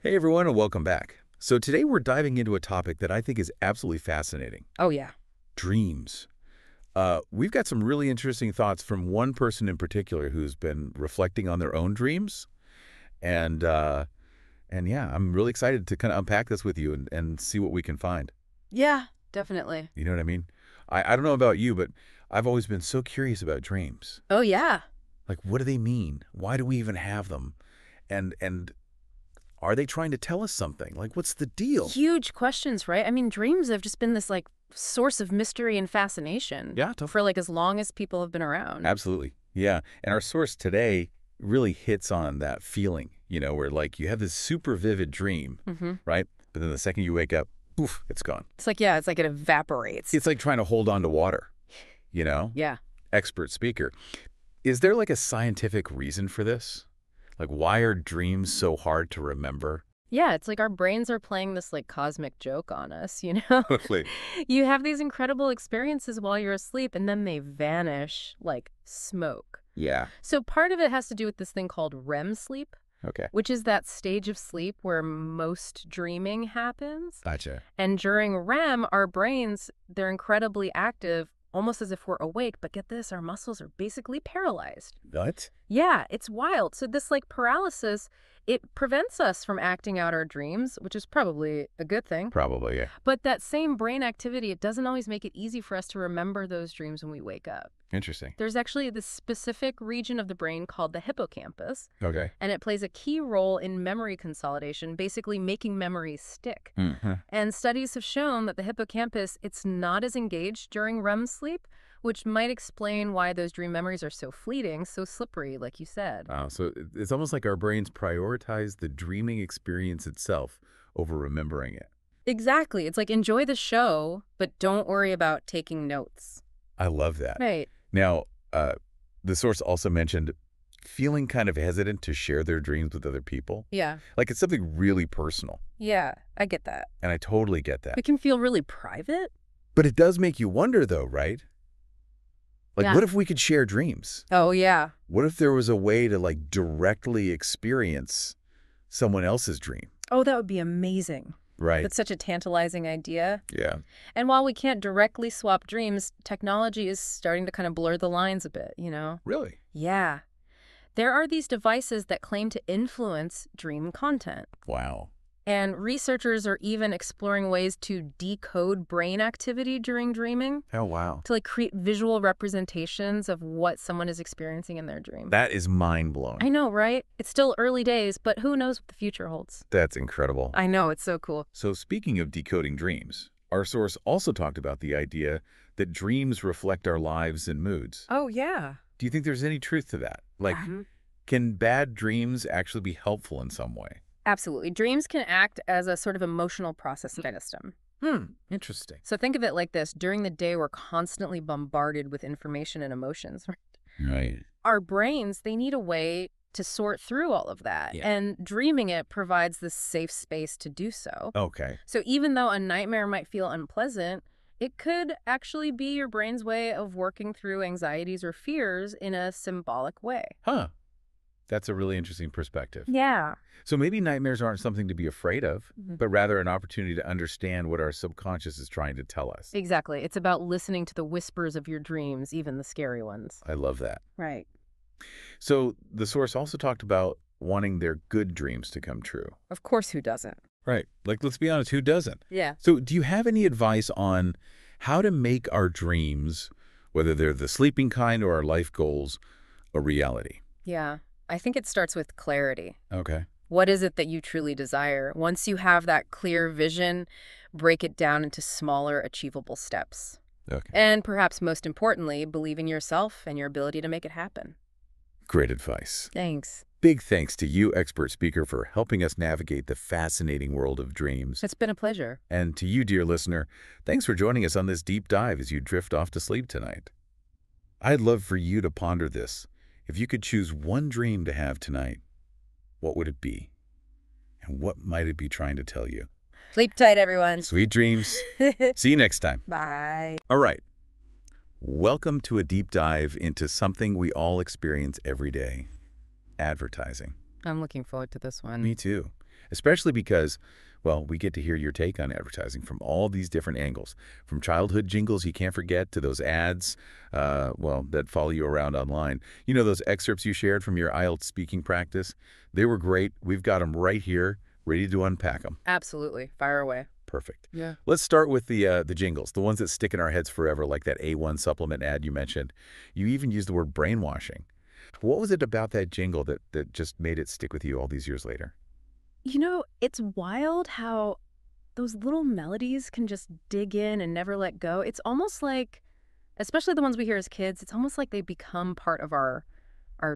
Hey everyone, and welcome back. So today we're diving into a topic that I think is absolutely fascinating. Oh, yeah. Dreams. We've got some really interesting thoughts from one person in particular who's been reflecting on their own dreams. And yeah, I'm really excited to kind of unpack this with you and see what we can find. Yeah, definitely. You know what I mean? I don't know about you, but I've always been so curious about dreams. Oh, yeah. Like, what do they mean? Why do we even have them? And are they trying to tell us something? Like, what's the deal? Huge questions, right? I mean, dreams have just been this, source of mystery and fascination. Yeah, for, as long as people have been around. Absolutely. Yeah. And our source today really hits on that feeling, where you have this super vivid dream, right? But then the second you wake up, poof, it's gone. It's like it evaporates. It's like trying to hold on to water, you know? Yeah. Expert speaker. Is there a scientific reason for this? Why are dreams so hard to remember? Yeah, it's like our brains are playing this, cosmic joke on us, you know? Totally. You have these incredible experiences while you're asleep, and then they vanish like smoke. Yeah. So part of it has to do with this thing called REM sleep. Okay. Which is that stage of sleep where most dreaming happens. Gotcha. And during REM, our brains, they're incredibly active, almost as if we're awake. But get this, our muscles are basically paralyzed. What? Yeah, it's wild. So this paralysis, it prevents us from acting out our dreams, which is probably a good thing. Probably, yeah. But that same brain activity, it doesn't always make it easy for us to remember those dreams when we wake up. Interesting. There's actually this specific region of the brain called the hippocampus. Okay. And it plays a key role in memory consolidation, basically making memories stick. Mm-hmm. And studies have shown that the hippocampus, it's not as engaged during REM sleep, which might explain why those dream memories are so fleeting, so slippery, like you said. Wow. So it's almost like our brains prioritize the dreaming experience itself over remembering it. Exactly. It's like, enjoy the show, but don't worry about taking notes. I love that. Right. Now, the source also mentioned feeling kind of hesitant to share their dreams with other people. Yeah. Like it's something really personal. Yeah, I get that. And I totally get that. It can feel really private. But it does make you wonder, though, right? Yeah. What if we could share dreams? Oh, yeah. What if there was a way to, directly experience someone else's dream? Oh, that would be amazing. Right. That's such a tantalizing idea. Yeah. And while we can't directly swap dreams, technology is starting to kind of blur the lines a bit, you know? Really? Yeah. There are these devices that claim to influence dream content. Wow. And researchers are even exploring ways to decode brain activity during dreaming. Oh, wow. To create visual representations of what someone is experiencing in their dream. That is mind-blowing. I know, right? It's still early days, but who knows what the future holds. That's incredible. I know, it's so cool. So speaking of decoding dreams, our source also talked about the idea that dreams reflect our lives and moods. Oh, yeah. Do you think there's any truth to that? Can bad dreams actually be helpful in some way? Absolutely. Dreams can act as a sort of emotional processing system. Interesting. So think of it like this. During the day, we're constantly bombarded with information and emotions. Right. Our brains, they need a way to sort through all of that. Yeah. And dreaming it provides this safe space to do so. Okay. So even though a nightmare might feel unpleasant, it could actually be your brain's way of working through anxieties or fears in a symbolic way. Huh. That's a really interesting perspective. Yeah. So maybe nightmares aren't something to be afraid of, but rather an opportunity to understand what our subconscious is trying to tell us. Exactly. It's about listening to the whispers of your dreams, even the scary ones. I love that. Right. So the source also talked about wanting their good dreams to come true. Of course, who doesn't? Right. Let's be honest, who doesn't? Yeah. So do you have any advice on how to make our dreams, whether they're the sleeping kind or our life goals, a reality? Yeah. I think it starts with clarity. Okay. What is it that you truly desire? Once you have that clear vision, break it down into smaller, achievable steps. Okay. And perhaps most importantly, believe in yourself and your ability to make it happen. Great advice. Thanks. Big thanks to you, expert speaker, for helping us navigate the fascinating world of dreams. It's been a pleasure. And to you, dear listener, thanks for joining us on this deep dive as you drift off to sleep tonight. I'd love for you to ponder this. If you could choose one dream to have tonight, what would it be? And what might it be trying to tell you? Sleep tight, everyone. Sweet dreams. See you next time. Bye. All right. Welcome to a deep dive into something we all experience every day, advertising. I'm looking forward to this one. Me too. especially because, well, we get to hear your take on advertising from all these different angles, from childhood jingles you can't forget to those ads, well, that follow you around online. You know those excerpts you shared from your IELTS speaking practice? They were great. We've got them right here, ready to unpack them. Absolutely. Fire away. Perfect. Yeah. Let's start with the jingles, the ones that stick in our heads forever, like that A1 supplement ad you mentioned. You even used the word brainwashing. What was it about that jingle that just made it stick with you all these years later? It's wild how those little melodies can just dig in and never let go. It's almost like, especially the ones we hear as kids, it's almost like they become part of our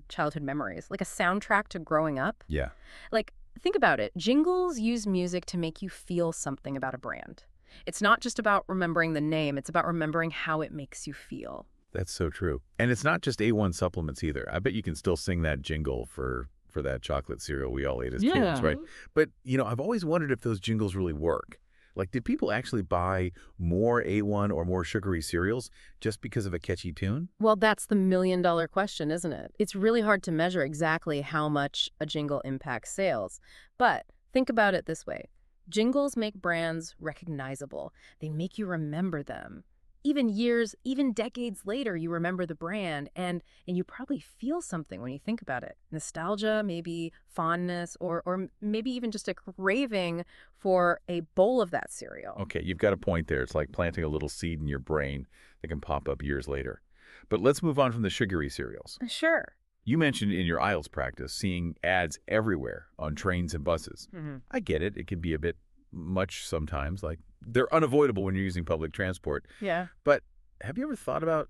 childhood memories, like a soundtrack to growing up. Yeah. Like, think about it. Jingles use music to make you feel something about a brand. It's not just about remembering the name, it's about remembering how it makes you feel. That's so true. And it's not just A1 supplements either. I bet you can still sing that jingle for that chocolate cereal we all ate as kids, right? But, I've always wondered if those jingles really work. Like, did people actually buy more A1 or more sugary cereals just because of a catchy tune? Well, that's the million-dollar question, isn't it? It's really hard to measure exactly how much a jingle impacts sales. But think about it this way. Jingles make brands recognizable. They make you remember them. Even years, even decades later, you remember the brand, and you probably feel something when you think about it. Nostalgia, maybe fondness, or maybe even just a craving for a bowl of that cereal. Okay, you've got a point there. It's like planting a little seed in your brain that can pop up years later. But let's move on from the sugary cereals. Sure. You mentioned in your IELTS practice seeing ads everywhere on trains and buses. I get it. It can be a bit much sometimes, like they're unavoidable when you're using public transport. Yeah. But have you ever thought about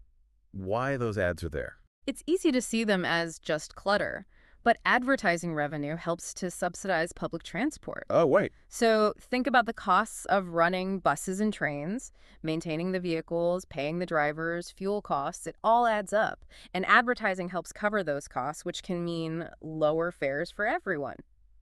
why those ads are there? It's easy to see them as just clutter, but advertising revenue helps to subsidize public transport. Oh, wait. So think about the costs of running buses and trains, maintaining the vehicles, paying the drivers, fuel costs. It all adds up. And advertising helps cover those costs, which can mean lower fares for everyone.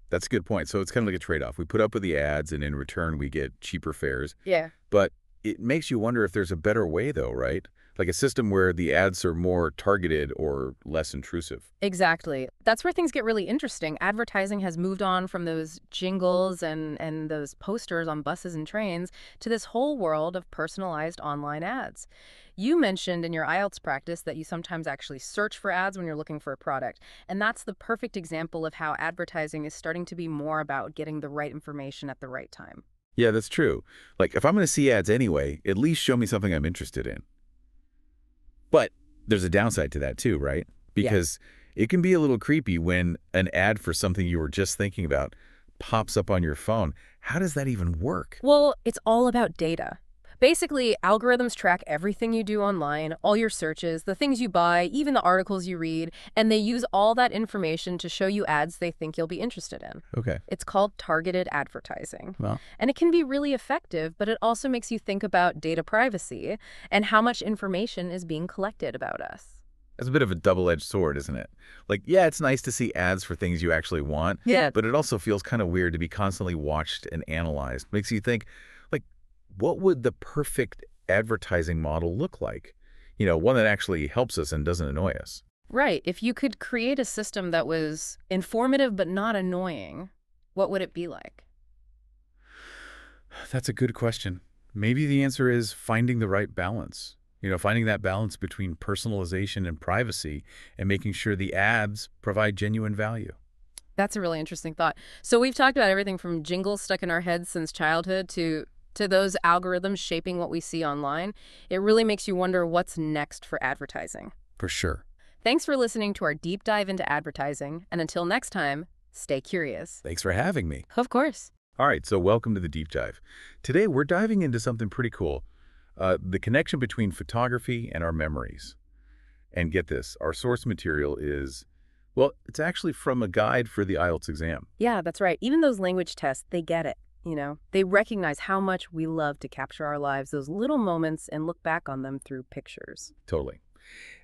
That's a good point. So it's kind of like a trade-off. We put up with the ads, and in return, we get cheaper fares. Yeah. But it makes you wonder if there's a better way, though, right? Like a system where the ads are more targeted or less intrusive. Exactly. That's where things get really interesting. Advertising has moved on from those jingles and those posters on buses and trains to this whole world of personalized online ads. You mentioned in your IELTS practice that you sometimes actually search for ads when you're looking for a product. And that's the perfect example of how advertising is starting to be more about getting the right information at the right time. Yeah, that's true. Like, if I'm going to see ads anyway, at least show me something I'm interested in. But there's a downside to that too, right? Because it can be a little creepy when an ad for something you were just thinking about pops up on your phone. How does that even work? Well, it's all about data. Basically, algorithms track everything you do online, all your searches, the things you buy, even the articles you read, and they use all that information to show you ads they think you'll be interested in. Okay. It's called targeted advertising. Well, And it can be really effective, but it also makes you think about data privacy and how much information is being collected about us. that's a bit of a double-edged sword, isn't it? Like, yeah, it's nice to see ads for things you actually want. Yeah. But it also feels kind of weird to be constantly watched and analyzed. Makes you think, like, what would the perfect advertising model look like? One that actually helps us and doesn't annoy us. Right. If you could create a system that was informative but not annoying, what would it be like? That's a good question. Maybe the answer is finding the right balance. Finding that balance between personalization and privacy and making sure the ads provide genuine value. That's a really interesting thought. So we've talked about everything from jingles stuck in our heads since childhood to those algorithms shaping what we see online. It really makes you wonder what's next for advertising. For sure. Thanks for listening to our deep dive into advertising. And until next time, stay curious. Thanks for having me. Of course. All right, so welcome to the Deep Dive. Today, we're diving into something pretty cool, the connection between photography and our memories. And get this, our source material is, well, it's actually from a guide for the IELTS exam. Yeah, that's right. Even those language tests, they get it. They recognize how much we love to capture our lives, those little moments, and look back on them through pictures. Totally.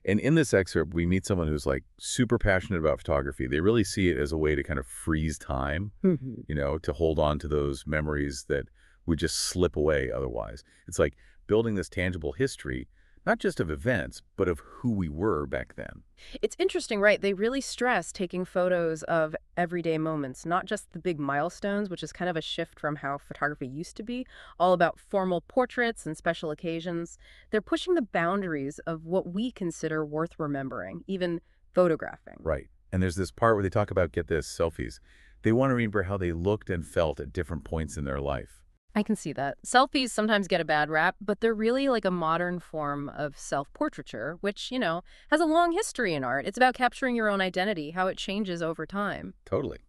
And in this excerpt, we meet someone who's like super passionate about photography. They really see it as a way to kind of freeze time, to hold on to those memories that would just slip away otherwise. It's like building this tangible history Not just of events, but of who we were back then. It's interesting, right? They really stress taking photos of everyday moments, not just the big milestones, which is kind of a shift from how photography used to be, all about formal portraits and special occasions. They're pushing the boundaries of what we consider worth remembering, even photographing. Right. And there's this part where they talk about, get this, selfies. They want to remember how they looked and felt at different points in their life. I can see that. Selfies sometimes get a bad rap, but they're really like a modern form of self-portraiture, which, has a long history in art. It's about capturing your own identity, how it changes over time. Totally.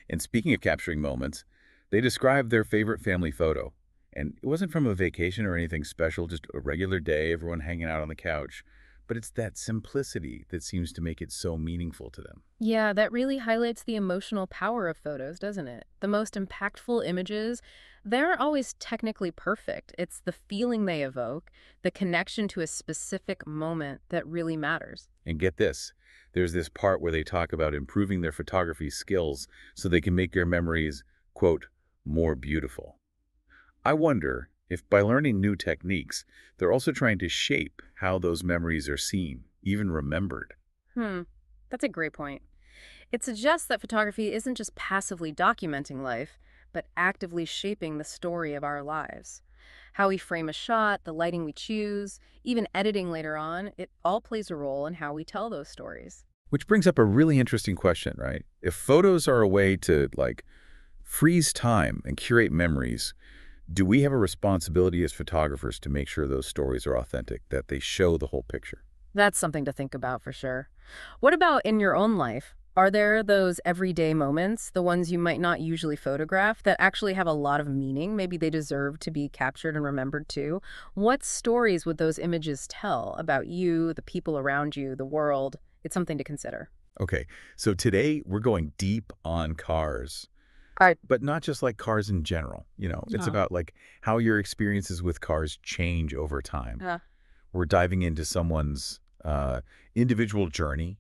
And speaking of capturing moments, they described their favorite family photo. And it wasn't from a vacation or anything special, just a regular day, everyone hanging out on the couch. But it's that simplicity that seems to make it so meaningful to them. Yeah, that really highlights the emotional power of photos, doesn't it? The most impactful images, they aren't always technically perfect. It's the feeling they evoke, the connection to a specific moment that really matters. And get this, there's this part where they talk about improving their photography skills so they can make their memories, quote, more beautiful. I wonder if by learning new techniques, they're also trying to shape how those memories are seen, even remembered. That's a great point. It suggests that photography isn't just passively documenting life, but actively shaping the story of our lives. How we frame a shot, the lighting we choose, even editing later on, it all plays a role in how we tell those stories. Which brings up a really interesting question, right? If photos are a way to, freeze time and curate memories, do we have a responsibility as photographers to make sure those stories are authentic, that they show the whole picture? That's something to think about for sure. What about in your own life? Are there those everyday moments, the ones you might not usually photograph, that actually have a lot of meaning? Maybe they deserve to be captured and remembered too. What stories would those images tell about you, the people around you, the world? It's something to consider. Okay, so today we're going deep on cars. Right. But not just like cars in general. It's about how your experiences with cars change over time. We're diving into someone's individual journey,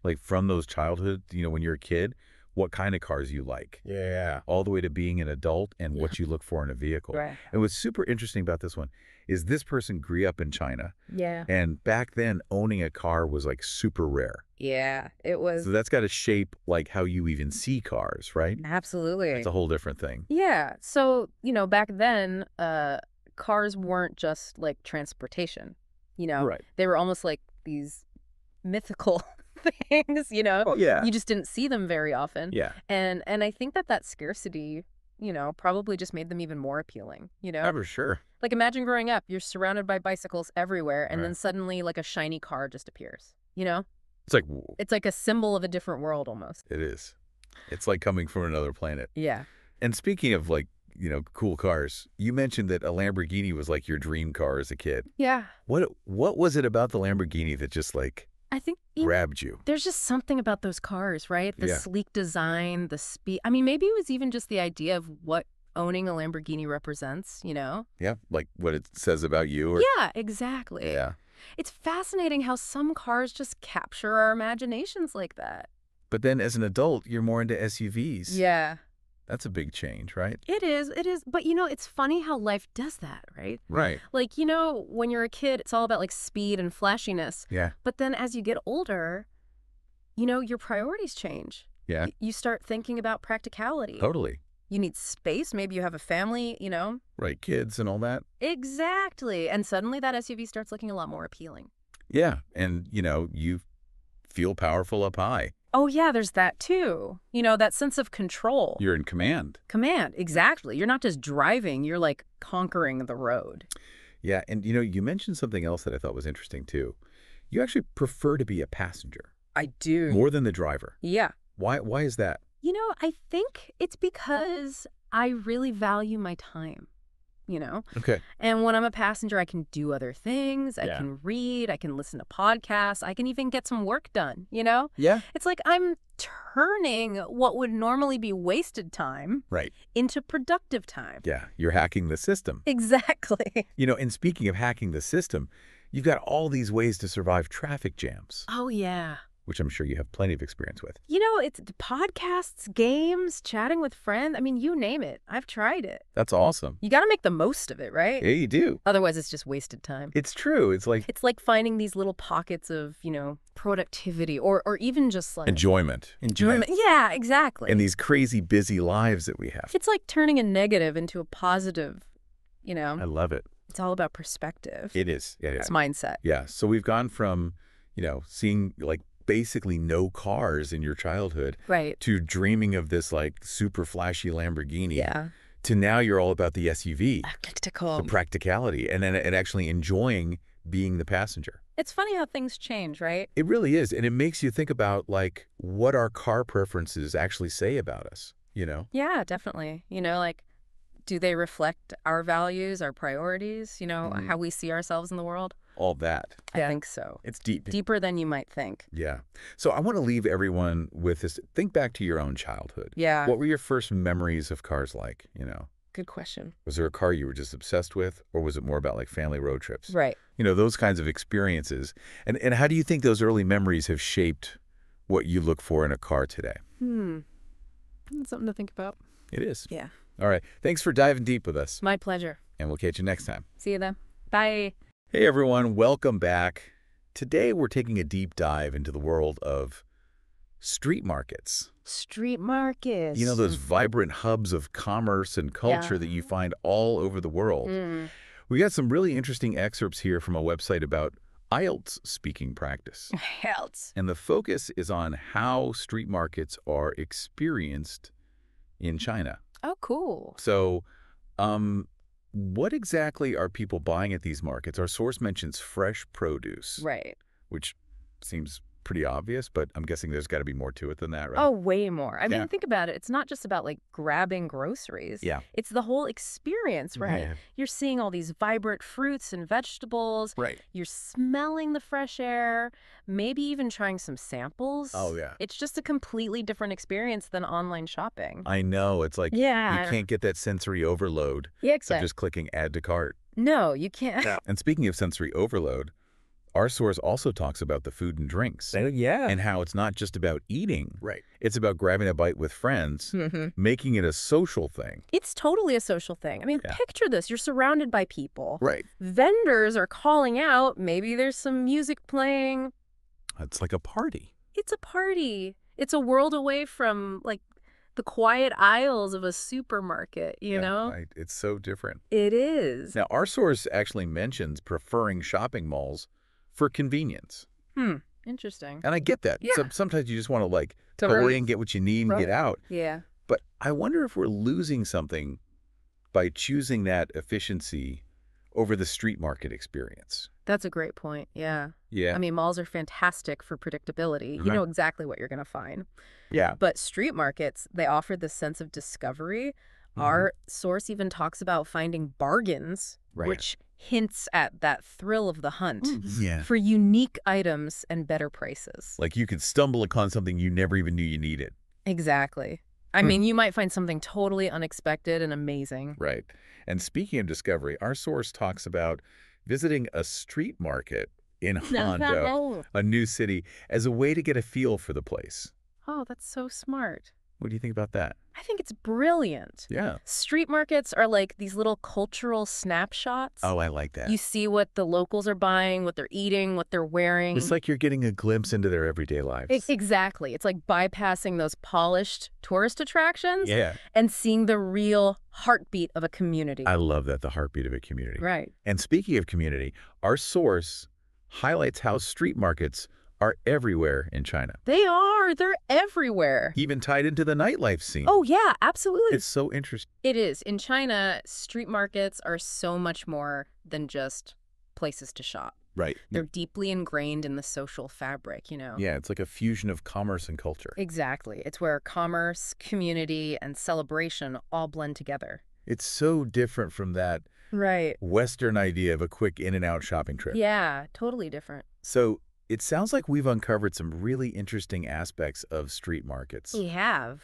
like from those childhood, when you're a kid, what kind of cars you like. Yeah. All the way to being an adult and what you look for in a vehicle. Right. And what's super interesting about this one is this person grew up in China. Yeah. And back then, owning a car was super rare. Yeah, it was. So that's got to shape how you even see cars, right? Absolutely. It's a whole different thing. Yeah. So, back then, cars weren't just like transportation, Right. They were almost like these mythical things, Oh, yeah. You just didn't see them very often. Yeah. And I think that scarcity, probably just made them even more appealing, Yeah, for sure. Like imagine growing up, you're surrounded by bicycles everywhere, and Right. then suddenly like a shiny car just appears, It's like, It's like a symbol of a different world almost. it is. It's like coming from another planet. Yeah. And speaking of cool cars, you mentioned that a Lamborghini was like your dream car as a kid. Yeah. What was it about the Lamborghini that just I think grabbed you? there's just something about those cars, right? The Yeah. sleek design, the speed. I mean, maybe it was even just the idea of what owning a Lamborghini represents, Yeah, like what it says about you. Or, Yeah, exactly. yeah. It's fascinating how some cars just capture our imaginations like that. But then as an adult, you're more into SUVs. Yeah. That's a big change, right? It is. But, it's funny how life does that, right? Right. Like, when you're a kid, it's all about like speed and flashiness. Yeah. But then as you get older, your priorities change. Yeah. You start thinking about practicality. Totally. You need space. Maybe you have a family, Right. Kids and all that. Exactly. And suddenly that SUV starts looking a lot more appealing. Yeah. And, you feel powerful up high. Oh, yeah, there's that too. That sense of control. You're in command. Command, exactly. You're not just driving, you're like conquering the road. Yeah. And, you mentioned something else that I thought was interesting, too. You actually prefer to be a passenger. I do. More than the driver. Yeah. Why is that? I think it's because I really value my time, Okay. And when I'm a passenger, I can do other things. I Yeah. can read. I can listen to podcasts. I can even get some work done, Yeah. It's like I'm turning what would normally be wasted time Right. into productive time. Yeah. You're hacking the system. Exactly. And speaking of hacking the system, you've got all these ways to survive traffic jams, Oh, yeah. which I'm sure you have plenty of experience with. You know, it's podcasts, games, chatting with friends. I mean, you name it. I've tried it. That's awesome. You got to make the most of it, right? Yeah, you do. Otherwise, it's just wasted time. It's true. It's like finding these little pockets of, productivity or even just like enjoyment. Yeah, exactly. And these crazy busy lives that we have. It's like turning a negative into a positive, I love it. It's all about perspective. It is. Yeah, It's mindset. Yeah. So we've gone from, seeing like basically no cars in your childhood Right. to dreaming of this like super flashy Lamborghini. Yeah. To now you're all about the SUV, Practical. the practicality, and actually enjoying being the passenger. It's funny how things change, right? It really is. And it makes you think about like what our car preferences actually say about us, Yeah, definitely. Do they reflect our values, our priorities, how we see ourselves in the world? All that. I think so. It's deep. Deeper than you might think. Yeah. So I want to leave everyone with this. Think back to your own childhood. Yeah. What were your first memories of cars like, Good question. Was there a car you were just obsessed with, or was it more about like family road trips? Right. Those kinds of experiences. And how do you think those early memories have shaped what you look for in a car today? That's something to think about. It is. Yeah. All right. Thanks for diving deep with us. My pleasure. And we'll catch you next time. See you then. Bye. Hey, everyone. Welcome back. Today, we're taking a deep dive into the world of street markets. Street markets. Those vibrant hubs of commerce and culture that you find all over the world. We got some really interesting excerpts here from a website about IELTS speaking practice. IELTS. And the focus is on how street markets are experienced in China. Oh, cool. So, what exactly are people buying at these markets? Our source mentions fresh produce. Right. Which seems pretty obvious, but I'm guessing there's got to be more to it than that, right? Oh, way more. I Yeah. mean, think about it. It's not just about like grabbing groceries. Yeah. It's the whole experience, right? Yeah. You're seeing all these vibrant fruits and vegetables. Right. You're smelling the fresh air, maybe even trying some samples. Oh, yeah. It's just a completely different experience than online shopping. I know. It's like you can't get that sensory overload Yeah, of just clicking add to cart. No, you can't. And speaking of sensory overload, our source also talks about the food and drinks. Yeah. And how it's not just about eating. Right. It's about grabbing a bite with friends, making it a social thing. It's totally a social thing. I mean, Yeah. picture this. You're surrounded by people. Right. Vendors are calling out. Maybe there's some music playing. It's like a party. It's a party. It's a world away from, like, the quiet aisles of a supermarket, you know? Right. It's so different. It is. Now, our source actually mentions preferring shopping malls for convenience. Interesting. And I get that. Yeah. Sometimes you just want to like Totally. go in, get what you need, and get out. Yeah. But I wonder if we're losing something by choosing that efficiency over the street market experience. That's a great point. Yeah. Yeah. I mean, malls are fantastic for predictability. You Right. know exactly what you're going to find. yeah. But street markets, they offer this sense of discovery. Our source even talks about finding bargains, Right. which hints at that thrill of the hunt Yeah. for unique items and better prices. Like you could stumble upon something you never even knew you needed. Exactly. I mean, you might find something totally unexpected and amazing. Right. And speaking of discovery, our source talks about visiting a street market in Hondo, a new city, as a way to get a feel for the place. Oh, that's so smart. What do you think about that? I think it's brilliant. Yeah. Street markets are like these little cultural snapshots. Oh, I like that. You see what the locals are buying, what they're eating, what they're wearing. It's like you're getting a glimpse into their everyday lives. Exactly. It's like bypassing those polished tourist attractions Yeah. and seeing the real heartbeat of a community. I love that, the heartbeat of a community. Right. And speaking of community, our source highlights how street markets are everywhere in China, They are. They're everywhere. even tied into the nightlife scene. Oh, yeah, absolutely. It's so interesting. It is. In China, street markets are so much more than just places to shop. Right. They're deeply ingrained in the social fabric, you know? Yeah, it's like a fusion of commerce and culture. Exactly. It's where commerce, community, and celebration all blend together. It's so different from that Right. Western idea of a quick in-and-out shopping trip. Yeah, totally different. So it sounds like we've uncovered some really interesting aspects of street markets. We have.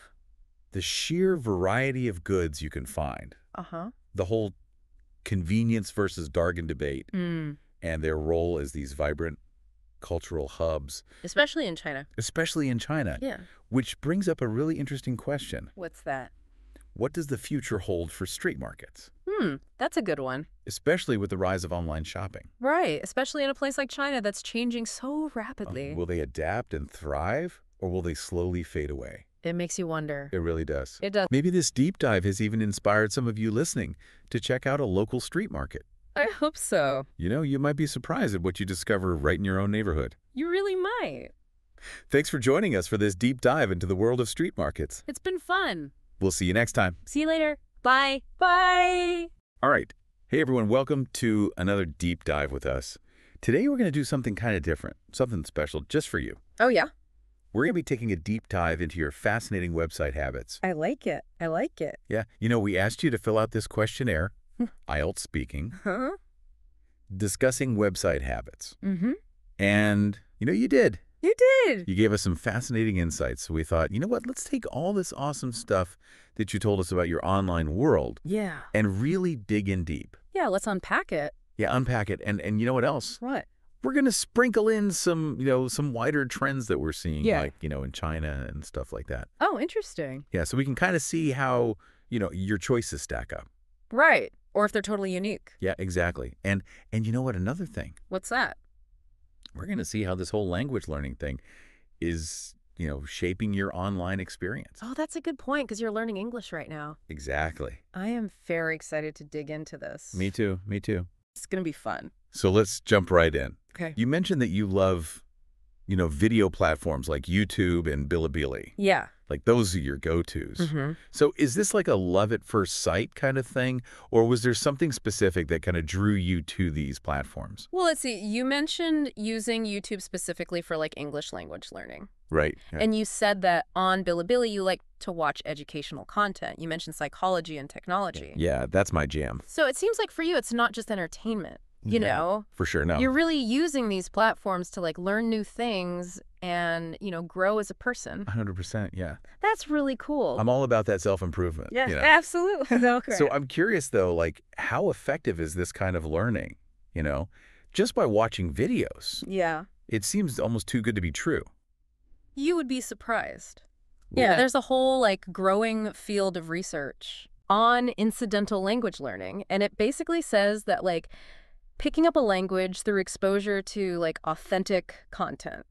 The sheer variety of goods you can find, Uh-huh. the whole convenience versus bargain debate, and their role as these vibrant cultural hubs, Especially in China. especially in China. Yeah. Which brings up a really interesting question. What's that? What does the future hold for street markets, That's a good one. especially with the rise of online shopping? Right, especially in a place like China that's changing so rapidly. Will they adapt and thrive, or will they slowly fade away? It makes you wonder. It really does. It does. Maybe this deep dive has even inspired some of you listening to check out a local street market. I hope so. You know, you might be surprised at what you discover right in your own neighborhood. You really might. Thanks for joining us for this deep dive into the world of street markets. It's been fun. We'll see you next time. See you later. Bye. Bye. All right. Hey, everyone. Welcome to another deep dive with us. Today, we're going to do something kind of different, something special just for you. Oh, yeah? We're going to be taking a deep dive into your fascinating website habits. I like it. I like it. Yeah. You know, we asked you to fill out this questionnaire, IELTS speaking, Huh? discussing website habits. Mm-hmm. And, you know, you did. You did. You gave us some fascinating insights. So we thought, you know what? Let's take all this awesome stuff that you told us about your online world Yeah. and really dig in deep. Yeah, let's unpack it. Yeah, unpack it. And you know what else? What? We're going to sprinkle in some, some wider trends that we're seeing, Yeah. like, in China and stuff like that. Oh, interesting. Yeah, so we can kind of see how, your choices stack up. Right. Or if they're totally unique. Yeah, exactly. And you know what? Another thing, What's that? we're going to see how this whole language learning thing is, shaping your online experience. Oh, that's a good point because you're learning English right now. Exactly. I am very excited to dig into this. Me too. Me too. It's going to be fun. So let's jump right in. Okay. You mentioned that you love, video platforms like YouTube and Bilibili. Yeah. Like those are your go-tos. Mm-hmm. So is this like a love at first sight kind of thing? Or was there something specific that kind of drew you to these platforms? Well, let's see. You mentioned using YouTube specifically for like English language learning. Right. And you said that on Bilibili, you like to watch educational content. You mentioned psychology and technology. Yeah, that's my jam. So it seems like for you, it's not just entertainment, you Yeah, know? For sure, no. You're really using these platforms to like learn new things and, grow as a person. 100%, yeah. That's really cool. I'm all about that self-improvement. Yes, absolutely. Okay. So I'm curious, though, like, how effective is this kind of learning, just by watching videos? Yeah. It seems almost too good to be true. You would be surprised. Yeah, there's a whole like growing field of research on incidental language learning. And it basically says that like picking up a language through exposure to like authentic content,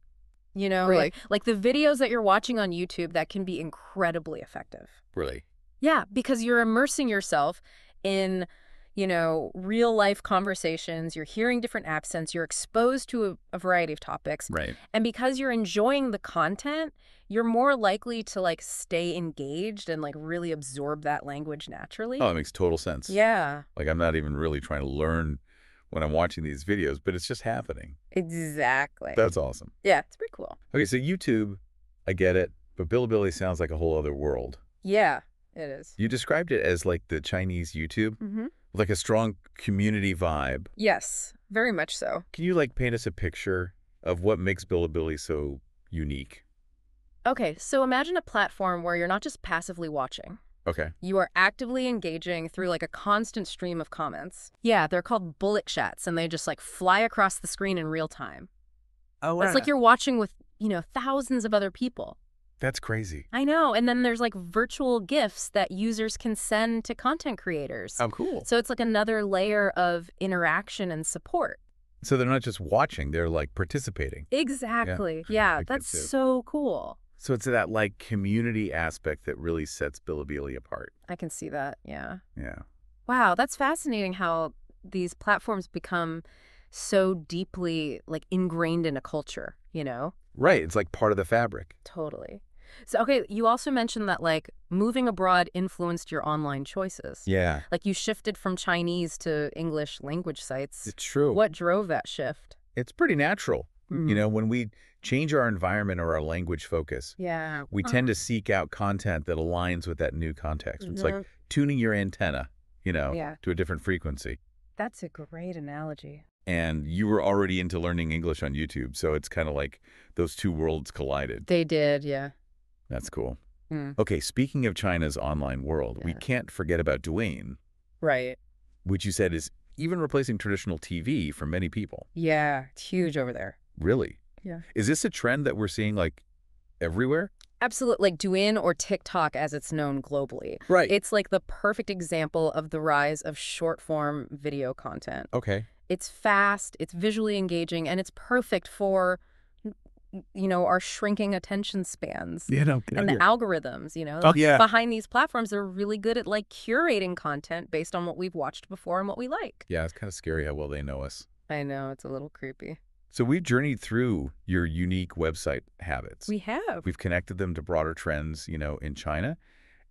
Really? like the videos that you're watching on YouTube, that can be incredibly effective. Really? Yeah, because you're immersing yourself in, real life conversations. You're hearing different accents. You're exposed to a variety of topics. Right. And because you're enjoying the content, you're more likely to like stay engaged and like really absorb that language naturally. Oh, it makes total sense. Yeah, Like, I'm not even really trying to learn when I'm watching these videos, but it's just happening. exactly. That's awesome. Yeah, it's pretty cool. Okay, so YouTube, I get it, but Bilibili sounds like a whole other world. Yeah, it is. You described it as like the Chinese YouTube, Mm-hmm. like a strong community vibe. Yes, very much so. Can you like paint us a picture of what makes Bilibili so unique? Okay, so imagine a platform where you're not just passively watching. Okay. You are actively engaging through like a constant stream of comments. Yeah, they're called bullet chats, and they just like fly across the screen in real time. Oh, It's like you're watching with, thousands of other people. That's crazy. I know. And then there's like virtual GIFs that users can send to content creators. How cool. So it's like another layer of interaction and support. So they're not just watching, they're like participating. Exactly. I Yeah, get that's it. so cool. So it's that like community aspect that really sets Bilibili apart. I can see that. Yeah. Yeah. Wow, that's fascinating how these platforms become so deeply like ingrained in a culture, Right. It's like part of the fabric. Totally. So, okay, you also mentioned that like moving abroad influenced your online choices. Yeah. Like you shifted from Chinese to English language sites. It's true. What drove that shift? It's pretty natural. Mm. When we change our environment or our language focus, Yeah. we tend to seek out content that aligns with that new context. It's like tuning your antenna, Yeah. to a different frequency. That's a great analogy. And you were already into learning English on YouTube, so it's kind of like those two worlds collided. They did, yeah. That's cool. Mm. Okay, speaking of China's online world, we Yeah. can't forget about Douyin, Right. which you said is even replacing traditional TV for many people. Yeah, it's huge over there. Really? Yeah. Is this a trend that we're seeing, like, everywhere? Absolutely. Like Douyin, or TikTok as it's known globally. Right. It's like the perfect example of the rise of short-form video content. Okay. It's fast, it's visually engaging, and it's perfect for, our shrinking attention spans. Yeah, no. And the algorithms, Oh, yeah. behind these platforms are really good at, like, curating content based on what we've watched before and what we like. Yeah, it's kind of scary how well they know us. I know, it's a little creepy. So we've journeyed through your unique website habits. We have. We've connected them to broader trends, in China.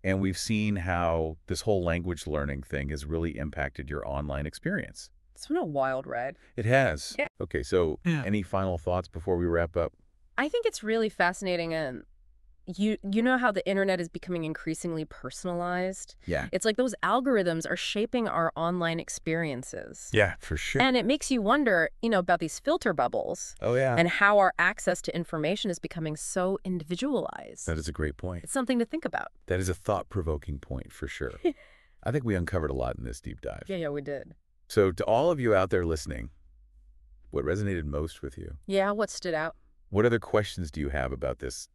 And we've seen how this whole language learning thing has really impacted your online experience. It's been a wild ride. It has. Yeah. Okay, so any final thoughts before we wrap up? I think it's really fascinating, and you know how the internet is becoming increasingly personalized? Yeah. It's like those algorithms are shaping our online experiences. Yeah, for sure. And it makes you wonder, about these filter bubbles. Oh, yeah. And how our access to information is becoming so individualized. That is a great point. It's something to think about. That is a thought-provoking point for sure. I think we uncovered a lot in this deep dive. Yeah, we did. So to all of you out there listening, what resonated most with you? Yeah, what stood out? What other questions do you have about this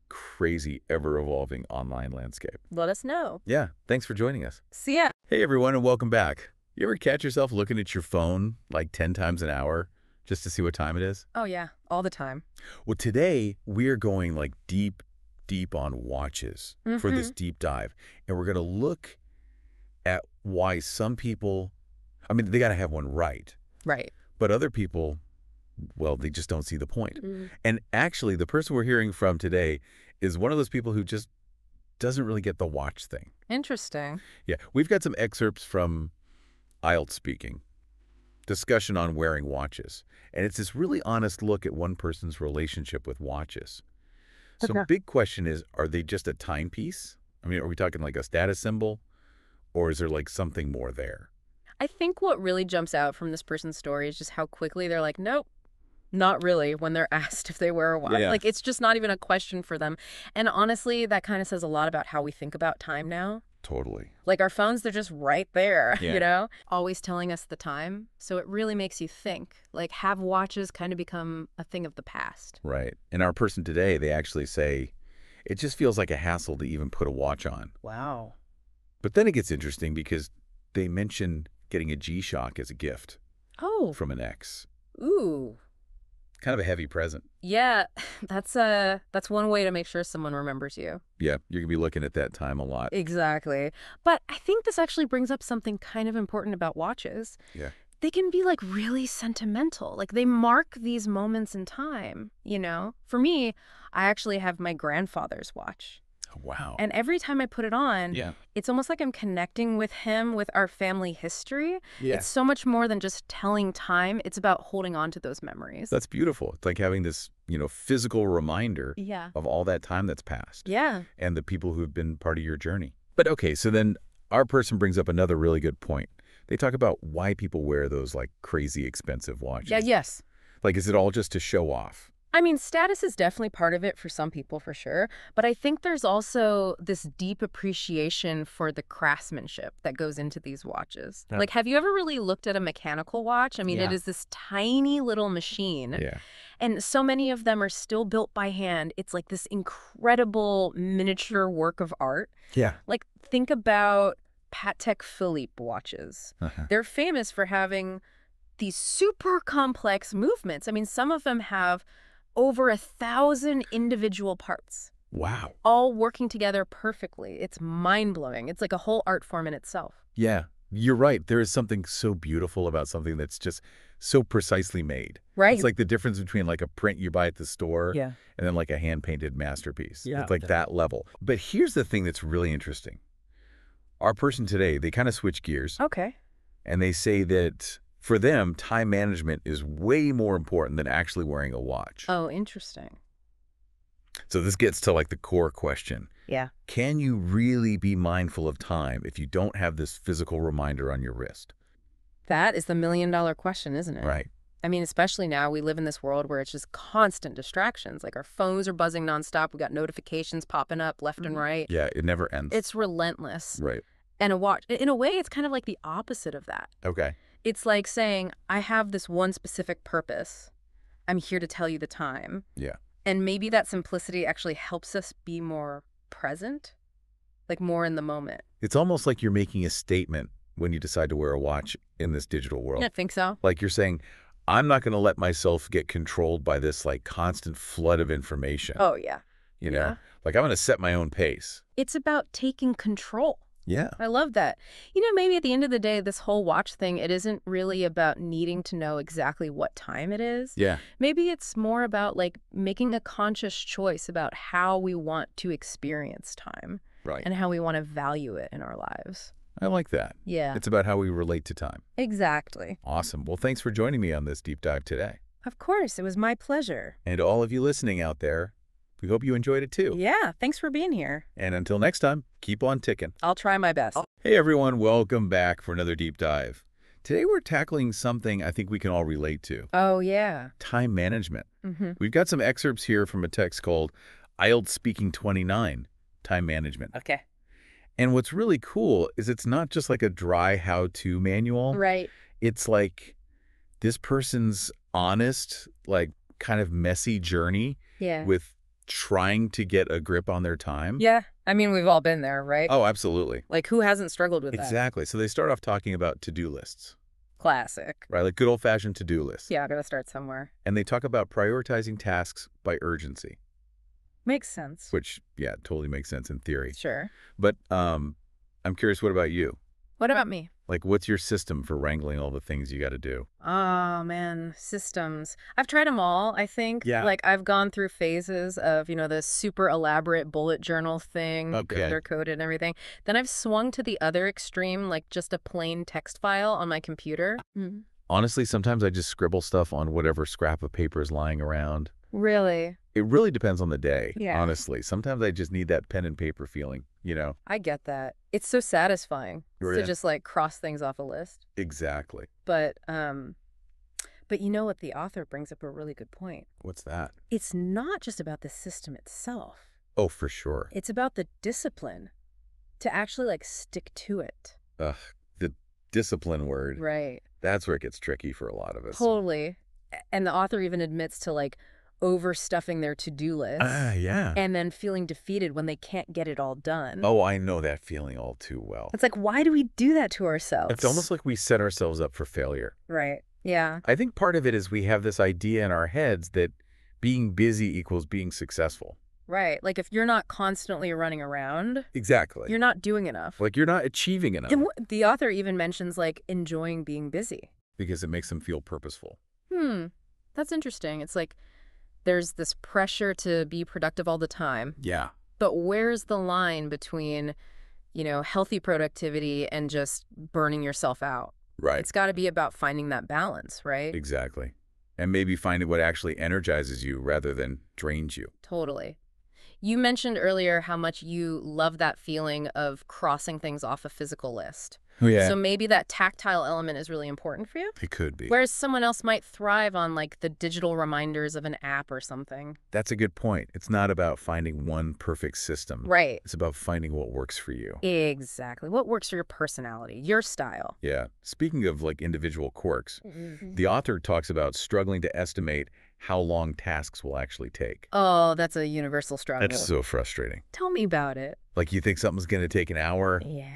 crazy, ever-evolving online landscape? Let us know. Yeah, thanks for joining us. See ya. Hey, everyone, and welcome back. You ever catch yourself looking at your phone like 10 times an hour just to see what time it is? Oh, yeah, all the time. Well, today we're going like deep on watches for this deep dive. And we're going to look at why some people, they got to have one right. Right. But other people, well, they just don't see the point. Mm-hmm. And actually, the person we're hearing from today is one of those people who just doesn't really get the watch thing. Interesting. Yeah, we've got some excerpts from IELTS Speaking, discussion on wearing watches. And it's this really honest look at one person's relationship with watches. So big question is, are they just a timepiece? Are we talking like a status symbol? Or is there like something more there? I think what really jumps out from this person's story is just how quickly they're like, nope, not really, when they're asked if they wear a watch. Yeah. Like, it's just not even a question for them. And honestly, that kind of says a lot about how we think about time now. Totally. Like, our phones, they're just right there, Yeah. Always telling us the time. So it really makes you think. Like, have watches kind of become a thing of the past? Right. And our person today, they actually say, it just feels like a hassle to even put a watch on. Wow. But then it gets interesting because they mention getting a G-Shock as a gift Oh. from an ex. Ooh. Kind of a heavy present. Yeah, that's one way to make sure someone remembers you. Yeah, you're going to be looking at that time a lot. Exactly. But I think this actually brings up something kind of important about watches. Yeah. They can be like really sentimental. Like, they mark these moments in time, For me, I actually have my grandfather's watch. Wow. And every time I put it on, Yeah. it's almost like I'm connecting with him, with our family history. Yeah. It's so much more than just telling time. It's about holding on to those memories. That's beautiful. It's like having this, physical reminder Yeah. of all that time that's passed. Yeah. And the people who have been part of your journey. But okay, so then our person brings up another really good point. They talk about why people wear those like crazy expensive watches. Yeah, yes. Like, is it all just to show off? Status is definitely part of it for some people, for sure. But I think there's also this deep appreciation for the craftsmanship that goes into these watches. Yeah. Like, have you ever really looked at a mechanical watch? Yeah. It is this tiny little machine. Yeah. And so many of them are still built by hand. It's like this incredible miniature work of art. Yeah. Like, think about Patek Philippe watches. Uh-huh. They're famous for having these super complex movements. Some of them have over 1,000 individual parts, Wow. all working together perfectly. It's mind-blowing. It's like a whole art form in itself. Yeah, you're right. There is something so beautiful about something that's just so precisely made. Right. It's like the difference between like a print you buy at the store Yeah. and then like a hand-painted masterpiece. Yeah. It's like that level. But here's the thing that's really interesting. Our person today, they kind of switch gears. Okay. And they say that for them, time management is way more important than actually wearing a watch. Oh, interesting. So this gets to like the core question. Yeah. Can you really be mindful of time if you don't have this physical reminder on your wrist? That is the million-dollar question, isn't it? Right. Especially now, we live in this world where it's just constant distractions. Like, our phones are buzzing nonstop. We got notifications popping up left and right. Yeah, it never ends. It's relentless. Right. And a watch, in a way, it's kind of like the opposite of that. Okay. It's like saying, I have this one specific purpose. I'm here to tell you the time. Yeah. And maybe that simplicity actually helps us be more present, like more in the moment. It's almost like you're making a statement when you decide to wear a watch in this digital world. I think so. Like you're saying, I'm not going to let myself get controlled by this like constant flood of information. Oh, yeah. You know, Yeah. like I'm going to set my own pace. It's about taking control. Yeah. I love that. Maybe at the end of the day, this whole watch thing, it isn't really about needing to know exactly what time it is. Yeah. Maybe it's more about like making a conscious choice about how we want to experience time. Right. And how we want to value it in our lives. I like that. Yeah. It's about how we relate to time. Exactly. Awesome. Well, thanks for joining me on this deep dive today. Of course. It was my pleasure. And to all of you listening out there, we hope you enjoyed it too. Yeah. Thanks for being here. And until next time, keep on ticking. I'll try my best. Hey everyone, welcome back for another deep dive. Today we're tackling something I think we can all relate to. Oh, yeah. Time management. Mm-hmm. We've got some excerpts here from a text called IELTS Speaking 29, Time Management. Okay. And what's really cool is it's not just like a dry how-to manual. Right. It's like this person's honest, like kind of messy journey Yeah. with trying to get a grip on their time. Yeah. I mean, we've all been there, right? Oh, absolutely. Like, who hasn't struggled with that? Exactly. So they start off talking about to-do lists, Classic. right? Like good old-fashioned to-do lists. Yeah, I gotta start somewhere. And they talk about prioritizing tasks by urgency, Makes sense. which, yeah, totally makes sense in theory. Sure. But I'm curious, what about you? What about me? Like, what's your system for wrangling all the things you got to do? Oh, man. Systems. I've tried them all, I think. Yeah. Like, I've gone through phases of, the super elaborate bullet journal thing, Okay. color-coded and everything. Then I've swung to the other extreme, like just a plain text file on my computer. Honestly, sometimes I just scribble stuff on whatever scrap of paper is lying around. Really? It really depends on the day, Yeah. honestly. Sometimes I just need that pen and paper feeling, I get that. It's so satisfying Yeah. to just, like, cross things off a list. Exactly. But you know what? The author brings up a really good point. What's that? It's not just about the system itself. Oh, for sure. It's about the discipline to actually, like, stick to it. Ugh, the discipline word. Right. That's where it gets tricky for a lot of us. Totally. And the author even admits to, like, overstuffing their to-do list. Yeah. And then feeling defeated when they can't get it all done. Oh, I know that feeling all too well. It's like, why do we do that to ourselves? It's almost like we set ourselves up for failure. Right. Yeah. I think part of it is we have this idea in our heads that being busy equals being successful. Right. Like, if you're not constantly running around, Exactly. you're not doing enough. Like you're not achieving enough And the author even mentions, like, enjoying being busy. because it makes them feel purposeful. That's interesting. It's like there's this pressure to be productive all the time. Yeah. But where's the line between, healthy productivity and just burning yourself out? Right. It's got to be about finding that balance, right? Exactly. And maybe finding what actually energizes you rather than drains you. Totally. You mentioned earlier how much you love that feeling of crossing things off a physical list. Oh, yeah. So maybe that tactile element is really important for you? It could be. Whereas someone else might thrive on, like, the digital reminders of an app or something. That's a good point. It's not about finding one perfect system. Right. It's about finding what works for you. Exactly. What works for your personality, your style. Yeah. Speaking of like individual quirks, the author talks about struggling to estimate how long tasks will actually take. Oh, that's a universal struggle. That's so frustrating. Tell me about it. Like you think something's going to take an hour Yeah.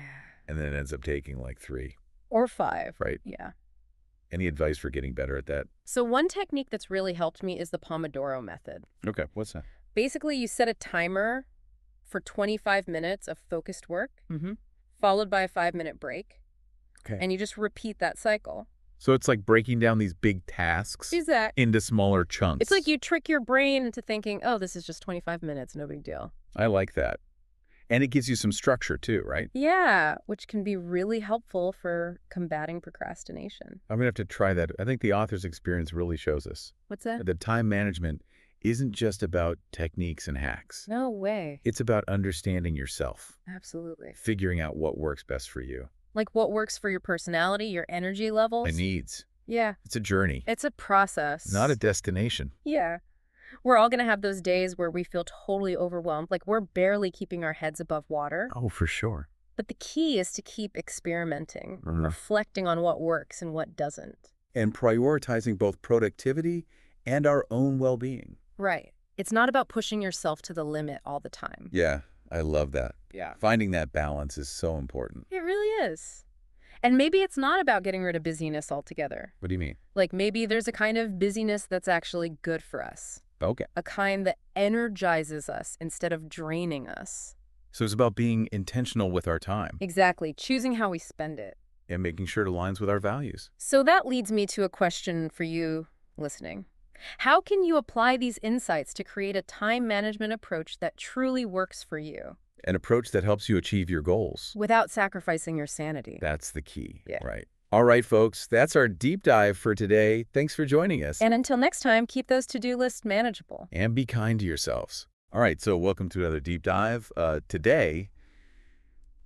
and then it ends up taking like 3, Or 5. right? Yeah. Any advice for getting better at that? So one technique that's really helped me is the Pomodoro method. Okay. What's that? Basically, you set a timer for 25 minutes of focused work, followed by a 5-minute break. Okay. And you just repeat that cycle. So it's like breaking down these big tasks Exactly. into smaller chunks. It's like you trick your brain into thinking, oh, this is just 25 minutes, no big deal. I like that. And it gives you some structure too, right? Yeah, which can be really helpful for combating procrastination. I'm going to have to try that. I think the author's experience really shows us What's that? that time management isn't just about techniques and hacks. No way. It's about understanding yourself, Absolutely. figuring out what works best for you. Like what works for your personality, your energy levels. And needs. Yeah. It's a journey, It's a process. not a destination. Yeah. We're all going to have those days where we feel totally overwhelmed, like we're barely keeping our heads above water. Oh, for sure. But the key is to keep experimenting, Mhm. reflecting on what works and what doesn't. And prioritizing both productivity and our own well-being. Right. It's not about pushing yourself to the limit all the time. Yeah, I love that. Yeah. Finding that balance is so important. It really is. And maybe it's not about getting rid of busyness altogether. What do you mean? Like maybe there's a kind of busyness that's actually good for us. Okay. A kind that energizes us instead of draining us. So it's about being intentional with our time Exactly. Choosing how we spend it. and making sure it aligns with our values. So that leads me to a question for you listening. How can you apply these insights to create a time management approach that truly works for you An approach that helps you achieve your goals. without sacrificing your sanity? That's the key, Yeah. right? All right, folks, that's our deep dive for today. Thanks for joining us. And until next time, keep those to-do lists manageable. And be kind to yourselves. All right, so welcome to another deep dive. Today,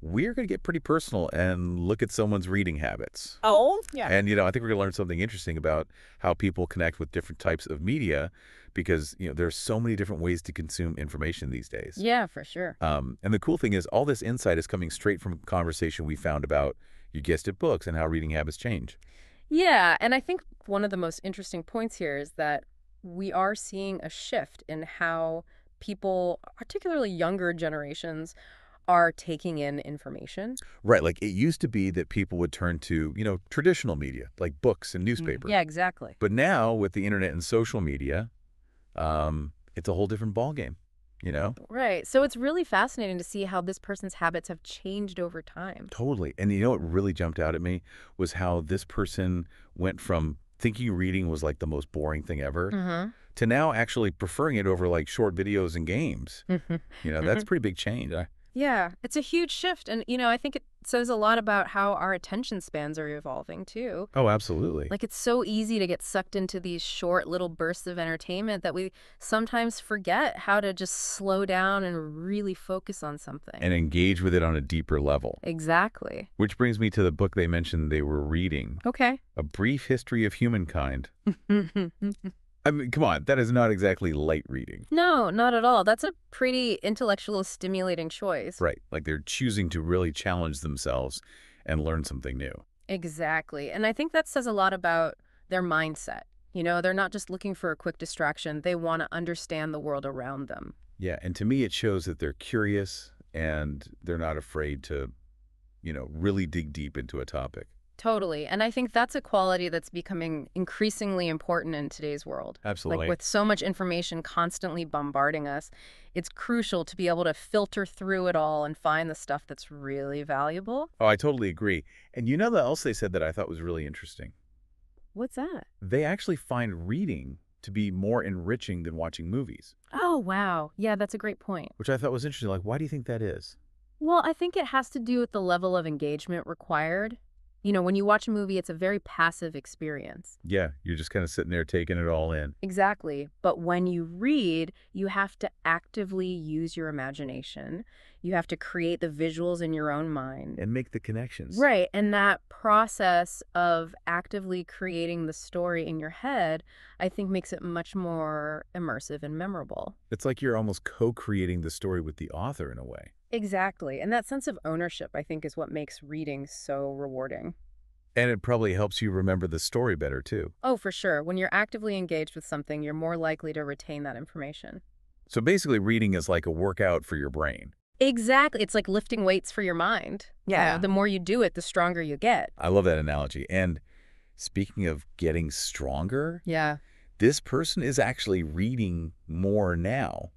we're going to get pretty personal and look at someone's reading habits. Oh, yeah. And, I think we're going to learn something interesting about how people connect with different types of media because, there's so many different ways to consume information these days. Yeah, for sure. And the cool thing is all this insight is coming straight from a conversation we found about, you guessed it, books and how reading habits change. Yeah, and I think one of the most interesting points here is that we are seeing a shift in how people, particularly younger generations, are taking in information. Right, like it used to be that people would turn to, traditional media, like books and newspapers. Yeah, exactly. But now with the internet and social media, it's a whole different ballgame, Right. So it's really fascinating to see how this person's habits have changed over time. Totally. And what really jumped out at me was how this person went from thinking reading was like the most boring thing ever to now actually preferring it over like short videos and games. That's a pretty big change. Yeah, it's a huge shift. And, I think it says a lot about how our attention spans are evolving, too. Oh, absolutely. Like, it's so easy to get sucked into these short little bursts of entertainment that we sometimes forget how to just slow down and really focus on something. And engage with it on a deeper level. Exactly. Which brings me to the book they mentioned they were reading. Okay. A Brief History of Humankind. I mean, come on, that is not exactly light reading. No, not at all. That's a pretty intellectual stimulating choice. Right, like they're choosing to really challenge themselves and learn something new. Exactly. And I think that says a lot about their mindset. They're not just looking for a quick distraction. They want to understand the world around them. Yeah, and to me it shows that they're curious and they're not afraid to, really dig deep into a topic. Totally. And I think that's a quality that's becoming increasingly important in today's world. Absolutely. Like with so much information constantly bombarding us, it's crucial to be able to filter through it all and find the stuff that's really valuable. Oh, I totally agree. And you know what else they said that I thought was really interesting? What's that? They actually find reading to be more enriching than watching movies, Oh, wow. Yeah, that's a great point. which I thought was interesting. Like, why do you think that is? Well, I think it has to do with the level of engagement required. When you watch a movie, it's a very passive experience. Yeah, you're just kind of sitting there taking it all in. Exactly. But when you read, you have to actively use your imagination. You have to create the visuals in your own mind. And make the connections. Right. And that process of actively creating the story in your head, I think makes it much more immersive and memorable. It's like you're almost co-creating the story with the author in a way. Exactly. And that sense of ownership, I think, is what makes reading so rewarding. And it probably helps you remember the story better, too. Oh, for sure. When you're actively engaged with something, you're more likely to retain that information. So basically, reading is like a workout for your brain. Exactly. It's like lifting weights for your mind. Yeah. The more you do it, the stronger you get. I love that analogy. And speaking of getting stronger, Yeah. this person is actually reading more now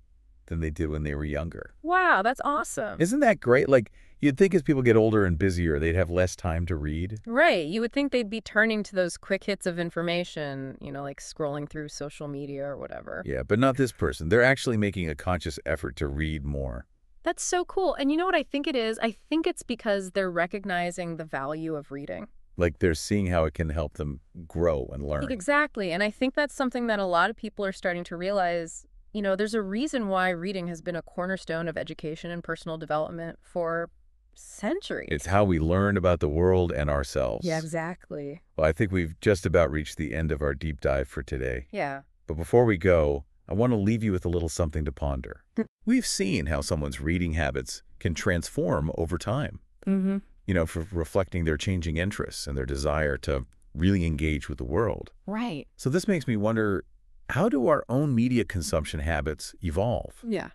than they did when they were younger. Wow, that's awesome. Isn't that great? Like, you'd think as people get older and busier, they'd have less time to read. Right. You would think they'd be turning to those quick hits of information, like scrolling through social media or whatever. Yeah, but not this person. They're actually making a conscious effort to read more. That's so cool. And you know what I think it is? I think it's because they're recognizing the value of reading. Like they're seeing how it can help them grow and learn. Exactly. And I think that's something that a lot of people are starting to realize. There's a reason why reading has been a cornerstone of education and personal development for centuries. It's how we learn about the world and ourselves. Yeah, exactly. Well, I think we've just about reached the end of our deep dive for today. Yeah. But before we go, I want to leave you with a little something to ponder. We've seen how someone's reading habits can transform over time. Mm-hmm. For reflecting their changing interests and their desire to really engage with the world. Right. So this makes me wonder, how do our own media consumption habits evolve? Yeah.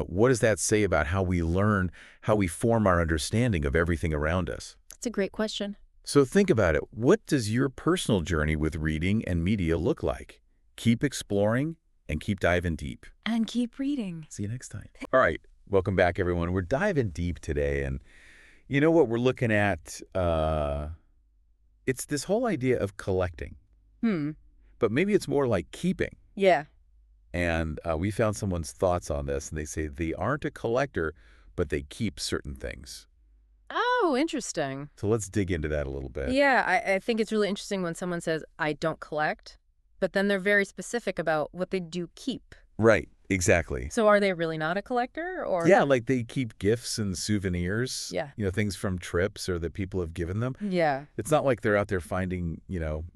What does that say about how we learn, how we form our understanding of everything around us? That's a great question. So think about it. What does your personal journey with reading and media look like? Keep exploring and keep diving deep. And keep reading. See you next time. All right. Welcome back, everyone. We're diving deep today. And you know what we're looking at? It's this whole idea of collecting. But maybe it's more like keeping. Yeah. And we found someone's thoughts on this, and they say they aren't a collector, but they keep certain things. Oh, interesting. So let's dig into that a little bit. Yeah, I think it's really interesting when someone says, I don't collect, but then they're very specific about what they do keep. Right, exactly. So are they really not a collector? Or Yeah, like they keep gifts and souvenirs. Yeah. Things from trips or that people have given them. Yeah. It's not like they're out there finding,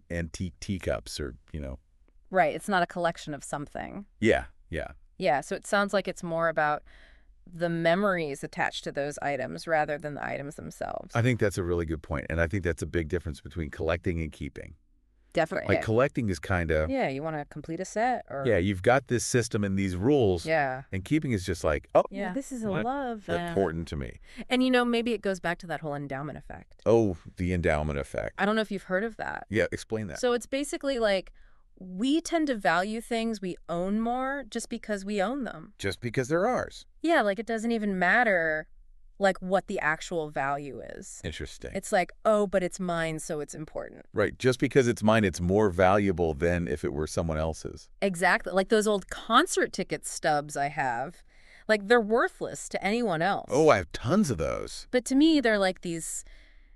antique teacups or. Right, it's not a collection of something. Yeah. Yeah, so it sounds like it's more about the memories attached to those items rather than the items themselves. I think that's a really good point, and I think that's a big difference between collecting and keeping. Definitely. Like collecting is kind of. Yeah, you want to complete a set or. Yeah, you've got this system and these rules. Yeah. And keeping is just like, oh, Yeah, this is a that's love. important to me. And maybe it goes back to that whole endowment effect. Oh, the endowment effect. I don't know if you've heard of that. Yeah, explain that. So it's basically like we tend to value things we own more just because we own them. Just because they're ours. Yeah, like it doesn't even matter like what the actual value is. Interesting. It's like, oh, but it's mine, so it's important. Right. Just because it's mine, it's more valuable than if it were someone else's. Exactly. Like those old concert ticket stubs I have, like they're worthless to anyone else. Oh, I have tons of those. But to me, they're like these,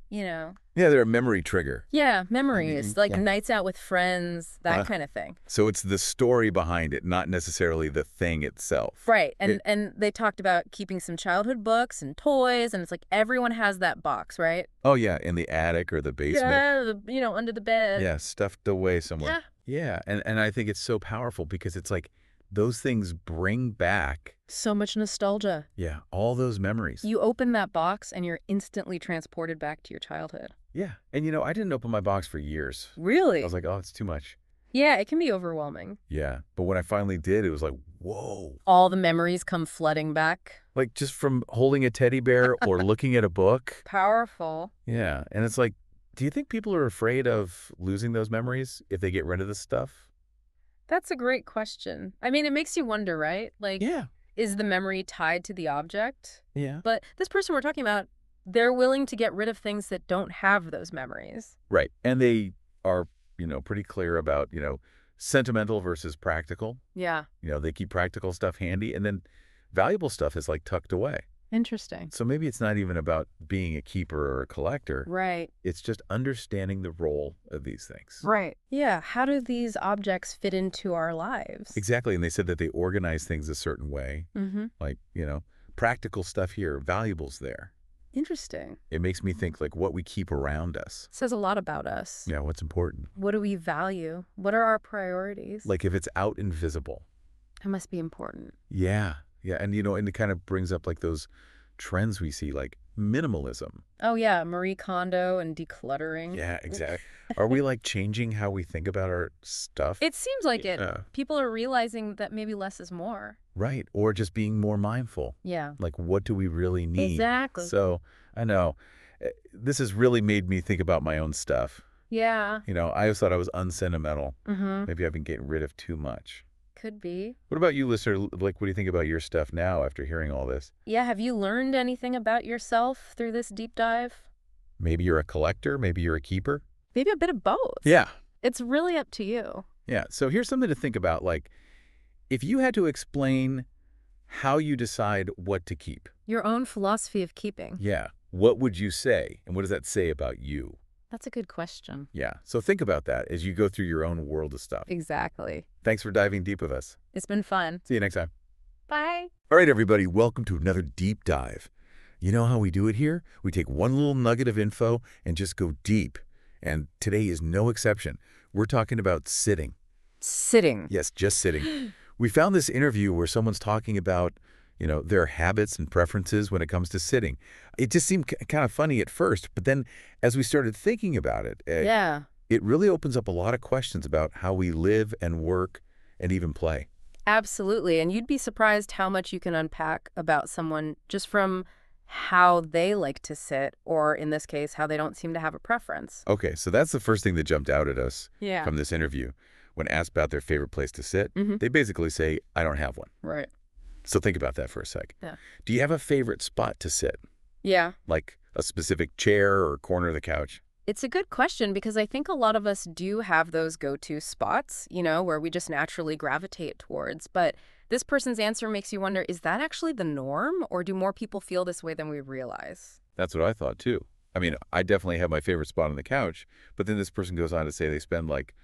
Yeah, they're a memory trigger. Yeah, memories, like yeah. nights out with friends, that kind of thing. So it's the story behind it, not necessarily the thing itself. Right. And they talked about keeping some childhood books and toys, and it's like everyone has that box, right? Oh, yeah, in the attic or the basement. Yeah, under the bed. Yeah, stuffed away somewhere. Yeah, and I think it's so powerful because it's like those things bring back. So much nostalgia. Yeah, all those memories. You open that box and you're instantly transported back to your childhood. Yeah, and I didn't open my box for years. Really? I was like, oh, it's too much. Yeah, it can be overwhelming. Yeah, but when I finally did, it was like, whoa. All the memories come flooding back. Like just from holding a teddy bear or looking at a book. Powerful. Yeah, and it's like, do you think people are afraid of losing those memories if they get rid of this stuff? That's a great question. I mean, it makes you wonder, right? Like, Yeah. Is the memory tied to the object? Yeah. But this person we're talking about, they're willing to get rid of things that don't have those memories. Right. And they are, pretty clear about, sentimental versus practical. Yeah. They keep practical stuff handy, and then valuable stuff is like tucked away. Interesting. So maybe it's not even about being a keeper or a collector. Right. It's just understanding the role of these things. Right. Yeah. How do these objects fit into our lives? Exactly. And they said that they organize things a certain way. Mm-hmm. Like, practical stuff here, valuables there. Interesting. It makes me think like what we keep around us. Says a lot about us. Yeah, what's important. What do we value? What are our priorities? Like if it's out and visible. It must be important. Yeah. Yeah. And, and it kind of brings up like those trends we see, like minimalism. Oh, yeah. Marie Kondo and decluttering. Yeah, exactly. Are we like changing how we think about our stuff? It seems like it. People are realizing that maybe less is more. Right. Or just being more mindful. Yeah. Like, what do we really need? Exactly. So I know this has really made me think about my own stuff. Yeah. I always thought I was unsentimental. Mm-hmm. Maybe I've been getting rid of too much. Could be. What about you, listener? Like, what do you think about your stuff now after hearing all this? Yeah. Have you learned anything about yourself through this deep dive? Maybe you're a collector. Maybe you're a keeper. Maybe a bit of both. Yeah. It's really up to you. Yeah. So here's something to think about. Like, if you had to explain how you decide what to keep. Your own philosophy of keeping. Yeah. What would you say? And what does that say about you? That's a good question. Yeah. So think about that as you go through your own world of stuff. Exactly. Thanks for diving deep with us. It's been fun. See you next time. Bye. All right, everybody. Welcome to another deep dive. You know how we do it here? We take one little nugget of info and just go deep. And today is no exception. We're talking about sitting. Sitting. Yes, just sitting. We found this interview where someone's talking about, their habits and preferences when it comes to sitting. It just seemed kind of funny at first, but then as we started thinking about it, Yeah. it really opens up a lot of questions about how we live and work and even play. Absolutely. And you'd be surprised how much you can unpack about someone just from how they like to sit, or in this case, how they don't seem to have a preference. Okay, so that's the first thing that jumped out at us Yeah. from this interview. When asked about their favorite place to sit, Mm-hmm. they basically say, I don't have one. Right. So think about that for a sec. Yeah. Do you have a favorite spot to sit? Yeah. Like a specific chair or corner of the couch? It's a good question because I think a lot of us do have those go-to spots, where we just naturally gravitate towards. But this person's answer makes you wonder, is that actually the norm, or do more people feel this way than we realize? That's what I thought, too. I mean, I definitely have my favorite spot on the couch, but then this person goes on to say they spend like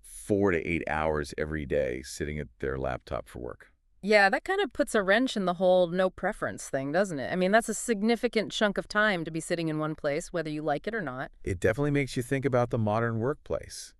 4 to 8 hours every day sitting at their laptop for work. Yeah, that kind of puts a wrench in the whole no preference thing, doesn't it? I mean, that's a significant chunk of time to be sitting in one place, whether you like it or not. It definitely makes you think about the modern workplace.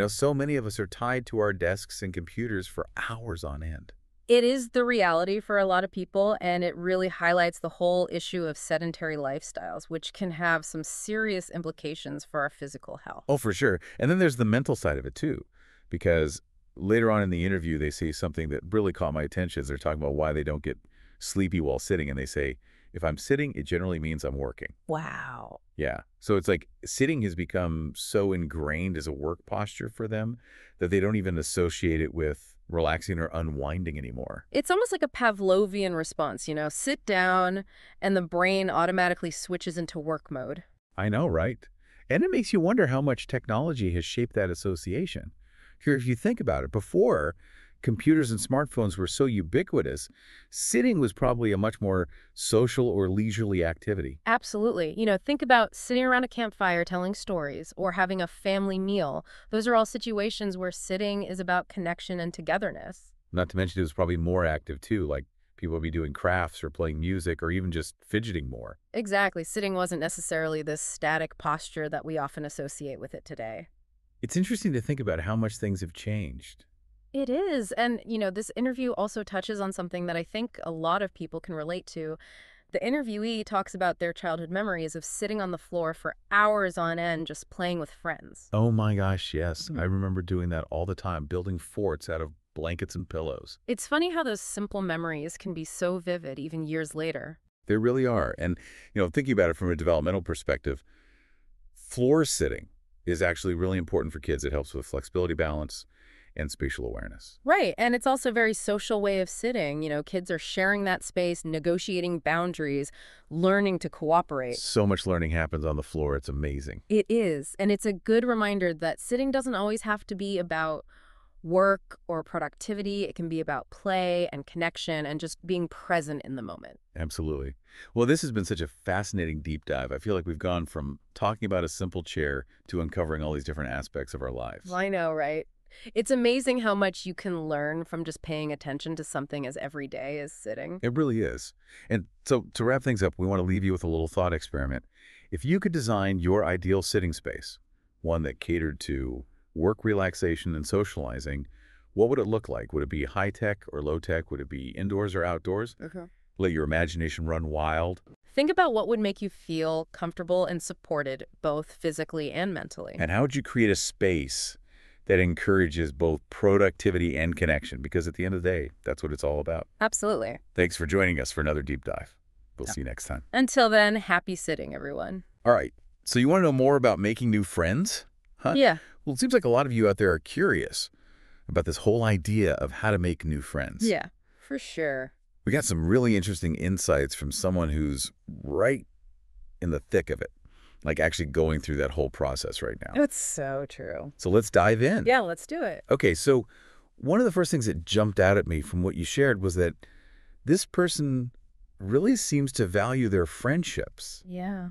So many of us are tied to our desks and computers for hours on end. It is the reality for a lot of people, and it really highlights the whole issue of sedentary lifestyles, which can have some serious implications for our physical health. Oh, for sure. And then there's the mental side of it, too, because later on in the interview, they say something that really caught my attention as they're talking about why they don't get sleepy while sitting. And they say, if I'm sitting, it generally means I'm working. Wow. Yeah. So it's like sitting has become so ingrained as a work posture for them that they don't even associate it with relaxing or unwinding anymore. It's almost like a Pavlovian response, sit down and the brain automatically switches into work mode. I know, right? And it makes you wonder how much technology has shaped that association. Here, if you think about it, before computers and smartphones were so ubiquitous, sitting was probably a much more social or leisurely activity. Absolutely. Think about sitting around a campfire telling stories or having a family meal. Those are all situations where sitting is about connection and togetherness. Not to mention it was probably more active too, like people would be doing crafts or playing music or even just fidgeting more. Exactly. Sitting wasn't necessarily this static posture that we often associate with it today. It's interesting to think about how much things have changed. It is. And, this interview also touches on something that I think a lot of people can relate to. The interviewee talks about their childhood memories of sitting on the floor for hours on end just playing with friends. Oh my gosh, yes. Mhm. I remember doing that all the time, building forts out of blankets and pillows. It's funny how those simple memories can be so vivid even years later. They really are. And, thinking about it from a developmental perspective, floor sitting is actually really important for kids. It helps with flexibility, balance, and spatial awareness. Right. And it's also a very social way of sitting. Kids are sharing that space, negotiating boundaries, learning to cooperate. So much learning happens on the floor. It's amazing. It is. And it's a good reminder that sitting doesn't always have to be about work or productivity. It can be about play and connection and just being present in the moment. Absolutely. Well, this has been such a fascinating deep dive. I feel like we've gone from talking about a simple chair to uncovering all these different aspects of our lives. I know, right? It's amazing how much you can learn from just paying attention to something as everyday as sitting. It really is. And so to wrap things up, we want to leave you with a little thought experiment. If you could design your ideal sitting space, one that catered to work relaxation and socializing, what would it look like? Would it be high-tech or low-tech? Would it be indoors or outdoors? Let your imagination run wild. Think about what would make you feel comfortable and supported, both physically and mentally. And how would you create a space that encourages both productivity and connection? Because at the end of the day, that's what it's all about. Absolutely. Thanks for joining us for another deep dive. We'll see you next time. Until then, happy sitting, everyone. All right. So you want to know more about making new friends? Huh? Yeah. Well, it seems like a lot of you out there are curious about this whole idea of how to make new friends. Yeah, for sure. We got some really interesting insights from someone who's right in the thick of it, like actually going through that whole process right now. It's so true. So let's dive in. Yeah, let's do it. Okay, so one of the first things that jumped out at me from what you shared was that this person really seems to value their friendships. Yeah.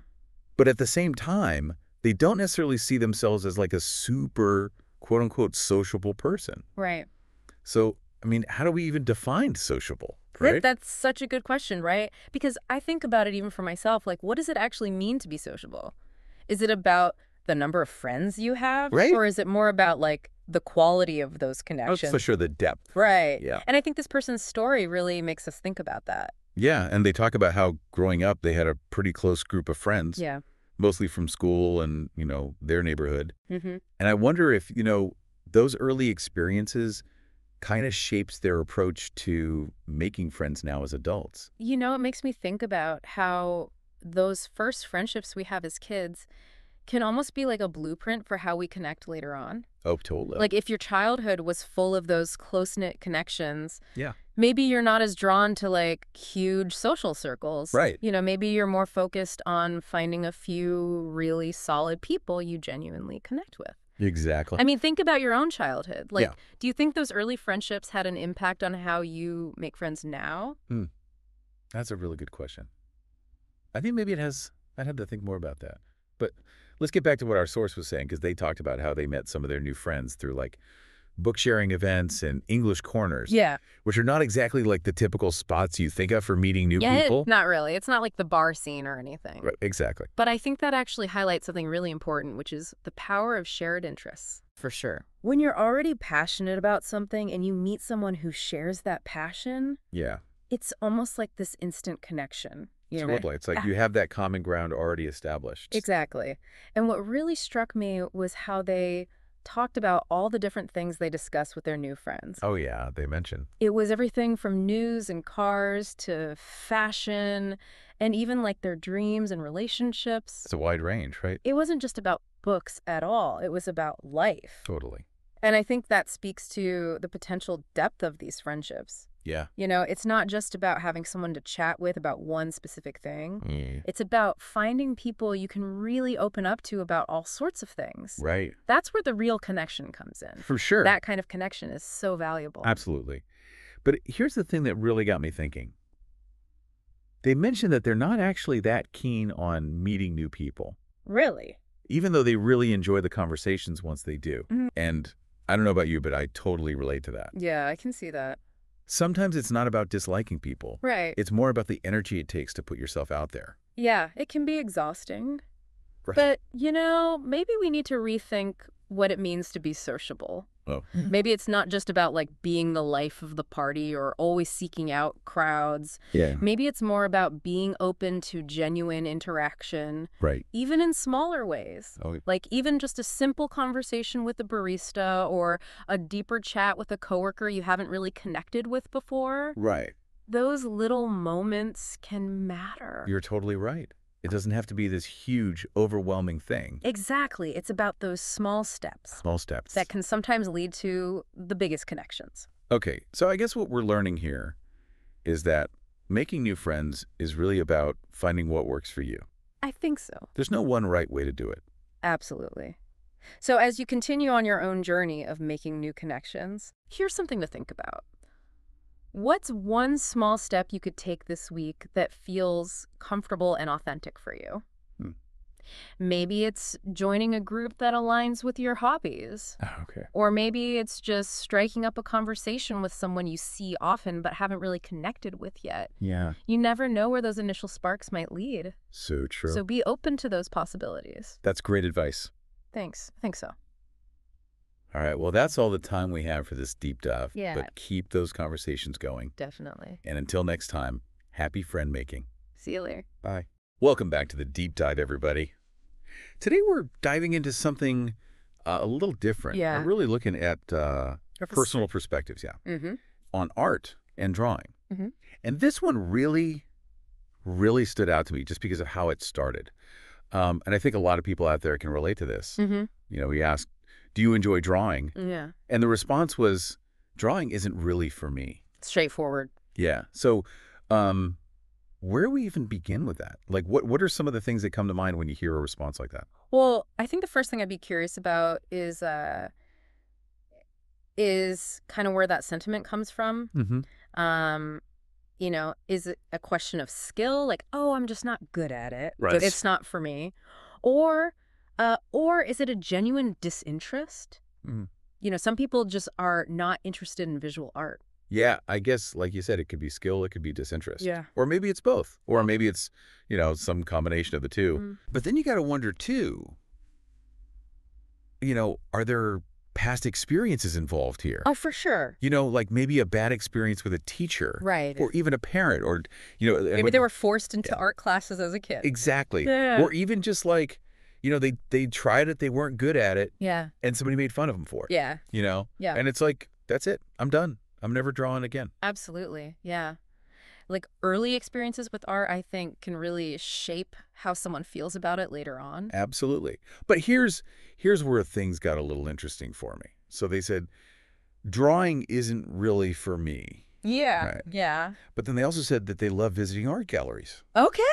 But at the same time, they don't necessarily see themselves as like a super, quote-unquote, sociable person. Right. So, I mean, how do we even define sociable, right? That's such a good question, right? Because I think about it even for myself, like, what does it actually mean to be sociable? Is it about the number of friends you have? Right. Or is it more about, like, the quality of those Oh, connections? for sure, the depth. Right. Yeah. And I think this person's story really makes us think about that. Yeah, and they talk about how growing up, they had a pretty close group of friends. Yeah. Mostly from school and, their neighborhood. Mm-hmm. And I wonder if, those early experiences kind of shapes their approach to making friends now as adults. You know, it makes me think about how those first friendships we have as kids can almost be like a blueprint for how we connect later on. Oh, totally. Like if your childhood was full of those close-knit connections, Yeah. maybe you're not as drawn to like huge social circles. Right. You know, maybe you're more focused on finding a few really solid people you genuinely connect with. Exactly. I mean, think about your own childhood. Like, Yeah. do you think those early friendships had an impact on how you make friends now? That's a really good question. I think maybe it has. I'd have to think more about that. But let's get back to what our source was saying, because they talked about how they met some of their new friends through like book sharing events and English corners. Yeah. Which are not exactly like the typical spots you think of for meeting new people. Not really. It's not like the bar scene or anything. Right, exactly. But I think that actually highlights something really important, which is the power of shared interests. For sure. When you're already passionate about something and you meet someone who shares that passion, Yeah. it's almost like this instant connection. You know? Totally. It's like you have that common ground already established. Exactly. And what really struck me was how they talked about all the different things they discussed with their new friends. Oh, yeah. They mentioned. It was everything from news and cars to fashion and even like their dreams and relationships. It's a wide range, right? It wasn't just about books at all. It was about life. Totally. And I think that speaks to the potential depth of these friendships. Yeah. You know, it's not just about having someone to chat with about one specific thing. Yeah. It's about finding people you can really open up to about all sorts of things. Right. That's where the real connection comes in. For sure. That kind of connection is so valuable. Absolutely. But here's the thing that really got me thinking. They mentioned that they're not actually that keen on meeting new people, Really? even though they really enjoy the conversations once they do. Mhm. And I don't know about you, but I totally relate to that. Yeah, I can see that. Sometimes it's not about disliking people. Right. It's more about the energy it takes to put yourself out there. Yeah, it can be exhausting. Right. But, you know, maybe we need to rethink what it means to be sociable. Oh. Maybe it's not just about like being the life of the party or always seeking out crowds. Yeah. Maybe it's more about being open to genuine interaction, Right. even in smaller ways. Oh, Like even just a simple conversation with a barista or a deeper chat with a coworker you haven't really connected with before. right. Those little moments can matter. You're totally right. It doesn't have to be this huge, overwhelming thing. Exactly. It's about those small steps Small steps. that can sometimes lead to the biggest connections. Okay, so I guess what we're learning here is that making new friends is really about finding what works for you. I think so. There's no one right way to do it. Absolutely. So as you continue on your own journey of making new connections, here's something to think about. What's one small step you could take this week that feels comfortable and authentic for you? Maybe it's joining a group that aligns with your hobbies. Okay. Or maybe it's just striking up a conversation with someone you see often but haven't really connected with yet. Yeah. You never know where those initial sparks might lead. So true. So be open to those possibilities. That's great advice. Thanks. I think so. All right, well, that's all the time we have for this deep dive. Yeah. But keep those conversations going. Definitely. And until next time, happy friend making. See you later. Bye. Welcome back to the deep dive, everybody. Today we're diving into something a little different. Yeah. We're really looking at personal perspectives, Mm-hmm. on art and drawing. Mhm. And this one really, really stood out to me just because of how it started. And I think a lot of people out there can relate to this. Mm-hmm. You know, we asked, do you enjoy drawing? Yeah. And the response was, drawing isn't really for me. Straightforward. Yeah. So where do we even begin with that? Like, what are some of the things that come to mind when you hear a response like that? Well, I think the first thing I'd be curious about is kind of where that sentiment comes from. Mm-hmm. You know, is it a question of skill? Like, oh, I'm just not good at it. Right. It's not for me. Or is it a genuine disinterest? Mhm. You know, some people just are not interested in visual art. Yeah, I guess, like you said, it could be skill, it could be disinterest. Yeah. Or maybe it's both. Or maybe it's, some combination of the two. Mm. But then you got to wonder, too, are there past experiences involved here? Oh, for sure. Like maybe a bad experience with a teacher. Right. Or even a parent. Or, Maybe they were forced into Yeah. art classes as a kid. Exactly. Yeah. Or even just like, they tried it, they weren't good at it, Yeah. and somebody made fun of them for it. Yeah. Yeah. And it's like, that's it. I'm done. I'm never drawing again. Absolutely. Yeah. Like early experiences with art, I think, can really shape how someone feels about it later on. Absolutely. But here's where things got a little interesting for me. So they said, drawing isn't really for me. Yeah. Right. Yeah. But then they also said that they love visiting art galleries, Okay.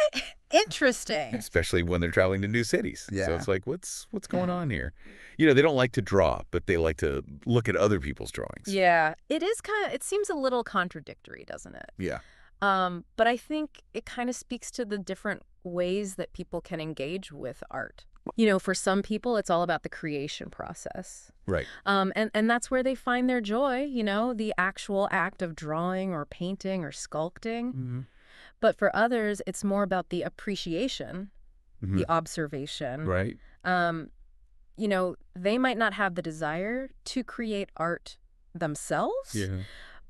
Interesting. especially when they're traveling to new cities. Yeah. So it's like, what's going on here? They don't like to draw, but they like to look at other people's drawings. Yeah. It seems a little contradictory, doesn't it? Yeah. But I think it kind of speaks to the different ways that people can engage with art. For some people, it's all about the creation process. Right. And that's where they find their joy, the actual act of drawing or painting or sculpting. Mm-hmm. But for others, it's more about the appreciation, the observation. Right. They might not have the desire to create art themselves, Yeah.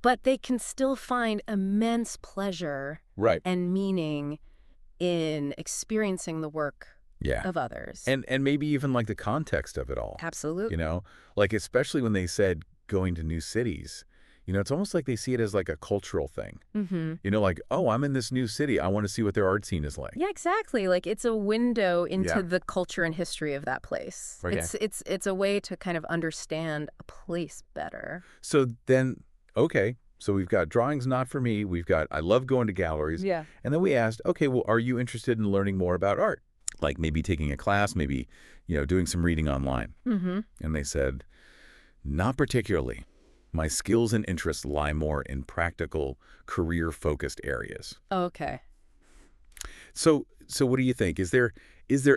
but they can still find immense pleasure Right. and meaning in experiencing the work Yeah. of others. And maybe even like the context of it all. Absolutely. Like especially when they said going to new cities, it's almost like they see it as like a cultural thing. Mm-hmm. Like, oh, I'm in this new city. I want to see what their art scene is like. Yeah, exactly. Like it's a window into Yeah. the culture and history of that place. Right. It's a way to kind of understand a place better. So then, okay, so we've got drawings not for me. We've got I love going to galleries. Yeah. And then we asked, okay, well, are you interested in learning more about art? Like maybe taking a class, maybe, doing some reading online. Mm-hmm. And they said, not particularly. My skills and interests lie more in practical, career-focused areas. Okay. So what do you think? Is there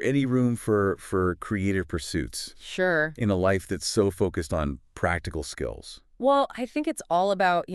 any room for creative pursuits Sure. in a life that's so focused on practical skills? Well, I think it's all about,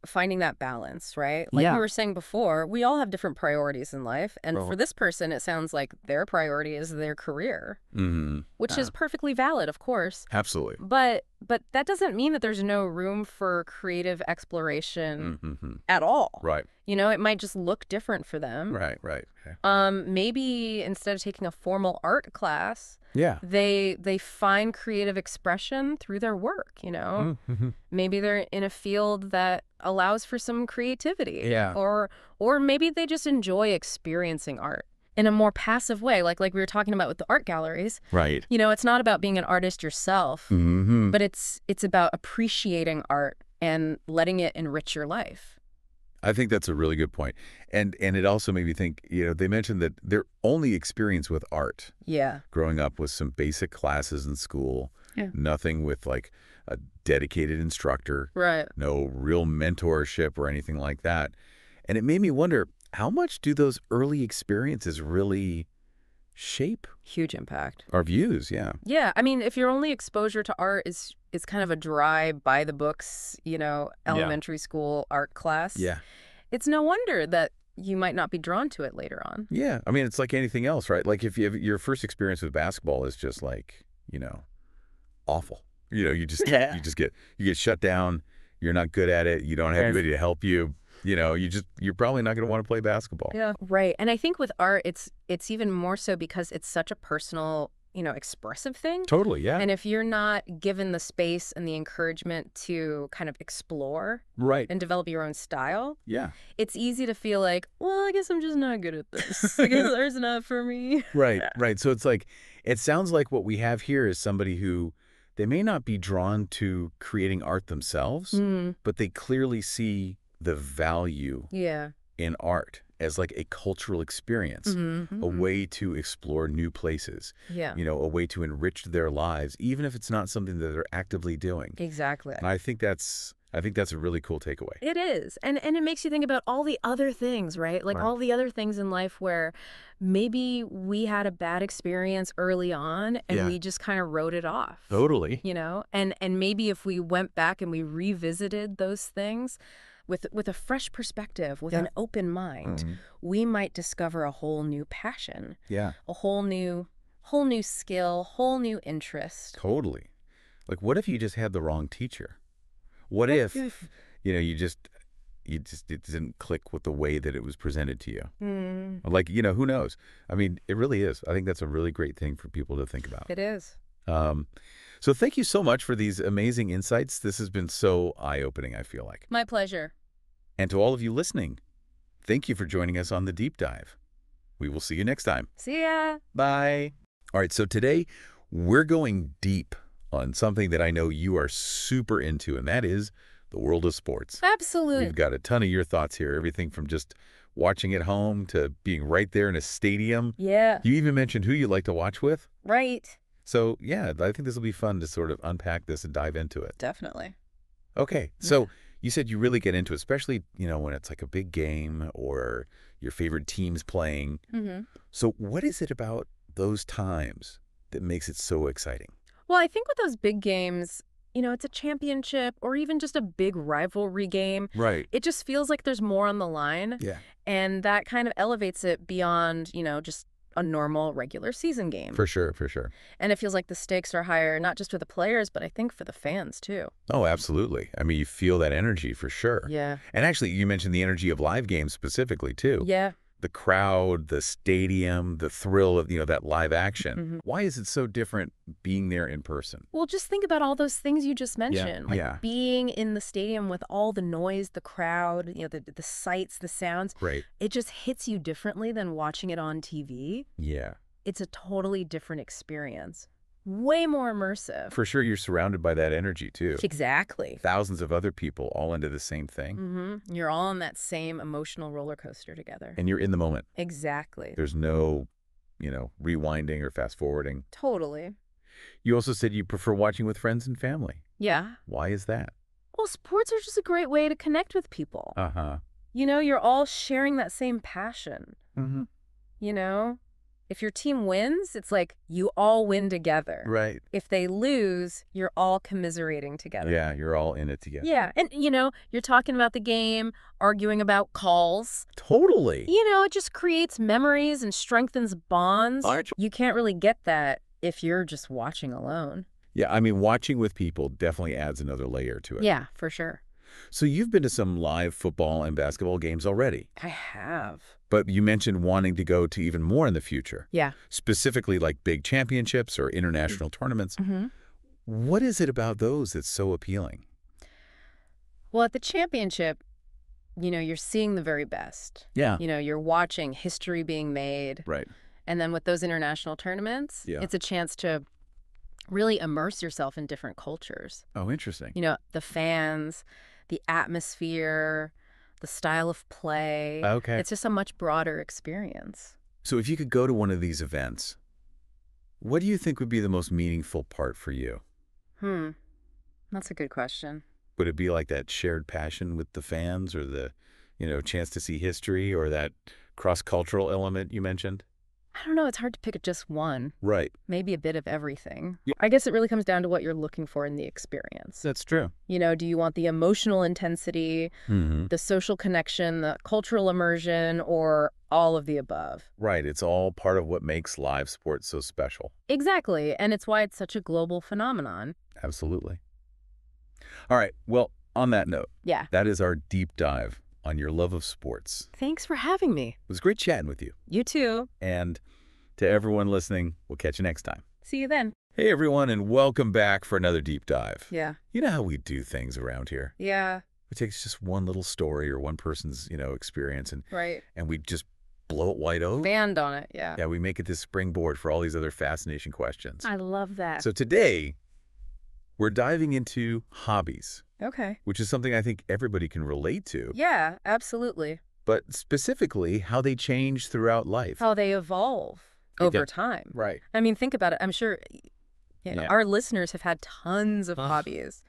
finding that balance, right? Like Yeah. we were saying before, we all have different priorities in life. And Well- for this person, it sounds like their priority is their career, Mm-hmm. which is perfectly valid, of course. Absolutely. But that doesn't mean that there's no room for creative exploration Mm-hmm. at all. Right. It might just look different for them. Right. Okay. Maybe instead of taking a formal art class, Yeah. they find creative expression through their work, Mm-hmm. Maybe they're in a field that allows for some creativity. Yeah. Or maybe they just enjoy experiencing art in a more passive way, like we were talking about with the art galleries. Right. It's not about being an artist yourself, Mm-hmm. but it's about appreciating art and letting it enrich your life. I think that's a really good point. And it also made me think, they mentioned that their only experience with art Yeah. growing up was some basic classes in school, Yeah. nothing with like a dedicated instructor, Right. no real mentorship or anything like that. And it made me wonder, how much do those early experiences really shape Huge impact. our views? Yeah. Yeah, I mean, if your only exposure to art is kind of a dry, by the books, elementary school art class, Yeah. it's no wonder that you might not be drawn to it later on. Yeah. I mean, it's like anything else, right? Like if you have your first experience with basketball is just like, awful. You just you get shut down. You're not good at it. You don't have anybody to help you. You're probably not going to want to play basketball. Yeah, right. And I think with art, it's even more so because it's such a personal, expressive thing. Totally, yeah. And if you're not given the space and the encouragement to kind of explore Right. and develop your own style, Yeah. it's easy to feel like, well, I guess I'm just not good at this. I guess there's enough for me. Right, right. So it's like, it sounds like what we have here is somebody who, they may not be drawn to creating art themselves, but they clearly see the value Yeah. in art as like a cultural experience, a way to explore new places, Yeah. a way to enrich their lives, even if it's not something that they're actively doing. Exactly. And I think that's a really cool takeaway. It is. And it makes you think about all the other things, right? Like Right. all the other things in life where maybe we had a bad experience early on and Yeah. we just kind of wrote it off. Totally. And maybe if we went back and we revisited those things with a fresh perspective, with an open mind, we might discover a whole new passion, Yeah. a whole new skill, whole new interest. Totally. Like, what if you just had the wrong teacher? What if, you just, it didn't click with the way that it was presented to you. Mm, Like, who knows? I mean, it really is. I think that's a really great thing for people to think about. it is. Um, so thank you so much for these amazing insights. This has been so eye-opening, I feel like. My pleasure. And to all of you listening, thank you for joining us on the Deep Dive. We will see you next time. See ya. Bye. All right, so today we're going deep on something that I know you are super into, and that is the world of sports. Absolutely. We've got a ton of your thoughts here, everything from just watching at home to being right there in a stadium. Yeah. You even mentioned who you like to watch with. Right. So, yeah, I think this will be fun to sort of unpack this and dive into it. Definitely. Okay, so you said you really get into it, especially, when it's like a big game or your favorite team's playing. Mm-hmm. So what is it about those times that makes it so exciting? Well, I think with those big games, it's a championship or even just a big rivalry game. Right. It just feels like there's more on the line. Yeah. And that kind of elevates it beyond, just a normal regular season game. For sure, for sure. And it feels like the stakes are higher, not just for the players, but I think for the fans, too. Oh, absolutely. I mean, you feel that energy for sure. Yeah. And actually, you mentioned the energy of live games specifically, too. Yeah. The crowd, the stadium, the thrill of, that live action. Mm-hmm. Why is it so different being there in person? Well, just think about all those things you just mentioned. Yeah. Being in the stadium with all the noise, the crowd, the sights, the sounds. Right. It just hits you differently than watching it on TV. Yeah. It's a totally different experience. Way more immersive. For sure, you're surrounded by that energy, too. Exactly. Thousands of other people all into the same thing. Mm-hmm. You're all on that same emotional roller coaster together. And you're in the moment. Exactly. There's no, rewinding or fast forwarding. Totally. You also said you prefer watching with friends and family. Yeah. Why is that? Well, sports are just a great way to connect with people. Uh-huh. You're all sharing that same passion. Mm-hmm. If your team wins, it's like you all win together. Right. If they lose, you're all commiserating together. Yeah, you're all in it together. Yeah. And, you're talking about the game, arguing about calls. Totally. It just creates memories and strengthens bonds. Aren't You can't really get that if you're just watching alone. Yeah, I mean, watching with people definitely adds another layer to it. Yeah, for sure. So you've been to some live football and basketball games already, I have. but you mentioned wanting to go to even more in the future, Yeah. specifically like big championships or international tournaments. Mm-hmm. What is it about those that's so appealing? Well, at the championship, you're seeing the very best. Yeah. You're watching history being made. Right. And then with those international tournaments, it's a chance to really immerse yourself in different cultures. Oh, interesting. The fans, the atmosphere, the style of play. Okay. It's just a much broader experience. So if you could go to one of these events, what do you think would be the most meaningful part for you? That's a good question. Would it be like that shared passion with the fans or the, chance to see history or that cross-cultural element you mentioned? I don't know. It's hard to pick just one. Right. Maybe a bit of everything. Yeah. I guess it really comes down to what you're looking for in the experience. That's true. Do you want the emotional intensity, Mm-hmm. the social connection, the cultural immersion, or all of the above? Right. It's all part of what makes live sports so special. Exactly. And it's why it's such a global phenomenon. Absolutely. All right. Well, on that note, Yeah. that is our deep dive on your love of sports. Thanks for having me. It was great chatting with you. You too. And to everyone listening, we'll catch you next time. See you then. Hey, everyone, and welcome back for another deep dive. Yeah. You know how we do things around here. Yeah. It takes just one little story or one person's, experience, Right. and we just blow it wide open. Band on it. Yeah. Yeah, we make it this springboard for all these other fascination questions. I love that. So today, we're diving into hobbies, Okay. which is something I think everybody can relate to, Yeah, absolutely. but specifically how they change throughout life. How they evolve over time. Right. I mean, think about it. I'm sure Yeah. our listeners have had tons of hobbies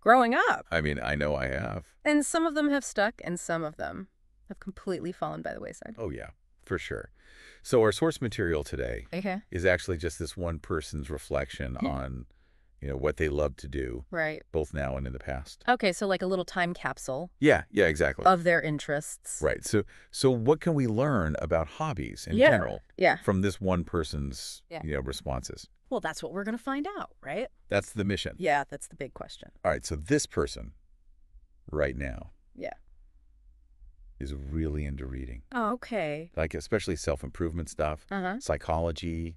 growing up. I mean, I know I have. And some of them have stuck and some of them have completely fallen by the wayside. Oh, yeah, for sure. So our source material today Okay. is actually just this one person's reflection on, what they love to do, Right. both now and in the past. Okay, so like a little time capsule Yeah, exactly. of their interests. Right. So what can we learn about hobbies in Yeah. general Yeah. from this one person's, Yeah. responses? Well, that's what we're going to find out, right? That's the mission. Yeah, that's the big question. All right. So this person right now Yeah. is really into reading. Oh, okay. Like especially self-improvement stuff, psychology,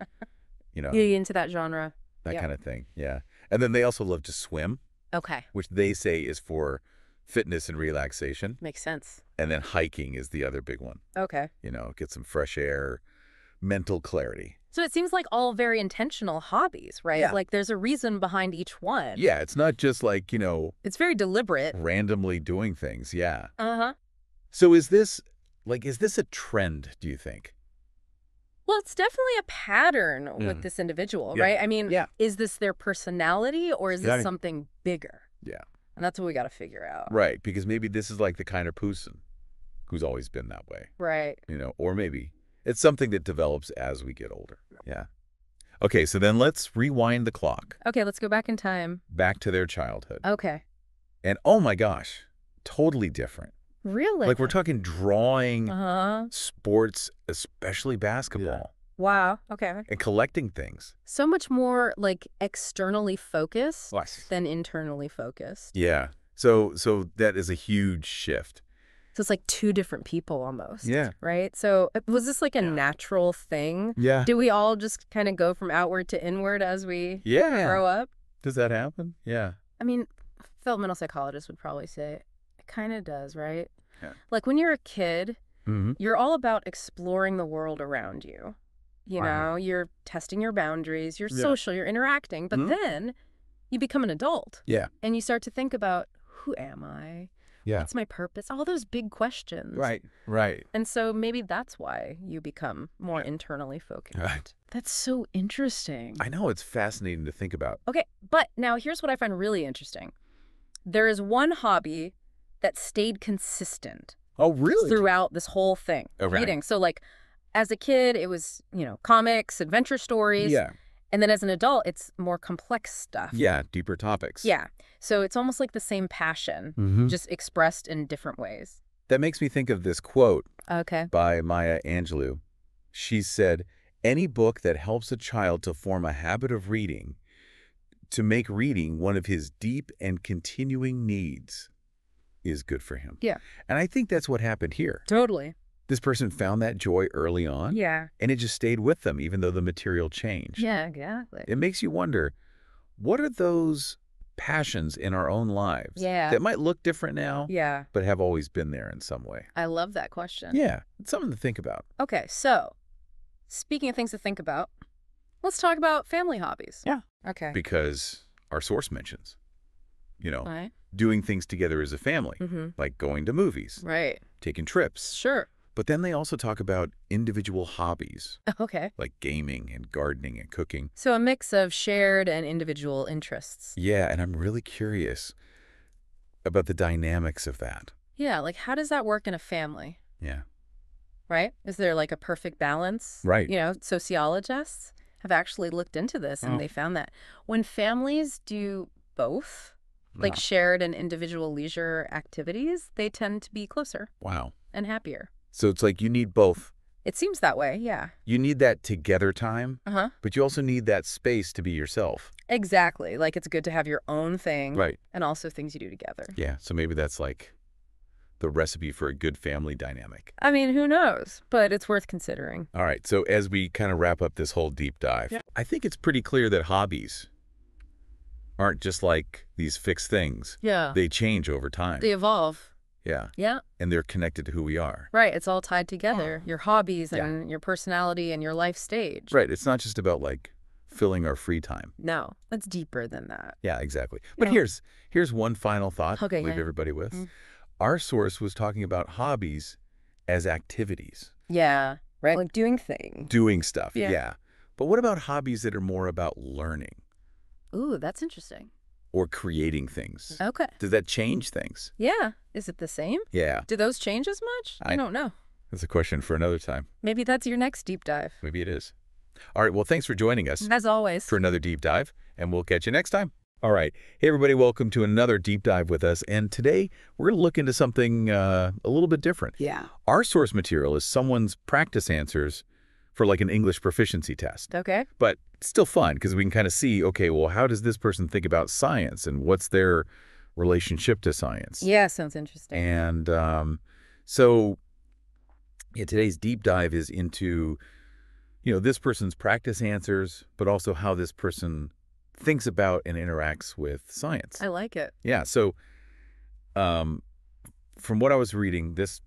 You into that genre? that Yeah. kind of thing. Yeah. And then they also love to swim, Okay. which they say is for fitness and relaxation. Makes sense. And then hiking is the other big one. Okay. Get some fresh air, mental clarity. So it seems like all very intentional hobbies, right? Yeah. Like there's a reason behind each one. Yeah, it's not just like, It's very deliberate. randomly doing things. Yeah. Uh-huh. So is this a trend, do you think? Well, it's definitely a pattern with this individual, right? I mean, is this their personality or is this something bigger? Yeah. And that's what we got to figure out. Right, because maybe this is like the kind of person who's always been that way, Right. or maybe it's something that develops as we get older. Yeah. Okay, so then let's rewind the clock Okay, let's go back in time. back to their childhood. Okay. And oh my gosh, totally different. Really? Like we're talking drawing, Uh-huh. sports, especially basketball, Wow. Okay. and collecting things. So much more like externally focused Yes. than internally focused. Yeah. So that is a huge shift. So it's like two different people almost. Yeah. Right? So was this like a natural thing? Yeah. Do we all just kind of go from outward to inward as we Yeah. grow up? Does that happen? Yeah. I mean, developmental psychologists would probably say it kind of does, right? Yeah. Like when you're a kid, Mm-hmm. you're all about exploring the world around you. Wow. You're testing your boundaries, you're Yeah. social, you're interacting, but then you become an adult. Yeah. And you start to think about, who am I? Yeah. What's my purpose? All those big questions. Right. And so maybe that's why you become more internally focused. Right. That's so interesting. I know, it's fascinating to think about. Okay, but now here's what I find really interesting. There is one hobby that stayed consistent Oh, really? throughout this whole thing. Oh, right. Reading. So like as a kid, it was, comics, adventure stories. Yeah. And then as an adult, it's more complex stuff. Yeah, deeper topics. Yeah. So it's almost like the same passion, Mm-hmm. just expressed in different ways. That makes me think of this quote Okay. by Maya Angelou. She said, any book that helps a child to form a habit of reading, to make reading one of his deep and continuing needs, is good for him. Yeah. And I think that's what happened here. Totally. This person found that joy early on, Yeah. and it just stayed with them, even though the material changed. Yeah, exactly. It makes you wonder, what are those passions in our own lives that might look different now, Yeah. but have always been there in some way? I love that question. Yeah, it's something to think about. Okay, so speaking of things to think about, let's talk about family hobbies. Yeah. Okay. Because our source mentions, Right. doing things together as a family, Mm-hmm. like going to movies, Right. taking trips. Sure. But then they also talk about individual hobbies, Okay. like gaming and gardening and cooking. So a mix of shared and individual interests. Yeah, and I'm really curious about the dynamics of that. Yeah, like how does that work in a family? Yeah. Right? Is there like a perfect balance? Right. Sociologists have actually looked into this and they found that when families do both, like shared and individual leisure activities, they tend to be closer Wow. and happier. So it's like you need both. It seems that way, yeah. You need that together time, Uh-huh. but you also need that space to be yourself. Exactly. Like it's good to have your own thing Right. and also things you do together. Yeah, so maybe that's like the recipe for a good family dynamic. I mean, who knows? But it's worth considering. All right, so as we kind of wrap up this whole deep dive, I think it's pretty clear that hobbies aren't just like these fixed things. Yeah. They change over time. They evolve. Yeah, Yeah. and they're connected to who we are. Right. It's all tied together. Your hobbies and your personality and your life stage. Right, it's not just about like filling our free time. No, it's deeper than that. Yeah, exactly. But Yeah. here's one final thought Okay, to leave yeah. everybody with. Mm. Our source was talking about hobbies as activities, Yeah. Right. Like doing things. doing stuff. Yeah. Yeah. But what about hobbies that are more about learning Ooh, that's interesting. or creating things? Okay. Does that change things? Yeah. Is it the same? Yeah. Do those change as much? I don't know. That's a question for another time. Maybe that's your next deep dive. Maybe it is. All right. Well, thanks for joining us As always. for another deep dive, and we'll catch you next time. All right. Hey, everybody. Welcome to another deep dive with us. And today we're going to look into something a little bit different. Yeah. Our source material is someone's practice answers for like an English proficiency test. Okay. But it's still fun because we can kind of see, okay, well, how does this person think about science and what's their relationship to science? Yeah, sounds interesting. And So yeah, today's deep dive is into, this person's practice answers, but also how this person thinks about and interacts with science. I like it. Yeah, so um, from what I was reading, this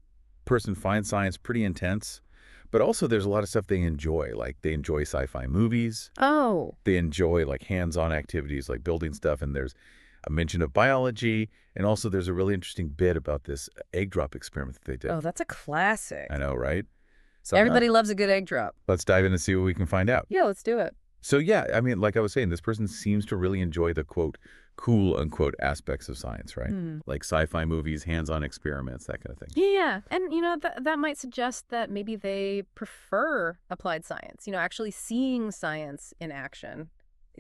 person finds science pretty intense, but also there's a lot of stuff they enjoy. Like they enjoy sci-fi movies. Oh, They enjoy like hands-on activities like building stuff, and there's a mention of biology, and also there's a really interesting bit about this egg drop experiment that they did. oh, that's a classic. I know, right? So Everybody loves a good egg drop. let's dive in and see what we can find out. Yeah, let's do it. So yeah, I mean, like I was saying, this person seems to really enjoy the quote cool unquote aspects of science, right? Like sci-fi movies, hands-on experiments, that kind of thing. Yeah, and that might suggest that maybe they prefer applied science, actually seeing science in action,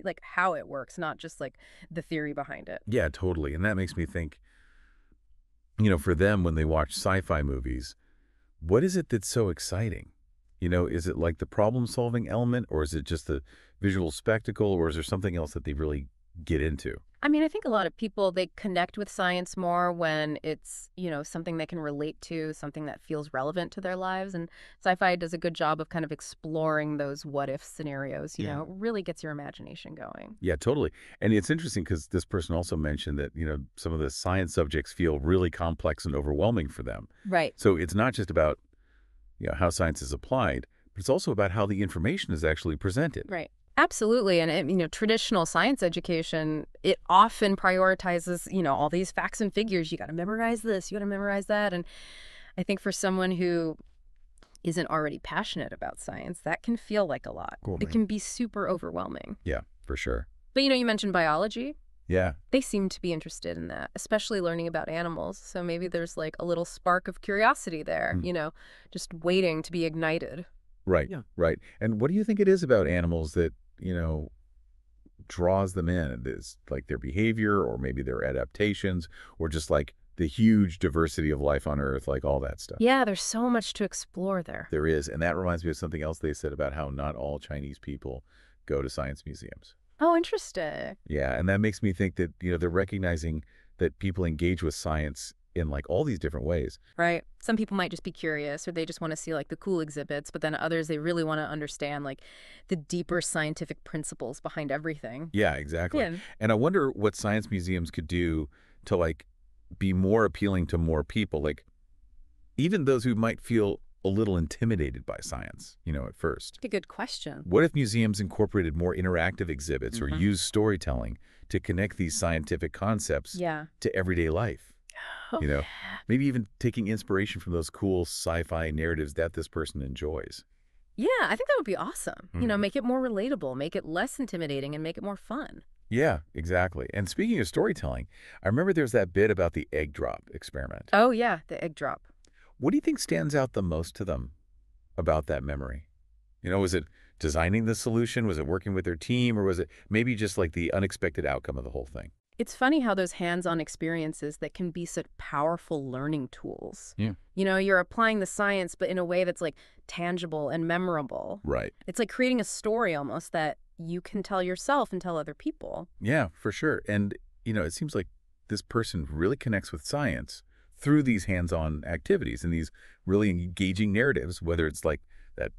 like how it works, not just like the theory behind it. Yeah, totally. And that makes me think, for them when they watch sci-fi movies, what is it that's so exciting? Is it like the problem-solving element, or is it just the visual spectacle, or is there something else that they really get into? I mean, I think a lot of people, they connect with science more when it's, something they can relate to, something that feels relevant to their lives. And sci-fi does a good job of kind of exploring those what-if scenarios, Yeah. It really gets your imagination going. Yeah, totally. And it's interesting because this person also mentioned that, some of the science subjects feel really complex and overwhelming for them. Right. So it's not just about, how science is applied, but it's also about how the information is actually presented. Right. Absolutely. And, traditional science education, it often prioritizes, all these facts and figures. You got to memorize this, you got to memorize that. And I think for someone who isn't already passionate about science, that can feel like a lot. Cool, It man. can be super overwhelming. Yeah, for sure. But, you mentioned biology. Yeah. They seem to be interested in that, especially learning about animals. So maybe there's like a little spark of curiosity there, just waiting to be ignited. Right. Yeah. Right. And what do you think it is about animals that, draws them in? Is like their behavior, or maybe their adaptations, or just like the huge diversity of life on Earth, like all that stuff? Yeah, there's so much to explore there. There is. And that reminds me of something else they said about how not all Chinese people go to science museums. Oh, interesting. Yeah. And that makes me think that, they're recognizing that people engage with science in like all these different ways. Right. Some people might just be curious, or they just want to see like the cool exhibits, but then others, they really want to understand like the deeper scientific principles behind everything. Yeah, exactly. Yeah. And I wonder what science museums could do to like be more appealing to more people, like even those who might feel a little intimidated by science, at first. A good question. What if museums incorporated more interactive exhibits or used storytelling to connect these scientific concepts Yeah. to everyday life? Oh, You know, Maybe even taking inspiration from those cool sci-fi narratives that this person enjoys. yeah, I think that would be awesome. Mhm. Make it more relatable, make it less intimidating, and make it more fun. Yeah, exactly. And speaking of storytelling, I remember there's that bit about the egg drop experiment. Oh, yeah, the egg drop. What do you think stands out the most to them about that memory? Was it designing the solution? Was it working with their team? Or was it maybe just like the unexpected outcome of the whole thing? It's funny how those hands-on experiences that can be such powerful learning tools. Yeah. You're applying the science, but in a way that's like tangible and memorable. Right. It's like creating a story almost that you can tell yourself and tell other people. Yeah, for sure. And, it seems like this person really connects with science through these hands-on activities and these really engaging narratives, whether it's like that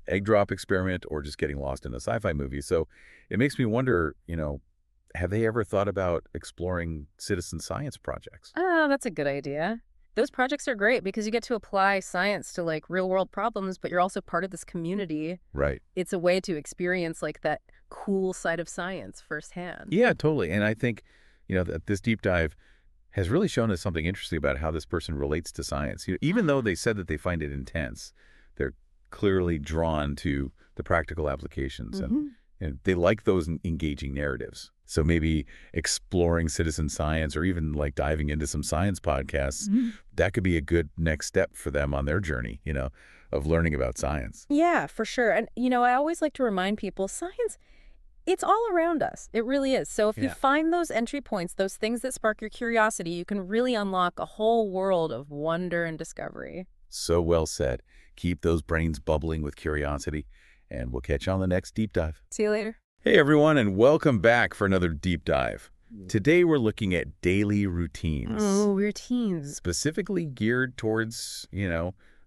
egg drop experiment or just getting lost in a sci-fi movie. So it makes me wonder, have they ever thought about exploring citizen science projects? Oh, that's a good idea. Those projects are great because you get to apply science to like real world problems, but you're also part of this community. Right. It's a way to experience like that cool side of science firsthand. Yeah, totally. And I think, that this deep dive has really shown us something interesting about how this person relates to science. Even though they said that they find it intense, they're clearly drawn to the practical applications, and they like those engaging narratives. So maybe exploring citizen science or even like diving into some science podcasts, that could be a good next step for them on their journey, of learning about science. Yeah, for sure. And, I always like to remind people science, it's all around us. It really is. So if you Yeah. find those entry points, those things that spark your curiosity, you can really unlock a whole world of wonder and discovery. So well said. Keep those brains bubbling with curiosity, and we'll catch you on the next deep dive. See you later. Hey everyone, and welcome back for another deep dive. Today we're looking at daily routines, Oh, routines. specifically geared towards,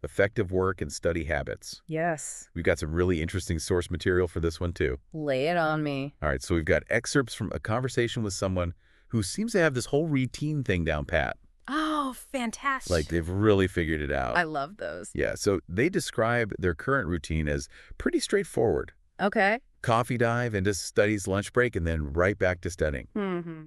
effective work and study habits. Yes. We've got some really interesting source material for this one, too. Lay it on me. All right, so we've got excerpts from a conversation with someone who seems to have this whole routine thing down pat. Oh, fantastic. Like they've really figured it out. I love those. Yeah, so they describe their current routine as pretty straightforward. Okay. Coffee dive into studies lunch break and then right back to studying. Mm-hmm.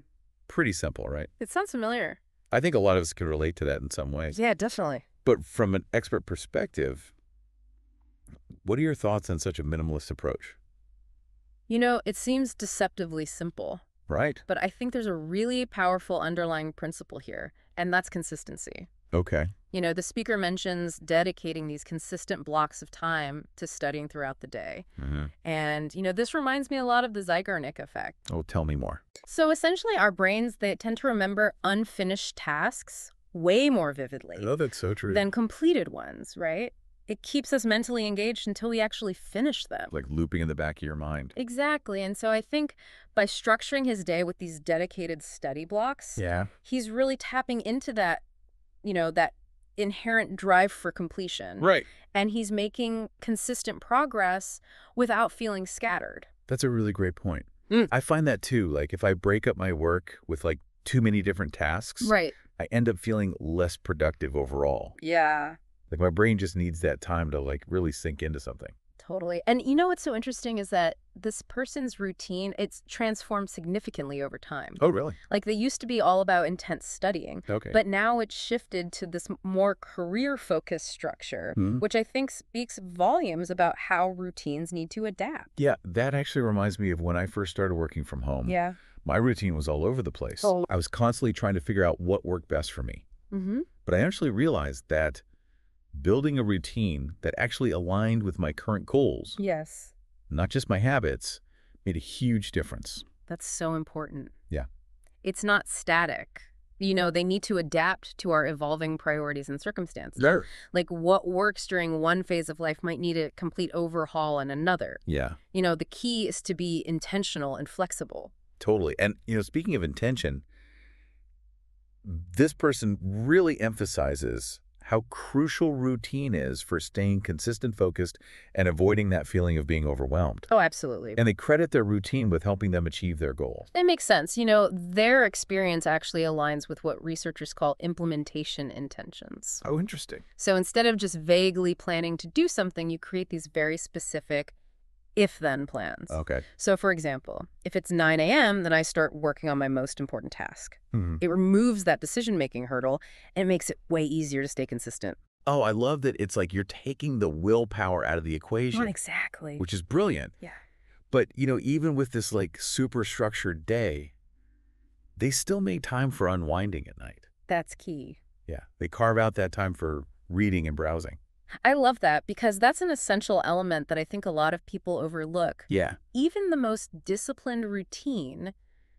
Pretty simple, right? It sounds familiar. I think a lot of us can relate to that in some ways. Yeah, definitely. But from an expert perspective, what are your thoughts on such a minimalist approach? It seems deceptively simple, Right. but I think there's a really powerful underlying principle here, and that's consistency. Okay. The speaker mentions dedicating these consistent blocks of time to studying throughout the day. Mm-hmm. And, this reminds me a lot of the Zeigarnik effect. Oh, tell me more. So essentially, our brains, they tend to remember unfinished tasks way more vividly that's so true. than completed ones, right? It keeps us mentally engaged until we actually finish them. Like looping in the back of your mind. Exactly. And so I think by structuring his day with these dedicated study blocks, Yeah. he's really tapping into that, that inherent drive for completion. Right. And he's making consistent progress without feeling scattered. That's a really great point. Mm. I find that too. Like if I break up my work with like too many different tasks, Right. I end up feeling less productive overall. Yeah. Like my brain just needs that time to like really sink into something. Totally. And what's so interesting is that this person's routine, it's transformed significantly over time. Oh, really? Like they used to be all about intense studying, Okay. but now it's shifted to this more career-focused structure, Mhm. which I think speaks volumes about how routines need to adapt. Yeah, that actually reminds me of when I first started working from home. Yeah. My routine was all over the place. Oh. I was constantly trying to figure out what worked best for me. Mm-hmm. But I actually realized that building a routine that actually aligned with my current goals, Yes. not just my habits, made a huge difference. That's so important. Yeah. It's not static. They need to adapt to our evolving priorities and circumstances. There. Like what works during one phase of life might need a complete overhaul in another. Yeah, The key is to be intentional and flexible. totally. And, speaking of intention, this person really emphasizes how crucial routine is for staying consistent, focused, and avoiding that feeling of being overwhelmed. Oh, absolutely. And they credit their routine with helping them achieve their goal. It makes sense. Their experience actually aligns with what researchers call implementation intentions. Oh, interesting. So instead of just vaguely planning to do something, you create these very specific if-then plans. Okay. So for example, if it's 9 a.m., then I start working on my most important task. Mhm. It removes that decision-making hurdle and makes it way easier to stay consistent. Oh, I love that it's like you're taking the willpower out of the equation, Not exactly. which is brilliant. Yeah. But, even with this like super structured day, they still make time for unwinding at night. That's key. Yeah. They carve out that time for reading and browsing. I love that because that's an essential element that I think a lot of people overlook. Yeah. Even the most disciplined routine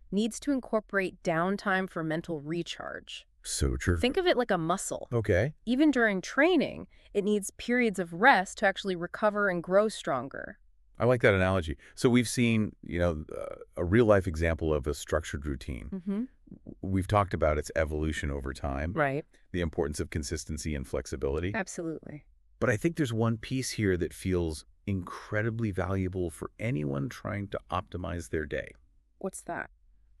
needs to incorporate downtime for mental recharge. So true. Think of it like a muscle. Okay. Even during training, it needs periods of rest to actually recover and grow stronger. I like that analogy. So we've seen, a real life example of a structured routine. Mm-hmm. We've talked about its evolution over time, Right. the importance of consistency and flexibility. Absolutely. But I think there's one piece here that feels incredibly valuable for anyone trying to optimize their day. What's that?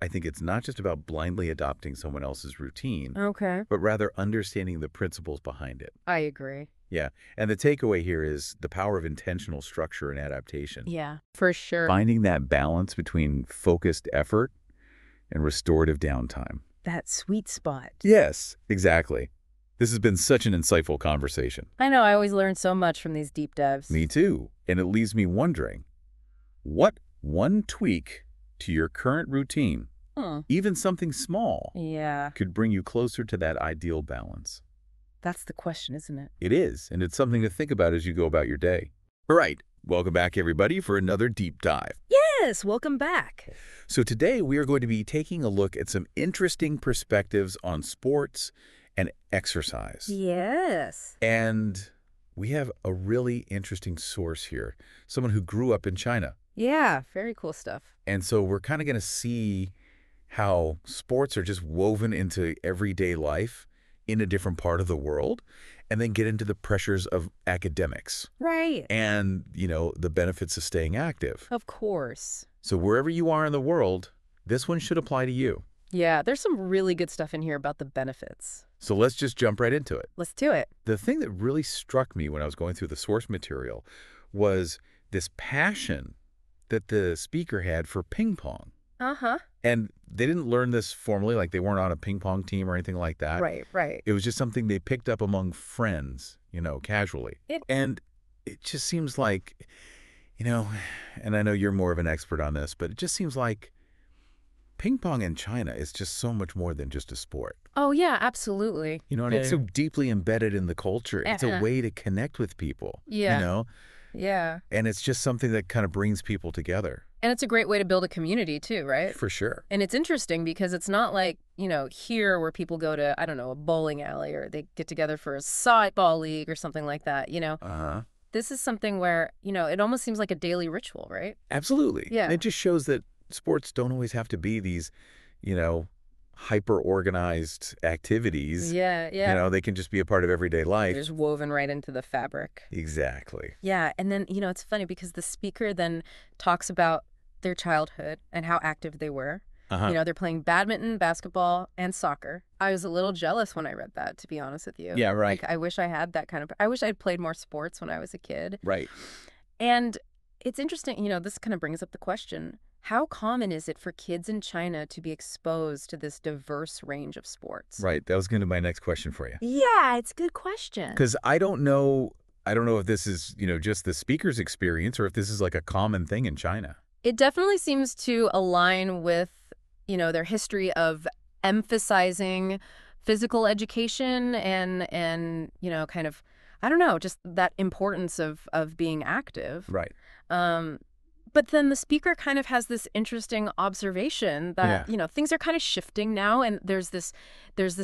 I think it's not just about blindly adopting someone else's routine, Okay. but rather understanding the principles behind it. I agree. Yeah. And the takeaway here is the power of intentional structure and adaptation. Yeah, for sure. Finding that balance between focused effort and restorative downtime. That sweet spot. Yes, exactly. This has been such an insightful conversation. I know, I always learn so much from these deep dives. Me too. And it leaves me wondering, what one tweak to your current routine, even something small, Yeah, could bring you closer to that ideal balance? that's the question, isn't it? It is, and it's something to think about as you go about your day. All right, welcome back, everybody, for another deep dive. Yes, welcome back. So today we are going to be taking a look at some interesting perspectives on sports and exercise. Yes. And we have a really interesting source here, someone who grew up in China. Yeah, very cool stuff. And so we're kind of going to see how sports are just woven into everyday life in a different part of the world, and then get into the pressures of academics Right. and, the benefits of staying active. Of course. So wherever you are in the world, this one should apply to you. Yeah, there's some really good stuff in here about the benefits. So let's just jump right into it. Let's do it. The thing that really struck me when I was going through the source material was this passion that the speaker had for ping pong. Uh-huh. And they didn't learn this formally, like they weren't on a ping pong team or anything like that. Right. It was just something they picked up among friends, casually. And it just seems like, and I know you're more of an expert on this, but it just seems like ping pong in China is just so much more than just a sport. Oh, yeah, absolutely. And it's so deeply embedded in the culture. It's a way to connect with people. Yeah. Yeah. And it's just something that kind of brings people together. And it's a great way to build a community too, right? For sure. And it's interesting because it's not like, here where people go to, I don't know, a bowling alley or they get together for a softball league or something like that, Uh-huh. This is something where, it almost seems like a daily ritual, right? Absolutely. Yeah. And it just shows that sports don't always have to be these, hyper-organized activities. Yeah. They can just be a part of everyday life. They're just woven right into the fabric. Exactly. Yeah. And then, it's funny because the speaker then talks about their childhood and how active they were. Uh-huh. They're playing badminton, basketball, and soccer. I was a little jealous when I read that, to be honest with you. Yeah, right. I wish I had that I wish I'd played more sports when I was a kid. Right. And it's interesting, this kind of brings up the question, how common is it for kids in China to be exposed to this diverse range of sports? Right. That was going to be my next question for you. Yeah, it's a good question. Because I don't know if this is, just the speaker's experience or if this is like a common thing in China. It definitely seems to align with, their history of emphasizing physical education and kind of, I don't know, just that importance of being active. Right. But then the speaker kind of has this interesting observation that, things are kind of shifting now, and there's this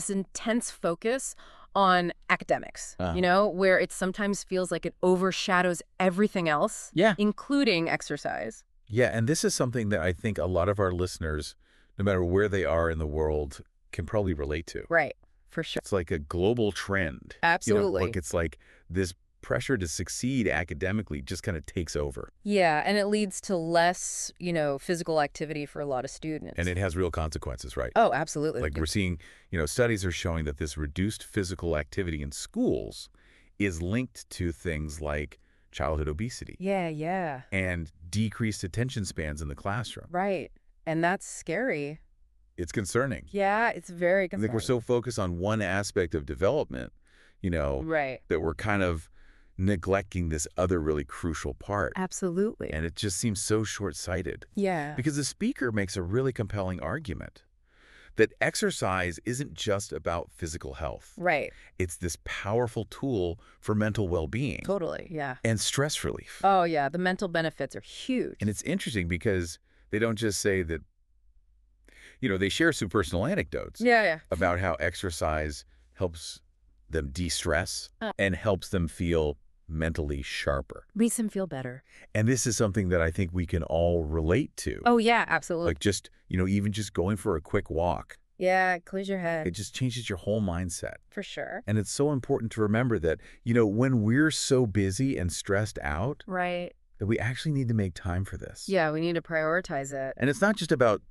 intense focus on academics, where it sometimes feels like it overshadows everything else, including exercise. Yeah, and this is something that I think a lot of our listeners, no matter where they are in the world, can probably relate to. Right, for sure. It's like a global trend. Absolutely. It's like this pressure to succeed academically just kind of takes over. Yeah, and it leads to less, physical activity for a lot of students. And it has real consequences, right? Oh, absolutely. Like we're seeing, studies are showing that this reduced physical activity in schools is linked to things like childhood obesity. Yeah. And decreased attention spans in the classroom. Right. And that's scary. It's concerning. Yeah, it's very concerning. I think we're so focused on one aspect of development, right, that we're kind of neglecting this other really crucial part. Absolutely. And it just seems so short-sighted. Yeah. Because the speaker makes a really compelling argument that exercise isn't just about physical health. Right. It's this powerful tool for mental well-being. Totally, yeah. And stress relief. Oh, yeah. The mental benefits are huge. And it's interesting because they don't just say that, they share some personal anecdotes about how exercise helps them de-stress and helps them feel mentally sharper. Makes them feel better. And this is something that I think we can all relate to. Oh, yeah, absolutely. Like just, even just going for a quick walk. Yeah, it clears your head. It just changes your whole mindset. For sure. And it's so important to remember that, when we're so busy and stressed out, right, that we actually need to make time for this. Yeah, we need to prioritize it. And it's not just about,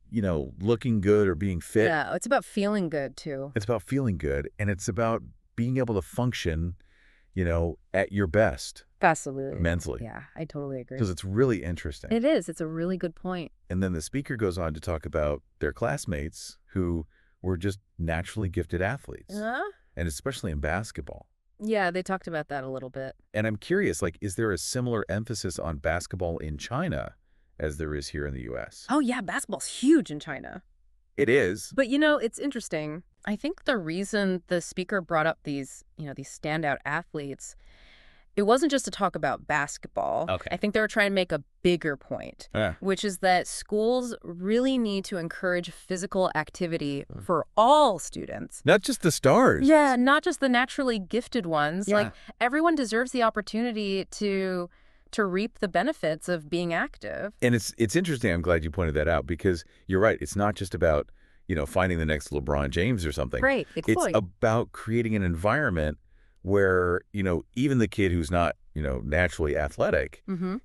looking good or being fit. Yeah, it's about feeling good, too. It's about feeling good, and it's about being able to function, at your best. Absolutely. Mentally. Yeah, I totally agree. Because it's really interesting. It is. It's a really good point. And then the speaker goes on to talk about their classmates who were just naturally gifted athletes. And especially in basketball. Yeah, they talked about that a little bit. And I'm curious, is there a similar emphasis on basketball in China as there is here in the U.S.? Oh, yeah, basketball's huge in China. It is. But, it's interesting. I think the reason the speaker brought up these standout athletes, it wasn't just to talk about basketball. Okay. I think they were trying to make a bigger point, which is that schools really need to encourage physical activity for all students. Not just the stars. Yeah, not just the naturally gifted ones. Yeah. Like, everyone deserves the opportunity to to reap the benefits of being active. And it's interesting. I'm glad you pointed that out because you're right. It's not just about, finding the next LeBron James or something. Right, It's about creating an environment where, even the kid who's not, naturally athletic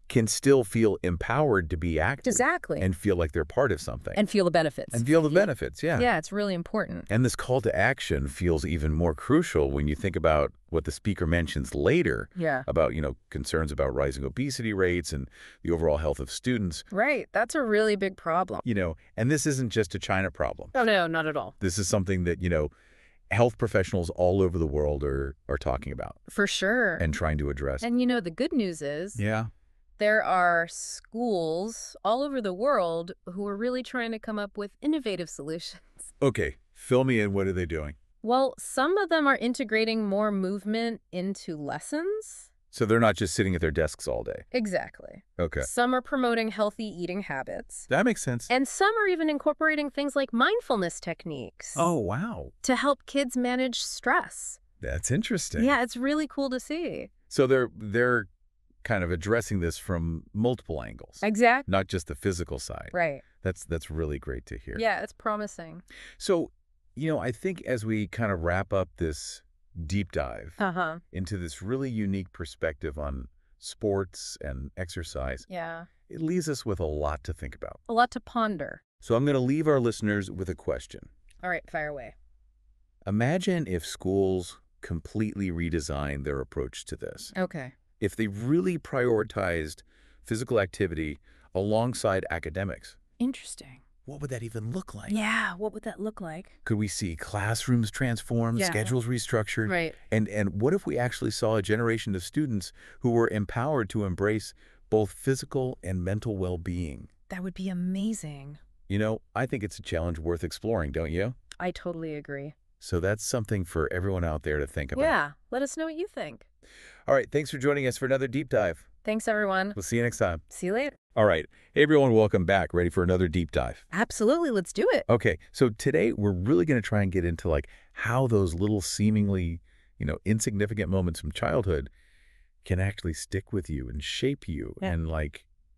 can still feel empowered to be active. Exactly. And feel like they're part of something. And feel the benefits. And feel the benefits, yeah. Yeah, it's really important. And this call to action feels even more crucial when you think about what the speaker mentions later about, concerns about rising obesity rates and the overall health of students. Right. That's a really big problem. And this isn't just a China problem. Oh, no, not at all. This is something that, health professionals all over the world are talking about. For sure. And trying to address. And, the good news is Yeah. there are schools all over the world who are really trying to come up with innovative solutions. Okay, fill me in. What are they doing? Well, some of them are integrating more movement into lessons. So they're not just sitting at their desks all day. Exactly. Okay. Some are promoting healthy eating habits. That makes sense. And some are even incorporating things like mindfulness techniques. Oh, wow. To help kids manage stress. That's interesting. Yeah, it's really cool to see. So they're kind of addressing this from multiple angles. Exactly. Not just the physical side. Right. That's really great to hear. Yeah, it's promising. So, I think as we kind of wrap up this deep dive into this really unique perspective on sports and exercise, it leaves us with a lot to think about. A lot to ponder. So I'm going to leave our listeners with a question. All right, fire away. Imagine if schools completely redesigned their approach to this. Okay. If they really prioritized physical activity alongside academics. Interesting. What would that even look like? Yeah, what would that look like? Could we see classrooms transformed, schedules restructured? Right. And what if we actually saw a generation of students who were empowered to embrace both physical and mental well-being? That would be amazing. I think it's a challenge worth exploring, don't you? I totally agree. So that's something for everyone out there to think about. Yeah, let us know what you think. All right, thanks for joining us for another deep dive. Thanks, everyone. We'll see you next time. See you later. All right. Hey, everyone, welcome back. Ready for another deep dive? Absolutely. Let's do it. Okay, so today we're really going to try and get into how those little seemingly, insignificant moments from childhood can actually stick with you and shape you and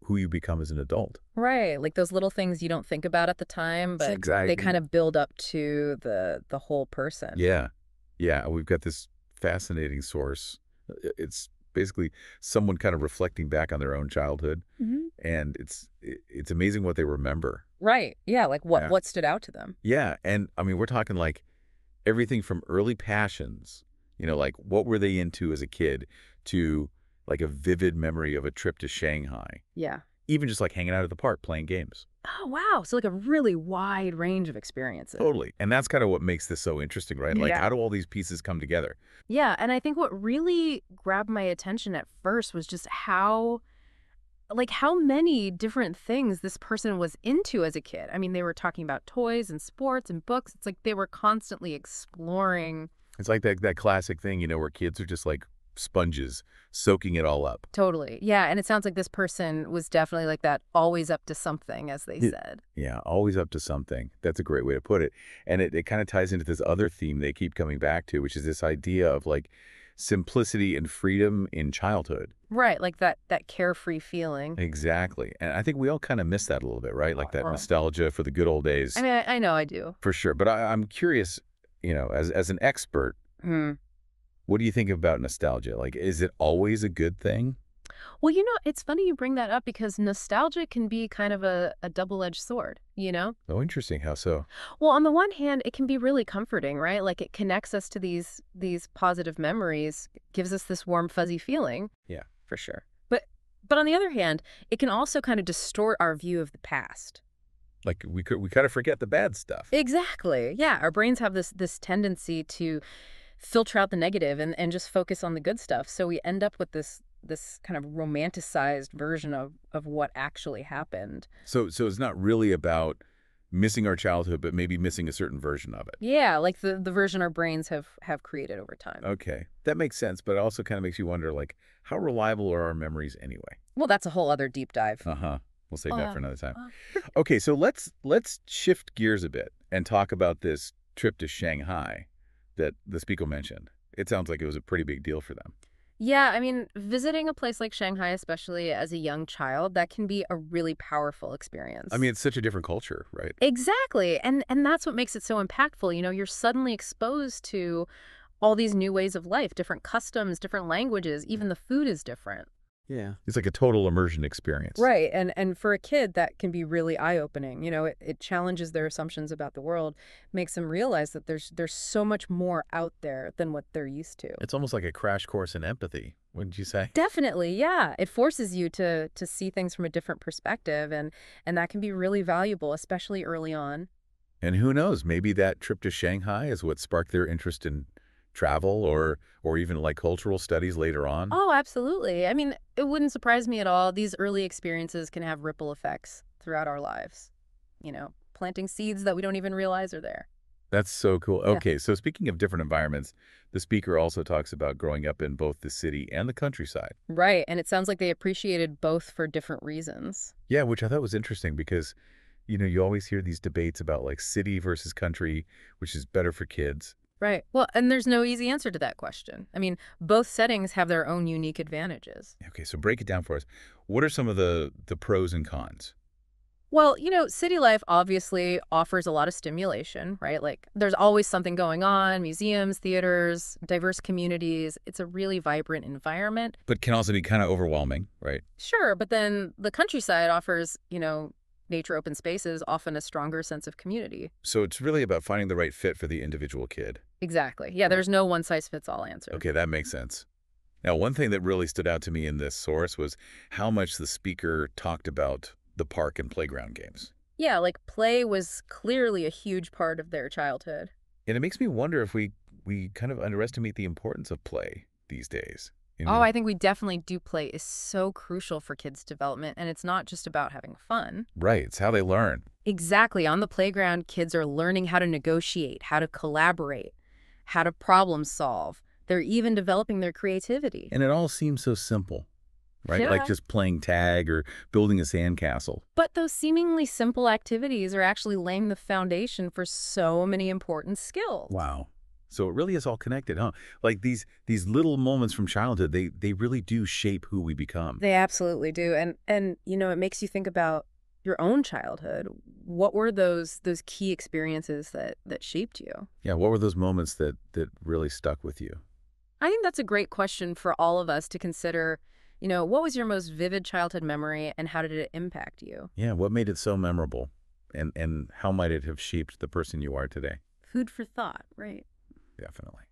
who you become as an adult. Right. Like those little things you don't think about at the time, but Exactly. they kind of build up to the whole person. Yeah. Yeah. We've got this fascinating source. It's basically someone kind of reflecting back on their own childhood. And it's amazing what they remember. Right. Yeah. Like what stood out to them. Yeah. And I mean, we're talking everything from early passions, what were they into as a kid, to a vivid memory of a trip to Shanghai. Yeah. Even just hanging out at the park playing games. Oh, wow. So a really wide range of experiences. Totally. And that's kind of what makes this so interesting, right? How do all these pieces come together? Yeah. And I think what really grabbed my attention at first was just how many different things this person was into as a kid. I mean, they were talking about toys and sports and books. It's they were constantly exploring. It's like that classic thing, where kids are just sponges, soaking it all up. Totally. Yeah. And it sounds like this person was definitely that, always up to something, as they said. Yeah, always up to something. That's a great way to put it. And it kind of ties into this other theme they keep coming back to, which is this idea of simplicity and freedom in childhood. Right. That carefree feeling. Exactly. And I think we all kind of miss that a little bit, right? That nostalgia for the good old days. I mean, I know I do. For sure. But I'm curious, as an expert, what do you think about nostalgia? Is it always a good thing? Well, it's funny you bring that up because nostalgia can be kind of a double-edged sword, Oh, interesting. How so? Well, on the one hand, it can be really comforting, right? It connects us to these positive memories, gives us this warm, fuzzy feeling. Yeah. For sure. But on the other hand, it can also kind of distort our view of the past. We kind of forget the bad stuff. Exactly. Yeah. Our brains have this tendency to filter out the negative and just focus on the good stuff. So we end up with this kind of romanticized version of what actually happened. So it's not really about missing our childhood, but maybe missing a certain version of it. Yeah, the version our brains have created over time. Okay. That makes sense, but it also kind of makes you wonder, how reliable are our memories anyway? Well, that's a whole other deep dive. We'll save that for another time. Okay, so let's shift gears a bit and talk about this trip to Shanghai that the speaker mentioned. It sounds like it was a pretty big deal for them. Yeah, I mean, visiting a place like Shanghai, especially as a young child, that can be a really powerful I experience. mean, it's such a different culture, right? Exactly. And that's what makes it so impactful. You're suddenly exposed to all these new ways of life, different customs, different languages, even the food is different. Yeah. It's like a total immersion experience. Right. And for a kid, that can be really eye-opening. It challenges their assumptions about the world, makes them realize that there's so much more out there than what they're used to. It's almost like a crash course in empathy, wouldn't you say? Definitely, yeah. It forces you to see things from a different perspective, and that can be really valuable, especially early on. And who knows, maybe that trip to Shanghai is what sparked their interest in travel or even like cultural studies later on. Oh, absolutely. I mean, it wouldn't surprise me at all. These early experiences can have ripple effects throughout our lives, planting seeds that we don't even realize are there. That's so cool. Yeah. Okay, so speaking of different environments, the speaker also talks about growing up in both the city and the countryside. Right. And it sounds like they appreciated both for different reasons. Yeah, which I thought was interesting because, you always hear these debates about like city versus country, which is better for kids. Right. Well, and there's no easy answer to that question. I mean, both settings have their own unique advantages. Okay, so break it down for us. What are some of the pros and cons? Well, city life obviously offers a lot of stimulation, right? Like there's always something going on, museums, theaters, diverse communities. It's a really vibrant environment. But can also be kind of overwhelming, right? Sure, but then the countryside offers, nature open spaces, often a stronger sense of community. So it's really about finding the right fit for the individual kid. Exactly. Yeah, there's no one size fits all answer. Okay, that makes sense. Now, one thing that really stood out to me in this source was how much the speaker talked about the park and playground games. Yeah, like play was clearly a huge part of their childhood. And it makes me wonder if we kind of underestimate the importance of play these days. Oh, I think we definitely do. Play is so crucial for kids' development, and it's not just about having fun. Right, it's how they learn. Exactly. On the playground, kids are learning how to negotiate, how to collaborate, how to problem solve. They're even developing their creativity. And it all seems so simple, right? Like Yeah. just playing tag or building a sandcastle. But those seemingly simple activities are actually laying the foundation for so many important skills. Wow. So it really is all connected, huh? Like these little moments from childhood, they really do shape who we become. They absolutely do. And it makes you think about your own childhood. What were those key experiences that shaped you? Yeah, what were those moments that really stuck with you? I think that's a great question for all of us to consider. What was your most vivid childhood memory and how did it impact you? Yeah, what made it so memorable? And how might it have shaped the person you are today? Food for thought, right? Definitely.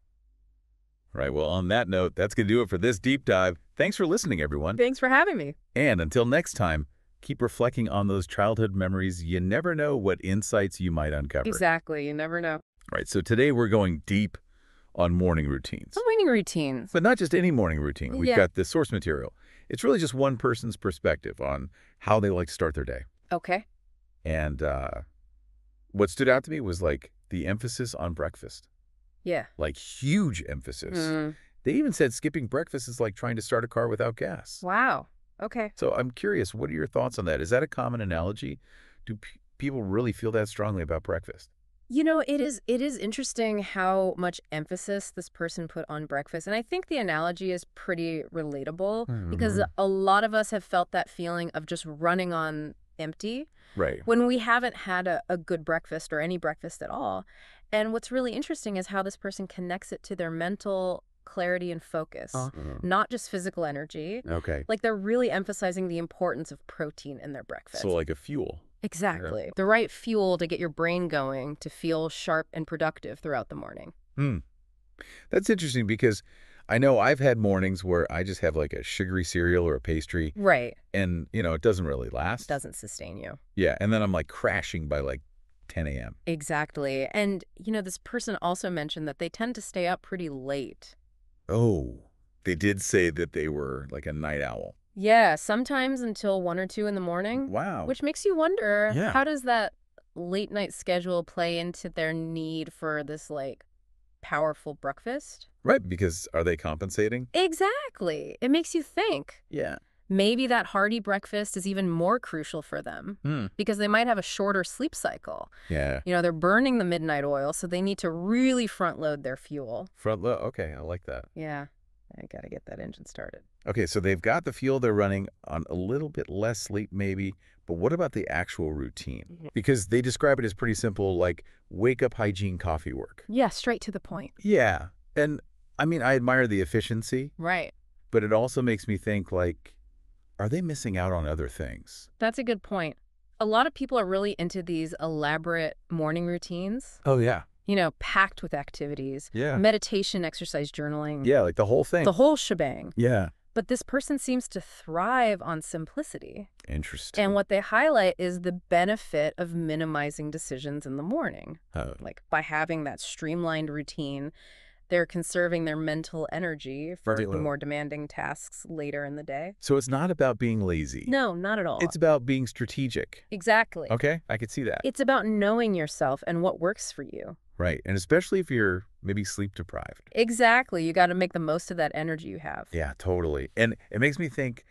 Right, well, on that note, that's going to do it for this deep dive. Thanks for listening, everyone. Thanks for having me. And until next time, keep reflecting on those childhood memories. You never know what insights you might uncover. Exactly. You never know. Right, so today we're going deep on morning routines. Morning routines. But not just any morning routine. We've Yeah. got the source material. It's really just one person's perspective on how they like to start their day. Okay. And what stood out to me was like the emphasis on breakfast. Yeah. Like huge emphasis. Mm. They even said skipping breakfast is like trying to start a car without gas. Wow. Okay. So I'm curious, what are your thoughts on that? Is that a common analogy? Do people really feel that strongly about breakfast? It is interesting how much emphasis this person put on breakfast. And I think the analogy is pretty relatable because a lot of us have felt that feeling of just running on empty Right. when we haven't had a good breakfast or any breakfast at all. And what's really interesting is how this person connects it to their mental clarity and focus, not just physical energy. Okay. Like they're really emphasizing the importance of protein in their breakfast. So like a fuel. Exactly. The right fuel to get your brain going to feel sharp and productive throughout the morning. That's interesting because I know I've had mornings where I just have like a sugary cereal or a pastry Right. and, it doesn't really last. Doesn't sustain you. Yeah. And then I'm like crashing by like 10 a.m. Exactly. And, this person also mentioned that they tend to stay up pretty late. Oh, they did say that they were like a night owl. Yeah, sometimes until 1 or 2 in the morning. Wow. Which makes you wonder, Yeah. how does that late night schedule play into their need for this, like, powerful breakfast? Right. Because are they compensating? Exactly. It makes you think. Yeah. Maybe that hearty breakfast is even more crucial for them because they might have a shorter sleep cycle. Yeah. They're burning the midnight oil, so they need to really front load their fuel. Front low. Okay. I like that. Yeah. I gotta get that engine started. Okay, so they've got the fuel, they're running on a little bit less sleep maybe, but what about the actual routine? Because they describe it as pretty simple, like wake up, hygiene, coffee, work. Yeah, straight to the point. Yeah, and I mean, I admire the efficiency, Right. but it also makes me think like, are they missing out on other things? That's a good point. A lot of people are really into these elaborate morning routines, Oh, yeah. packed with activities, Yeah. meditation, exercise, journaling, Yeah, like the whole thing. the whole shebang. Yeah. But this person seems to thrive on simplicity. Interesting. And what they highlight is the benefit of minimizing decisions in the morning. Oh. Like by having that streamlined routine, they're conserving their mental energy for the more demanding tasks later in the day. So it's not about being lazy. No, not at all. It's about being strategic. Exactly. Okay, I could see that. It's about knowing yourself and what works for you. Right, and especially if you're maybe sleep deprived. Exactly. You got to make the most of that energy you have. Yeah, totally. And it makes me think,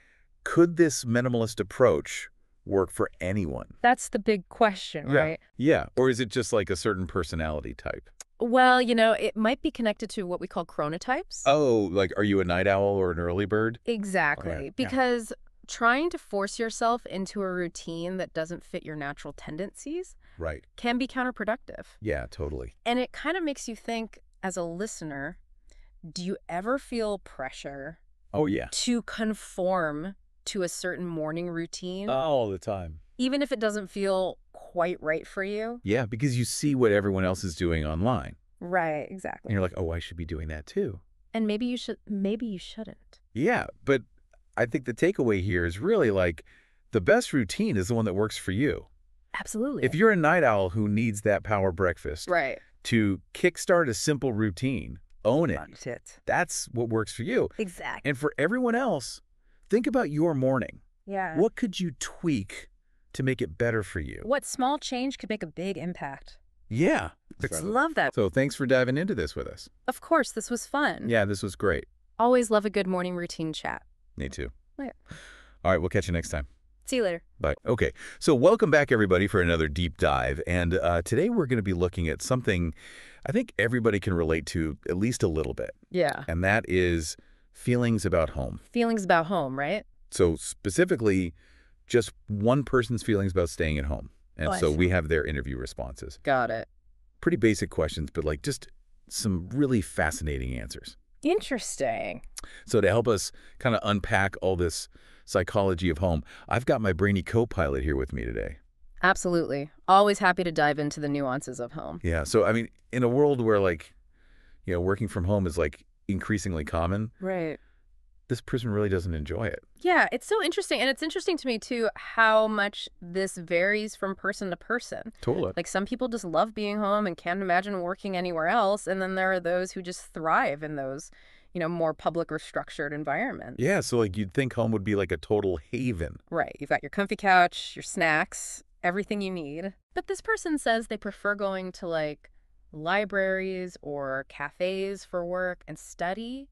could this minimalist approach work for anyone? That's the big question, right? Yeah, or is it just like a certain personality type? Well, it might be connected to what we call chronotypes. Oh, like are you a night owl or an early bird? Exactly. Okay, yeah. Because trying to force yourself into a routine that doesn't fit your natural tendencies Right. can be counterproductive. Yeah, totally. And it kind of makes you think, as a listener, do you ever feel pressure Oh, yeah. to conform to a certain morning routine, All the time. even if it doesn't feel quite right for you? Yeah, because you see what everyone else is doing online. Right, And exactly. you're like, oh, I should be doing that too. And maybe you shouldn't. Yeah, but I think the takeaway here is really like the best routine is the one that works for you. Absolutely. If you're a night owl who needs that power breakfast right. to kickstart a simple routine, own it. That's it. That's what works for you. Exactly. And for everyone else, think about your morning. Yeah. What could you tweak to make it better for you? What small change could make a big impact? Yeah. Love that. So thanks for diving into this with us. Of course, this was fun. Yeah, this was great. Always love a good morning routine chat. Me too. Yeah. All right, we'll catch you next time. See you later. Bye. Okay, so welcome back, everybody, for another deep dive. And today we're going to be looking at something I think everybody can relate to at least a little bit. Yeah. And that is feelings about home. Feelings about home, right? So specifically, just one person's feelings about staying at home. And Oh, I so see. we have their interview responses. Got it. Pretty basic questions, but like just some really fascinating answers. Interesting. So to help us kind of unpack all this psychology of home, I've got my brainy co-pilot here with me today. Absolutely. Always happy to dive into the nuances of home. Yeah, so I mean, in a world where like, working from home is like increasingly common, Right. this person really doesn't enjoy it. Yeah, it's so interesting. And it's interesting to me, too, how much this varies from person to person. Totally. Like some people just love being home and can't imagine working anywhere else. And then there are those who just thrive in those, more public or structured environments. Yeah, so like you'd think home would be like a total haven. Right. You've got your comfy couch, your snacks, everything you need. But this person says they prefer going to like libraries or cafes for work and study.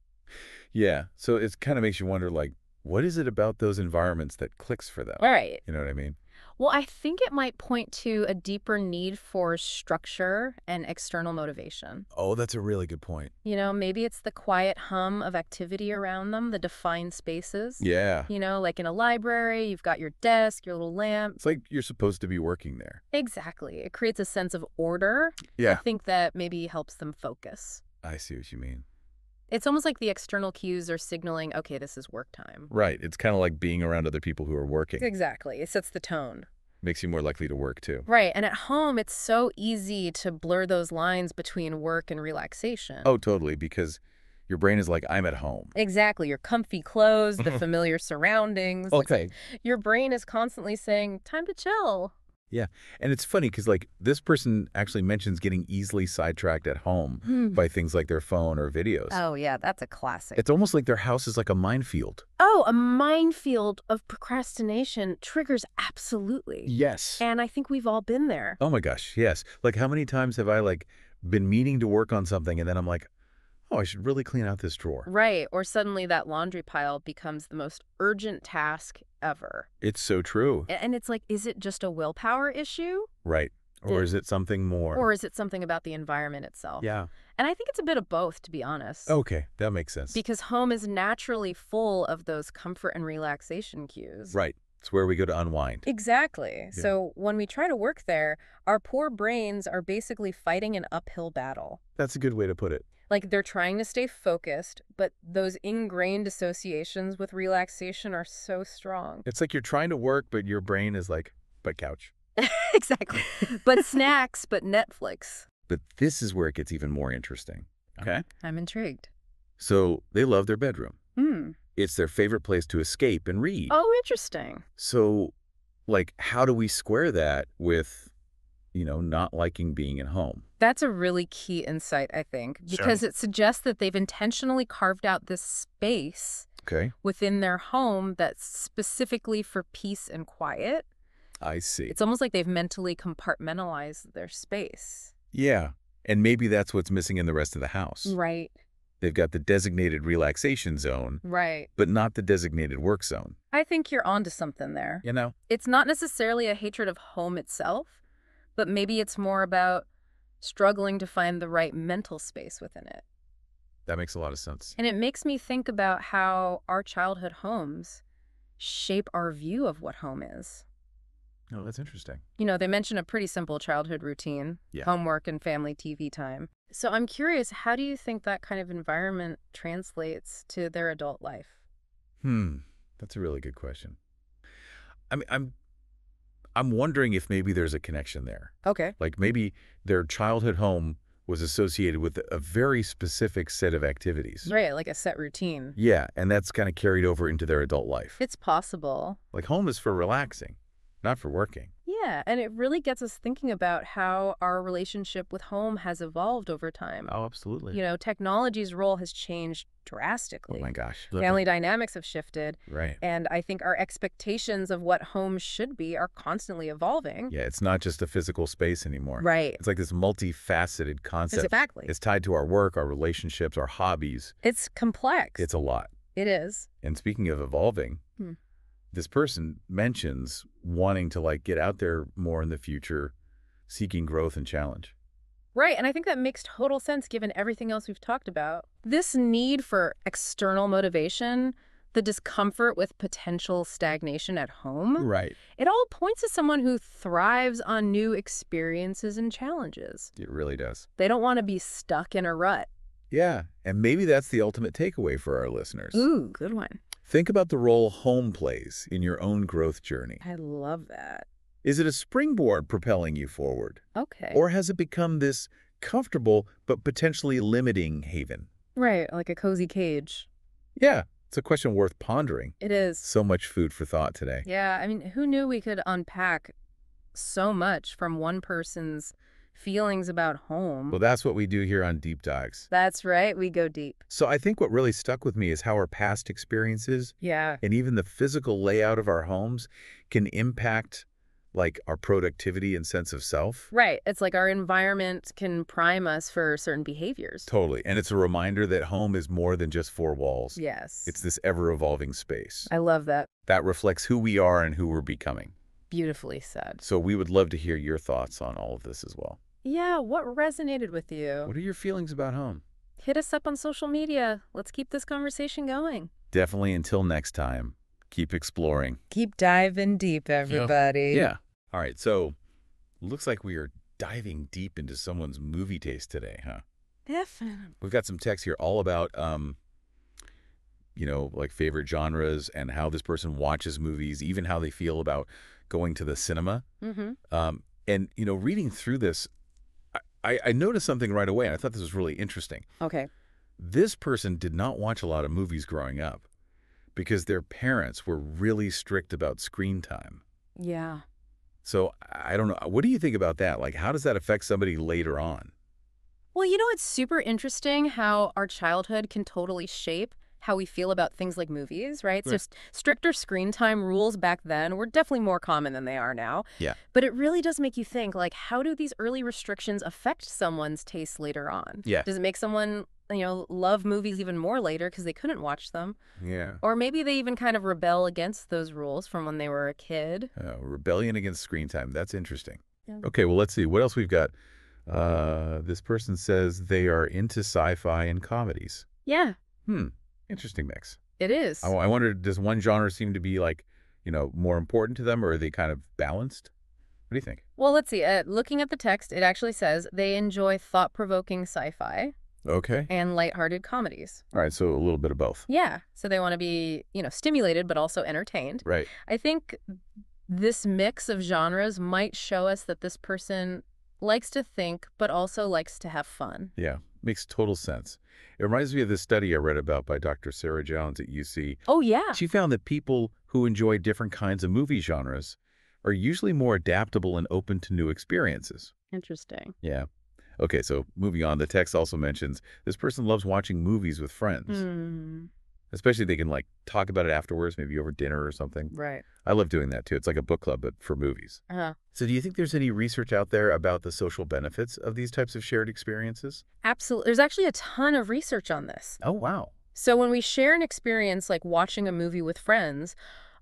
Yeah, so it kind of makes you wonder like, what is it about those environments that clicks for them? All right. You know what I mean? Well, I think it might point to a deeper need for structure and external motivation. Oh, that's a really good point. Maybe it's the quiet hum of activity around them, the defined spaces. Yeah. Like in a library, you've got your desk, your little lamp. It's like you're supposed to be working there. Exactly. It creates a sense of order. Yeah. I think that maybe helps them focus. I see what you mean. It's almost like the external cues are signaling, okay, this is work time. Right. It's kind of like being around other people who are working. Exactly. It sets the tone. Makes you more likely to work too. Right. And at home, it's so easy to blur those lines between work and relaxation. Oh, totally. Because your brain is like, I'm at home. Exactly. Your comfy clothes, the familiar surroundings. Like, Okay. your brain is constantly saying, time to chill. Yeah. And it's funny because like this person actually mentions getting easily sidetracked at home by things like their phone or videos. Oh, yeah, that's a classic. It's almost like their house is like a minefield. Oh, a minefield of procrastination triggers absolutely. Yes. And I think we've all been there. Oh my gosh, yes. Like how many times have I like been meaning to work on something and then I'm like, oh, I should really clean out this drawer. Right. Or suddenly that laundry pile becomes the most urgent task ever. It's so true. And it's like, is it just a willpower issue? Right. Or is it something more? Or is it something about the environment itself? Yeah. And I think it's a bit of both, to be honest. Okay, that makes sense. Because home is naturally full of those comfort and relaxation cues. Right. It's where we go to unwind. Exactly. Yeah. So when we try to work there, our poor brains are basically fighting an uphill battle. That's a good way to put it. Like they're trying to stay focused, but those ingrained associations with relaxation are so strong. It's like you're trying to work, but your brain is like, but couch. Exactly. But snacks, but Netflix. But this is where it gets even more interesting. Okay? I'm intrigued. So they love their bedroom. Hmm. It's their favorite place to escape and read. Oh, interesting. So, like, how do we square that with, not liking being at home? That's a really key insight, I think, because it suggests that they've intentionally carved out this space Okay. within their home that's specifically for peace and quiet. I see. It's almost like they've mentally compartmentalized their space. Yeah. And maybe that's what's missing in the rest of the house. Right. They've got the designated relaxation zone, Right. but not the designated work zone. I think you're onto something there. It's It's not necessarily a hatred of home itself, but maybe it's more about struggling to find the right mental space within it. That makes a lot of sense. And it makes me think about how our childhood homes shape our view of what home is. Oh, that's interesting. They mention a pretty simple childhood routine, Yeah. homework and family TV time. So I'm curious, how do you think that kind of environment translates to their adult life? That's a really good question. I mean, I'm wondering if maybe there's a connection there. Okay. Like maybe their childhood home was associated with a very specific set of activities. Right, like a set routine. Yeah, and that's kind of carried over into their adult life. It's possible. Like home is for relaxing, not for working. Yeah, and it really gets us thinking about how our relationship with home has evolved over time. Oh, absolutely. Technology's role has changed Oh drastically. my gosh. Family dynamics have shifted, Right. and I think our expectations of what home should be are constantly evolving. Yeah, it's not just a physical space anymore. Right. It's like this multifaceted concept. Exactly. It's tied to our work, our relationships, our hobbies. It's complex. It's a lot. It is. And speaking of evolving, this person mentions wanting to get out there more in the future, seeking growth and challenge. Right, and I think that makes total sense given everything else we've talked about. This need for external motivation, the discomfort with potential stagnation at home, Right. it all points to someone who thrives on new experiences and challenges. It really does. They don't want to be stuck in a rut. Yeah, and maybe that's the ultimate takeaway for our listeners. Ooh, good one. Think about the role home plays in your own growth journey. I love that. Is it a springboard propelling you forward? Okay. Or has it become this comfortable but potentially limiting haven? Right, like a cozy cage. Yeah, it's a question worth pondering. It is. So much food for thought today. Yeah, I mean, who knew we could unpack so much from one person's feelings about home? Well, that's what we do here on Deep Dives. That's right, we go deep. So I think what really stuck with me is how our past experiences Yeah. and even the physical layout of our homes can impact our productivity and sense of self. Right, it's like our environment can prime us for certain behaviors. Totally. And it's a reminder that home is more than just four walls. Yes. It's this ever-evolving space I love that. that reflects who we are and who we're becoming. Beautifully said. So we would love to hear your thoughts on all of this as well. Yeah, what resonated with you? What are your feelings about home? Hit us up on social media. Let's keep this conversation going. Definitely until next time, keep exploring. Keep diving deep, everybody. Yeah. All right, so looks like we are diving deep into someone's movie taste today, huh? Definitely. We've got some text here all about, favorite genres and how this person watches movies, even how they feel about going to the cinema. Mm-hmm. And reading through this, I noticed something right away, and I thought this was really interesting. Okay. This person did not watch a lot of movies growing up because their parents were really strict about screen time. Yeah. So I don't know. What do you think about that? How does that affect somebody later on? Well, it's super interesting how our childhood can totally shape how we feel about things like movies, right? So stricter screen time rules back then were definitely more common than they are now. Yeah. But it really does make you think, how do these early restrictions affect someone's taste later on? Yeah. Does it make someone, love movies even more later because they couldn't watch them? Yeah. Or maybe they even kind of rebel against those rules from when they were a kid. Rebellion against screen time. That's interesting. Okay, well, let's see. What else we've got? This person says they are into sci-fi and comedies. Yeah, Interesting mix. it is. I wonder, does one genre seem to be like, more important to them, or are they kind of balanced? What do you think? Well, let's see. Looking at the text, it actually says they enjoy thought-provoking sci-fi Okay. and lighthearted comedies. All right, so a little bit of both. Yeah, so they want to be, stimulated but also entertained. Right. I think this mix of genres might show us that this person likes to think but also likes to have fun. Yeah, makes total sense. It reminds me of this study I read about by Dr. Sarah Jones at UC. Oh, yeah. She found that people who enjoy different kinds of movie genres are usually more adaptable and open to new experiences. Interesting. Yeah. Okay, so moving on, the text also mentions this person loves watching movies with friends. Especially they can talk about it afterwards, maybe over dinner or something. Right. I love doing that too. It's like a book club, but for movies. Uh-huh. So do you think there's any research out there about the social benefits of these types of shared experiences? Absolutely. There's actually a ton of research on this. Oh, wow. So when we share an experience like watching a movie with friends,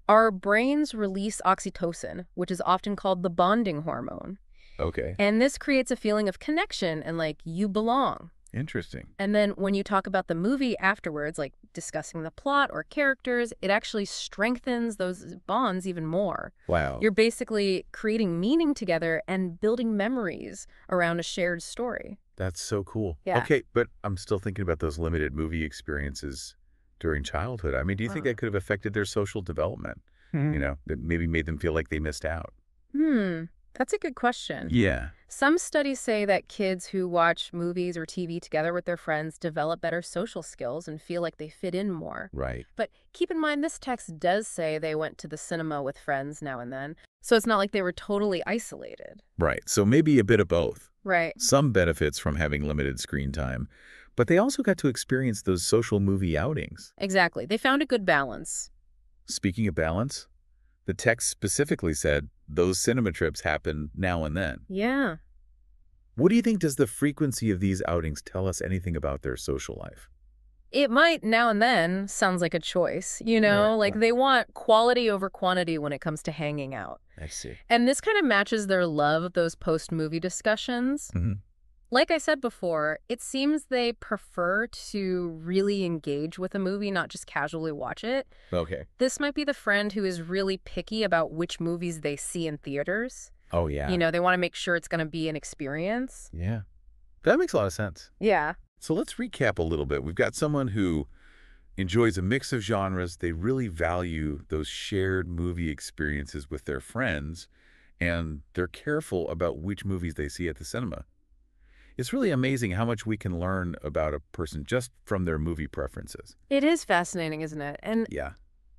our brains release oxytocin, which is often called the bonding hormone. Okay. And this creates a feeling of connection and you belong. Interesting. And then when you talk about the movie afterwards, like discussing the plot or characters, it actually strengthens those bonds even more. Wow. You're basically creating meaning together and building memories around a shared story. That's so cool. Yeah. Okay, but I'm still thinking about those limited movie experiences during childhood. I mean, do you think that could have affected their social development? That maybe made them feel like they missed out? That's a good question. Yeah. Some studies say that kids who watch movies or TV together with their friends develop better social skills and feel like they fit in more. Right. But keep in mind, this text does say they went to the cinema with friends now and then, so it's not like they were totally isolated. Right. So maybe a bit of both. Right. Some benefits from having limited screen time, but they also got to experience those social movie outings. Exactly. They found a good balance. Speaking of balance, the text specifically said those cinema trips happen now and then. Yeah. What do you think, does the frequency of these outings tell us anything about their social life? It might now and then sounds like a choice, Right. they want quality over quantity when it comes to hanging out. I see. And this kind of matches their love of those post-movie discussions. Like I said before, it seems they prefer to really engage with a movie, not just casually watch it. Okay. This might be the friend who is really picky about which movies they see in theaters. Oh, yeah. They want to make sure it's going to be an experience. Yeah. That makes a lot of sense. Yeah. So let's recap a little bit. We've got someone who enjoys a mix of genres. They really value those shared movie experiences with their friends, and they're careful about which movies they see at the cinema. It's really amazing how much we can learn about a person just from their movie preferences. It is fascinating, isn't it? And Yeah.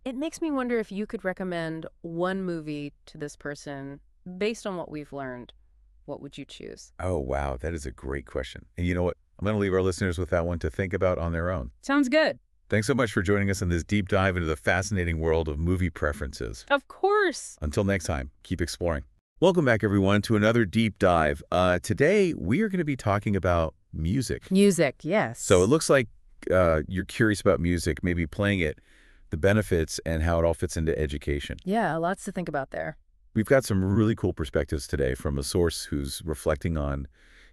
it makes me wonder if you could recommend one movie to this person based on what we've learned. What would you choose? Oh, wow. That is a great question. And you know what? I'm going to leave our listeners with that one to think about on their own. Sounds good. Thanks so much for joining us in this deep dive into the fascinating world of movie preferences. Of course. Until next time, keep exploring. Welcome back, everyone, to another deep dive. Today, we are going to be talking about music. Music, yes. So it looks like you're curious about music, maybe playing it, the benefits, and how it all fits into education. Yeah, lots to think about there. We've got some really cool perspectives today from a source who's reflecting on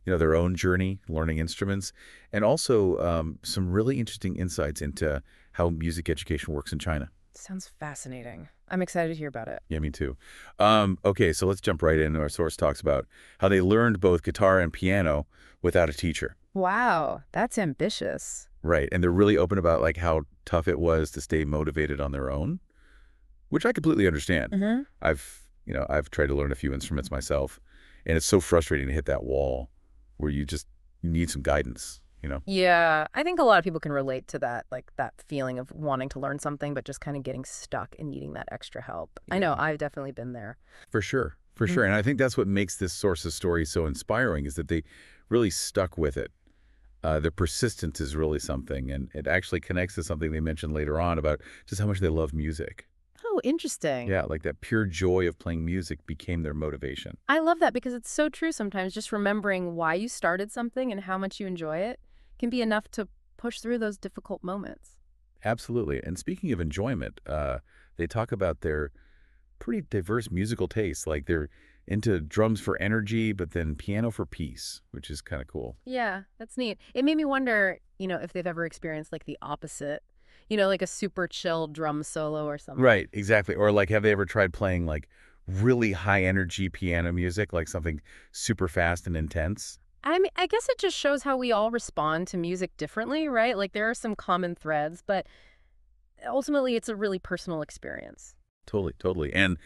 their own journey, learning instruments, and also some really interesting insights into how music education works in China. Sounds fascinating. I'm excited to hear about it. Yeah, me too. Okay, so let's jump right in. Our source talks about how they learned both guitar and piano without a teacher. Wow, that's ambitious. Right, and they're really open about how tough it was to stay motivated on their own, which I completely understand. I've tried to learn a few instruments myself, and it's so frustrating to hit that wall where you need some guidance. Yeah, I think a lot of people can relate to that, that feeling of wanting to learn something, but just kind of getting stuck and needing that extra help. I know, I've definitely been there. For sure. And I think that's what makes this source's story so inspiring, is that they really stuck with it. Their persistence is really something, and it actually connects to something they mentioned later on about just how much they love music. Oh, interesting. Yeah, that pure joy of playing music became their motivation. I love that because it's so true sometimes. Just remembering why you started something and how much you enjoy it can be enough to push through those difficult moments. Absolutely. And speaking of enjoyment, they talk about their pretty diverse musical tastes. They're into drums for energy, but then piano for peace, which is kind of cool. Yeah, that's neat. It made me wonder, if they've ever experienced like the opposite, like a super chill drum solo or something. Right, exactly. Or like, have they ever tried playing like really high energy piano music, like something super fast and intense? I mean, I guess it just shows how we all respond to music differently, right? Like there are some common threads, but ultimately it's a really personal experience. Totally, totally. And,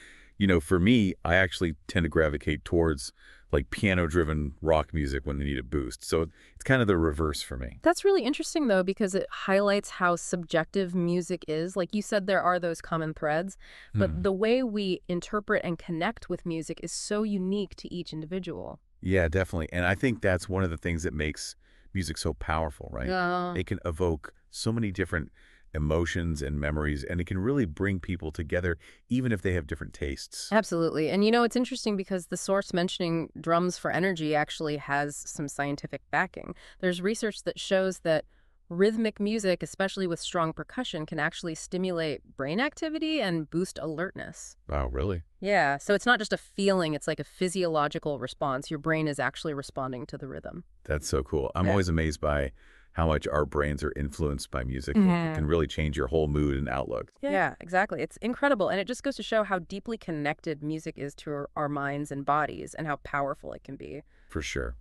for me, I actually tend to gravitate towards like piano-driven rock music when I need a boost. So it's kind of the reverse for me. That's really interesting, though, because it highlights how subjective music is. Like you said, there are those common threads, but Hmm. the way we interpret and connect with music is so unique to each individual. Yeah, definitely. And I think that's one of the things that makes music so powerful, right? Yeah. It can evoke so many different emotions and memories, and it can really bring people together, even if they have different tastes. Absolutely. And it's interesting because the source mentioning drums for energy actually has some scientific backing. There's research that shows that rhythmic music, especially with strong percussion, can actually stimulate brain activity and boost alertness. Wow, really? Yeah, so it's not just a feeling, it's like a physiological response. Your brain is actually responding to the rhythm. That's so cool. I'm Yeah. always amazed by how much our brains are influenced by music. It can really change your whole mood and outlook. Yeah, exactly. It's incredible. And it just goes to show how deeply connected music is to our minds and bodies and how powerful it can be. For sure.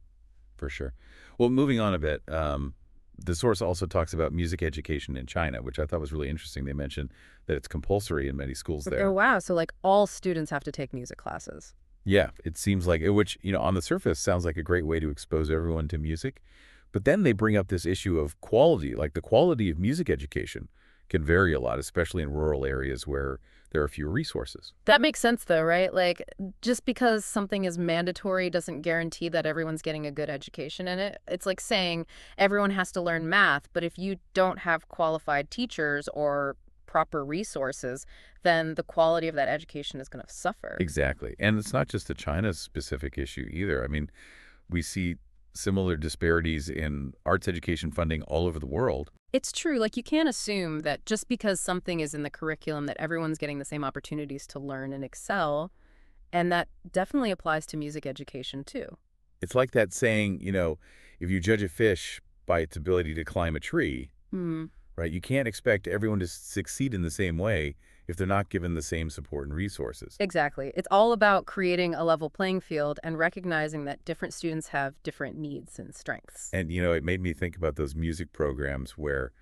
For sure. Well, moving on a bit, the source also talks about music education in China, which I thought was really interesting. They mentioned that it's compulsory in many schools Oh, there. wow. So, like, all students have to take music classes. Yeah, it seems like it, which, on the surface sounds like a great way to expose everyone to music. But then they bring up this issue of quality, like the quality of music education can vary a lot, especially in rural areas where there are fewer resources. That makes sense, though, right? Like, just because something is mandatory doesn't guarantee that everyone's getting a good education in it. It's like saying everyone has to learn math, but if you don't have qualified teachers or proper resources, then the quality of that education is going to suffer. Exactly. And it's not just a China specific issue either. I mean, we see similar disparities in arts education funding all over the world. It's true. Like, you can't assume that just because something is in the curriculum that everyone's getting the same opportunities to learn and excel. And that definitely applies to music education, too. It's like that saying, if you judge a fish by its ability to climb a tree, Hmm. right, you can't expect everyone to succeed in the same way if they're not given the same support and resources. Exactly. It's all about creating a level playing field and recognizing that different students have different needs and strengths. And, it made me think about those music programs where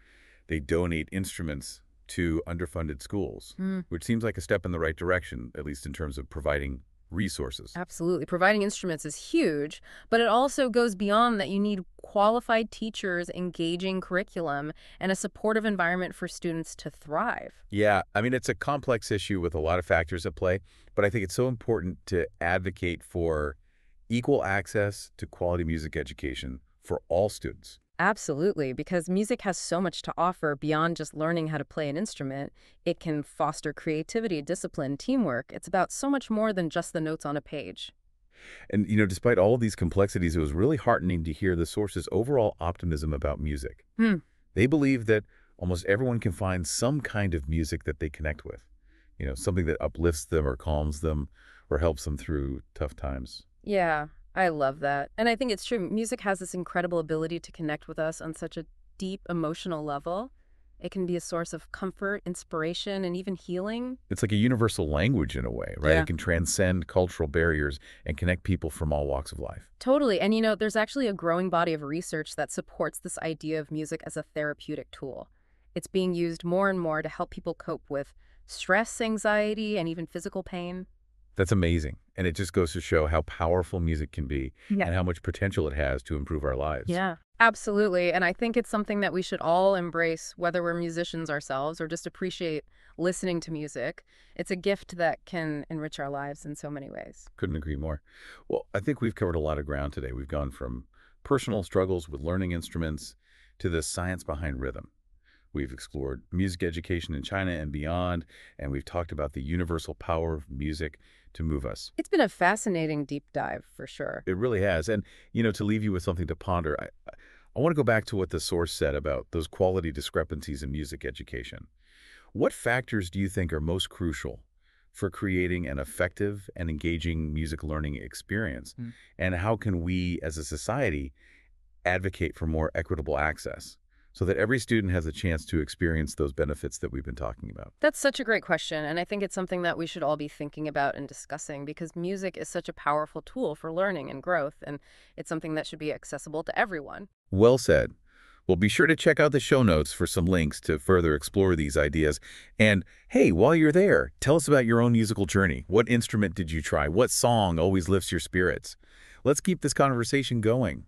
they donate instruments to underfunded schools, Mm, which seems like a step in the right direction, at least in terms of providing resources. absolutely. Providing instruments is huge, but it also goes beyond that. You need qualified teachers, engaging curriculum, and a supportive environment for students to thrive. Yeah, I mean, it's a complex issue with a lot of factors at play, but I think it's so important to advocate for equal access to quality music education for all students. Absolutely, because music has so much to offer beyond just learning how to play an instrument. It can foster creativity, discipline, teamwork. It's about so much more than just the notes on a page. And, despite all of these complexities, it was really heartening to hear the source's overall optimism about music. Hmm. They believe that almost everyone can find some kind of music that they connect with, something that uplifts them or calms them or helps them through tough times. Yeah, I love that. And I think it's true. Music has this incredible ability to connect with us on such a deep emotional level. It can be a source of comfort, inspiration, and even healing. It's like a universal language in a way, right? Yeah. It can transcend cultural barriers and connect people from all walks of life. Totally. And there's actually a growing body of research that supports this idea of music as a therapeutic tool. It's being used more and more to help people cope with stress, anxiety, and even physical pain. That's amazing. And it just goes to show how powerful music can be Yeah. and how much potential it has to improve our lives. Yeah. Absolutely. And I think it's something that we should all embrace, whether we're musicians ourselves or just appreciate listening to music. It's a gift that can enrich our lives in so many ways. Couldn't agree more. Well, I think we've covered a lot of ground today. We've gone from personal struggles with learning instruments to the science behind rhythm. We've explored music education in China and beyond, and we've talked about the universal power of music to move us. It's been a fascinating deep dive for sure. It really has. And, to leave you with something to ponder, I want to go back to what the source said about those quality discrepancies in music education. What factors do you think are most crucial for creating an effective and engaging music learning experience? And how can we as a society advocate for more equitable access so that every student has a chance to experience those benefits that we've been talking about? That's such a great question, and I think it's something that we should all be thinking about and discussing because music is such a powerful tool for learning and growth, and it's something that should be accessible to everyone. Well said. Well, be sure to check out the show notes for some links to further explore these ideas. And hey, while you're there, tell us about your own musical journey. What instrument did you try? What song always lifts your spirits? Let's keep this conversation going.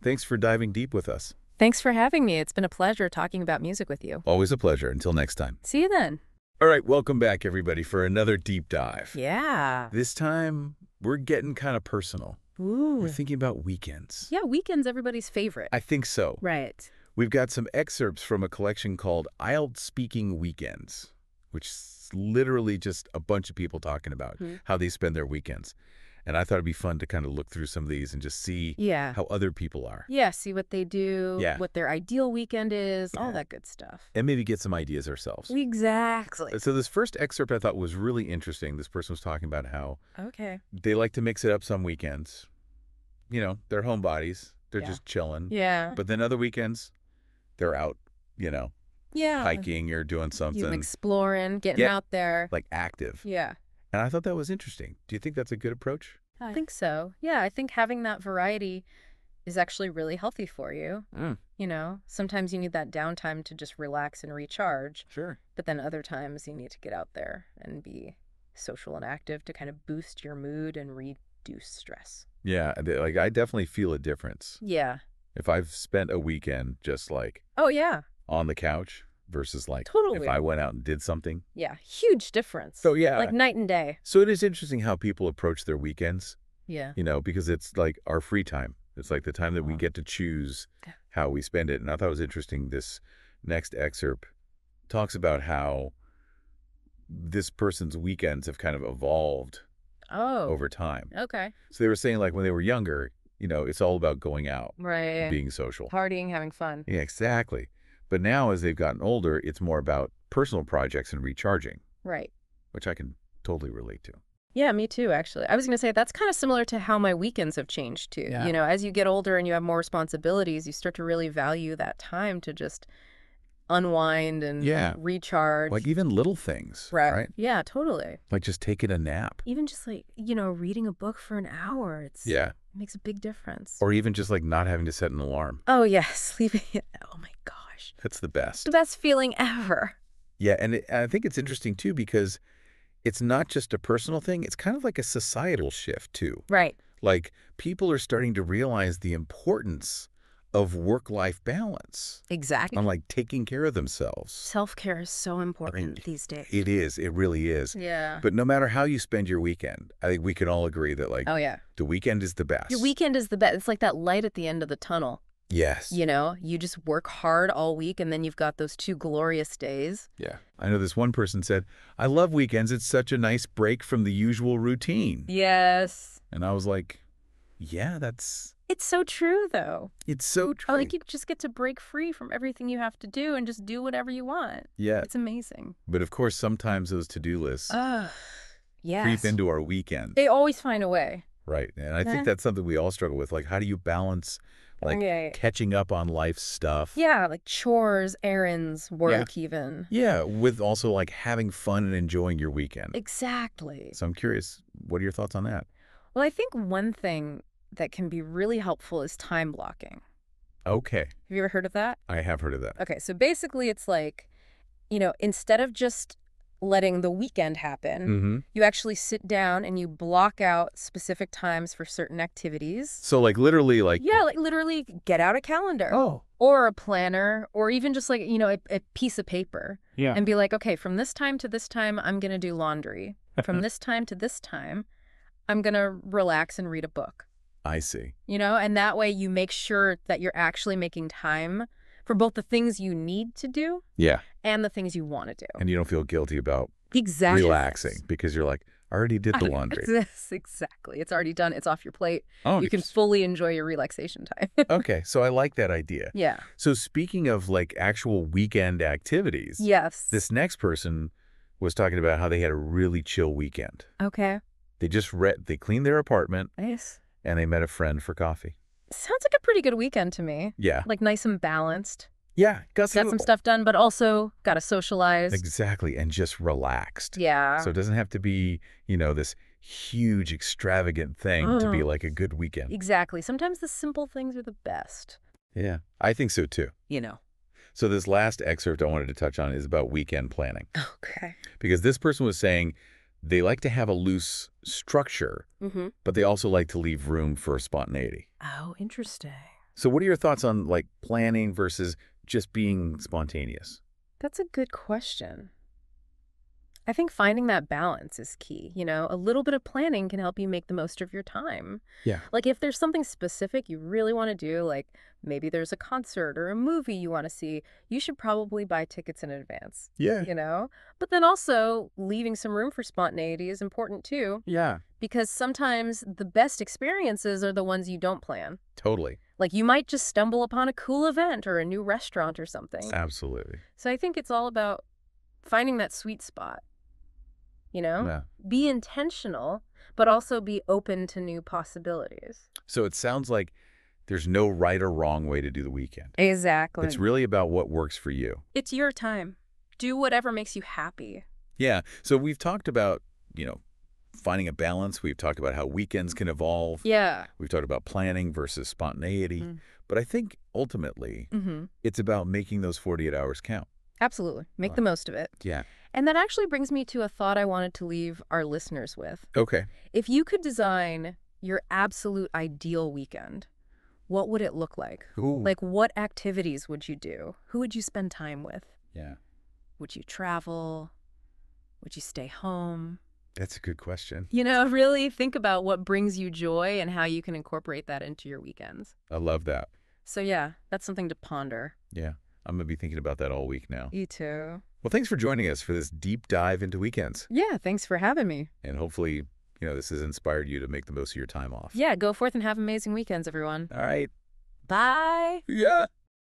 Thanks for diving deep with us. Thanks for having me. It's been a pleasure talking about music with you. Always a pleasure. Until next time. See you then. All right, welcome back, everybody, for another deep dive. Yeah. This time, we're getting kind of personal. Ooh. We're thinking about weekends. Yeah, weekend's everybody's favorite. I think so. Right. We've got some excerpts from a collection called IELTS-Speaking Weekends, which is literally just a bunch of people talking about how they spend their weekends. And I thought it'd be fun to kind of look through some of these and just see how other people are. Yeah, see what they do, what their ideal weekend is, all that good stuff. And maybe get some ideas ourselves. Exactly. So this first excerpt I thought was really interesting. This person was talking about how they like to mix it up some weekends. You know, they're homebodies. They're just chilling. Yeah. But then other weekends, they're out, you know, hiking or doing something. You're exploring, getting out there. Like active. Yeah. And I thought that was interesting. Do you think that's a good approach? I think so. Yeah, I think having that variety is actually really healthy for you. You know, sometimes you need that downtime to just relax and recharge. Sure. But then other times you need to get out there and be social and active to kind of boost your mood and reduce stress. Yeah, like I definitely feel a difference. Yeah. If I've spent a weekend just like on the couch versus like if I went out and did something. Yeah, huge difference. So yeah. Like night and day. So it is interesting how people approach their weekends. Yeah. You know, because it's like our free time. It's like the time that we get to choose how we spend it. And I thought it was interesting. This next excerpt talks about how this person's weekends have kind of evolved over time. Okay. So they were saying like when they were younger, you know, it's all about going out. Right. Being social. Partying, having fun. Yeah, exactly. But now as they've gotten older, it's more about personal projects and recharging. Right. Which I can totally relate to. Yeah, me too, actually. I was going to say that's kind of similar to how my weekends have changed too. Yeah. You know, as you get older and you have more responsibilities, you start to really value that time to just unwind and recharge. Like even little things, right? Yeah, totally. Like just taking a nap. Even just like, you know, reading a book for an hour. It makes a big difference. Or even just like not having to set an alarm. Oh, yeah, sleeping. Oh, my gosh. That's the best. The best feeling ever. Yeah, and I think it's interesting, too, because it's not just a personal thing. It's kind of like a societal shift, too. Right. Like people are starting to realize the importance of work-life balance. Exactly. On like taking care of themselves. Self-care is so important these days. It is. It really is. Yeah. But no matter how you spend your weekend, I think we can all agree that like the weekend is the best. Your weekend is the best. It's like that light at the end of the tunnel. Yes. You know, you just work hard all week and then you've got those 2 glorious days. Yeah. I know this one person said, I love weekends. It's such a nice break from the usual routine. Yes. And I was like, yeah, that's... It's so true, though. It's so true. Like you just get to break free from everything you have to do and just do whatever you want. Yeah. It's amazing. But of course, sometimes those to-do lists creep into our weekends. They always find a way. Right. And I think that's something we all struggle with. Like, how do you balance like catching up on life stuff? Yeah, like chores, errands, work even. Yeah, with also like having fun and enjoying your weekend. Exactly. So I'm curious, what are your thoughts on that? Well, I think one thing that can be really helpful is time blocking. Okay. Have you ever heard of that? I have heard of that. Okay, so basically it's like, you know, instead of just letting the weekend happen, you actually sit down and you block out specific times for certain activities. So like literally like... Yeah, like literally get out a calendar. Or a planner, or even just like, you know, a piece of paper. Yeah. And be like, okay, from this time to this time, I'm going to do laundry. From this time to this time, I'm going to relax and read a book. I see. You know, and that way you make sure that you're actually making time for both the things you need to do and the things you want to do. And you don't feel guilty about relaxing because you're like, I already did the laundry. Yes, exactly. It's already done. It's off your plate. You can fully enjoy your relaxation time. Okay, so I like that idea. Yeah. So speaking of like actual weekend activities, this next person was talking about how they had a really chill weekend. Okay. They cleaned their apartment Nice. and they met a friend for coffee. Sounds like a pretty good weekend to me. Yeah. Like nice and balanced. Yeah. Got some stuff done, but also got to socialize. Exactly. And just relaxed. Yeah. So it doesn't have to be, this huge, extravagant thing to be like a good weekend. Exactly. Sometimes the simple things are the best. Yeah. I think so too. So this last excerpt I wanted to touch on is about weekend planning. Okay. Because this person was saying they like to have a loose structure, but they also like to leave room for spontaneity. Oh, interesting. So what are your thoughts on planning versus just being spontaneous? That's a good question. I think finding that balance is key. A little bit of planning can help you make the most of your time. Yeah. Like if there's something specific you really want to do, like maybe there's a concert or a movie you want to see, you should probably buy tickets in advance. Yeah. But then also leaving some room for spontaneity is important too. Yeah. Because sometimes the best experiences are the ones you don't plan. Totally. Like you might just stumble upon a cool event or a new restaurant or something. Absolutely. So I think it's all about finding that sweet spot. Yeah. Be intentional, but also be open to new possibilities. So it sounds like there's no right or wrong way to do the weekend. Exactly. It's really about what works for you. It's your time. Do whatever makes you happy. Yeah. So we've talked about, finding a balance. We've talked about how weekends can evolve. Yeah. We've talked about planning versus spontaneity. But I think ultimately it's about making those 48 hours count. Absolutely. Make the most of it. Yeah. And that actually brings me to a thought I wanted to leave our listeners with. Okay. If you could design your absolute ideal weekend, what would it look like? Ooh. Like what activities would you do? Who would you spend time with? Yeah. Would you travel? Would you stay home? That's a good question. Really think about what brings you joy and how you can incorporate that into your weekends. I love that. So yeah, that's something to ponder. Yeah. I'm going to be thinking about that all week now. You too. Well, thanks for joining us for this deep dive into weekends. Yeah, thanks for having me. And hopefully, this has inspired you to make the most of your time off. Yeah, go forth and have amazing weekends, everyone. All right. Bye. Yeah.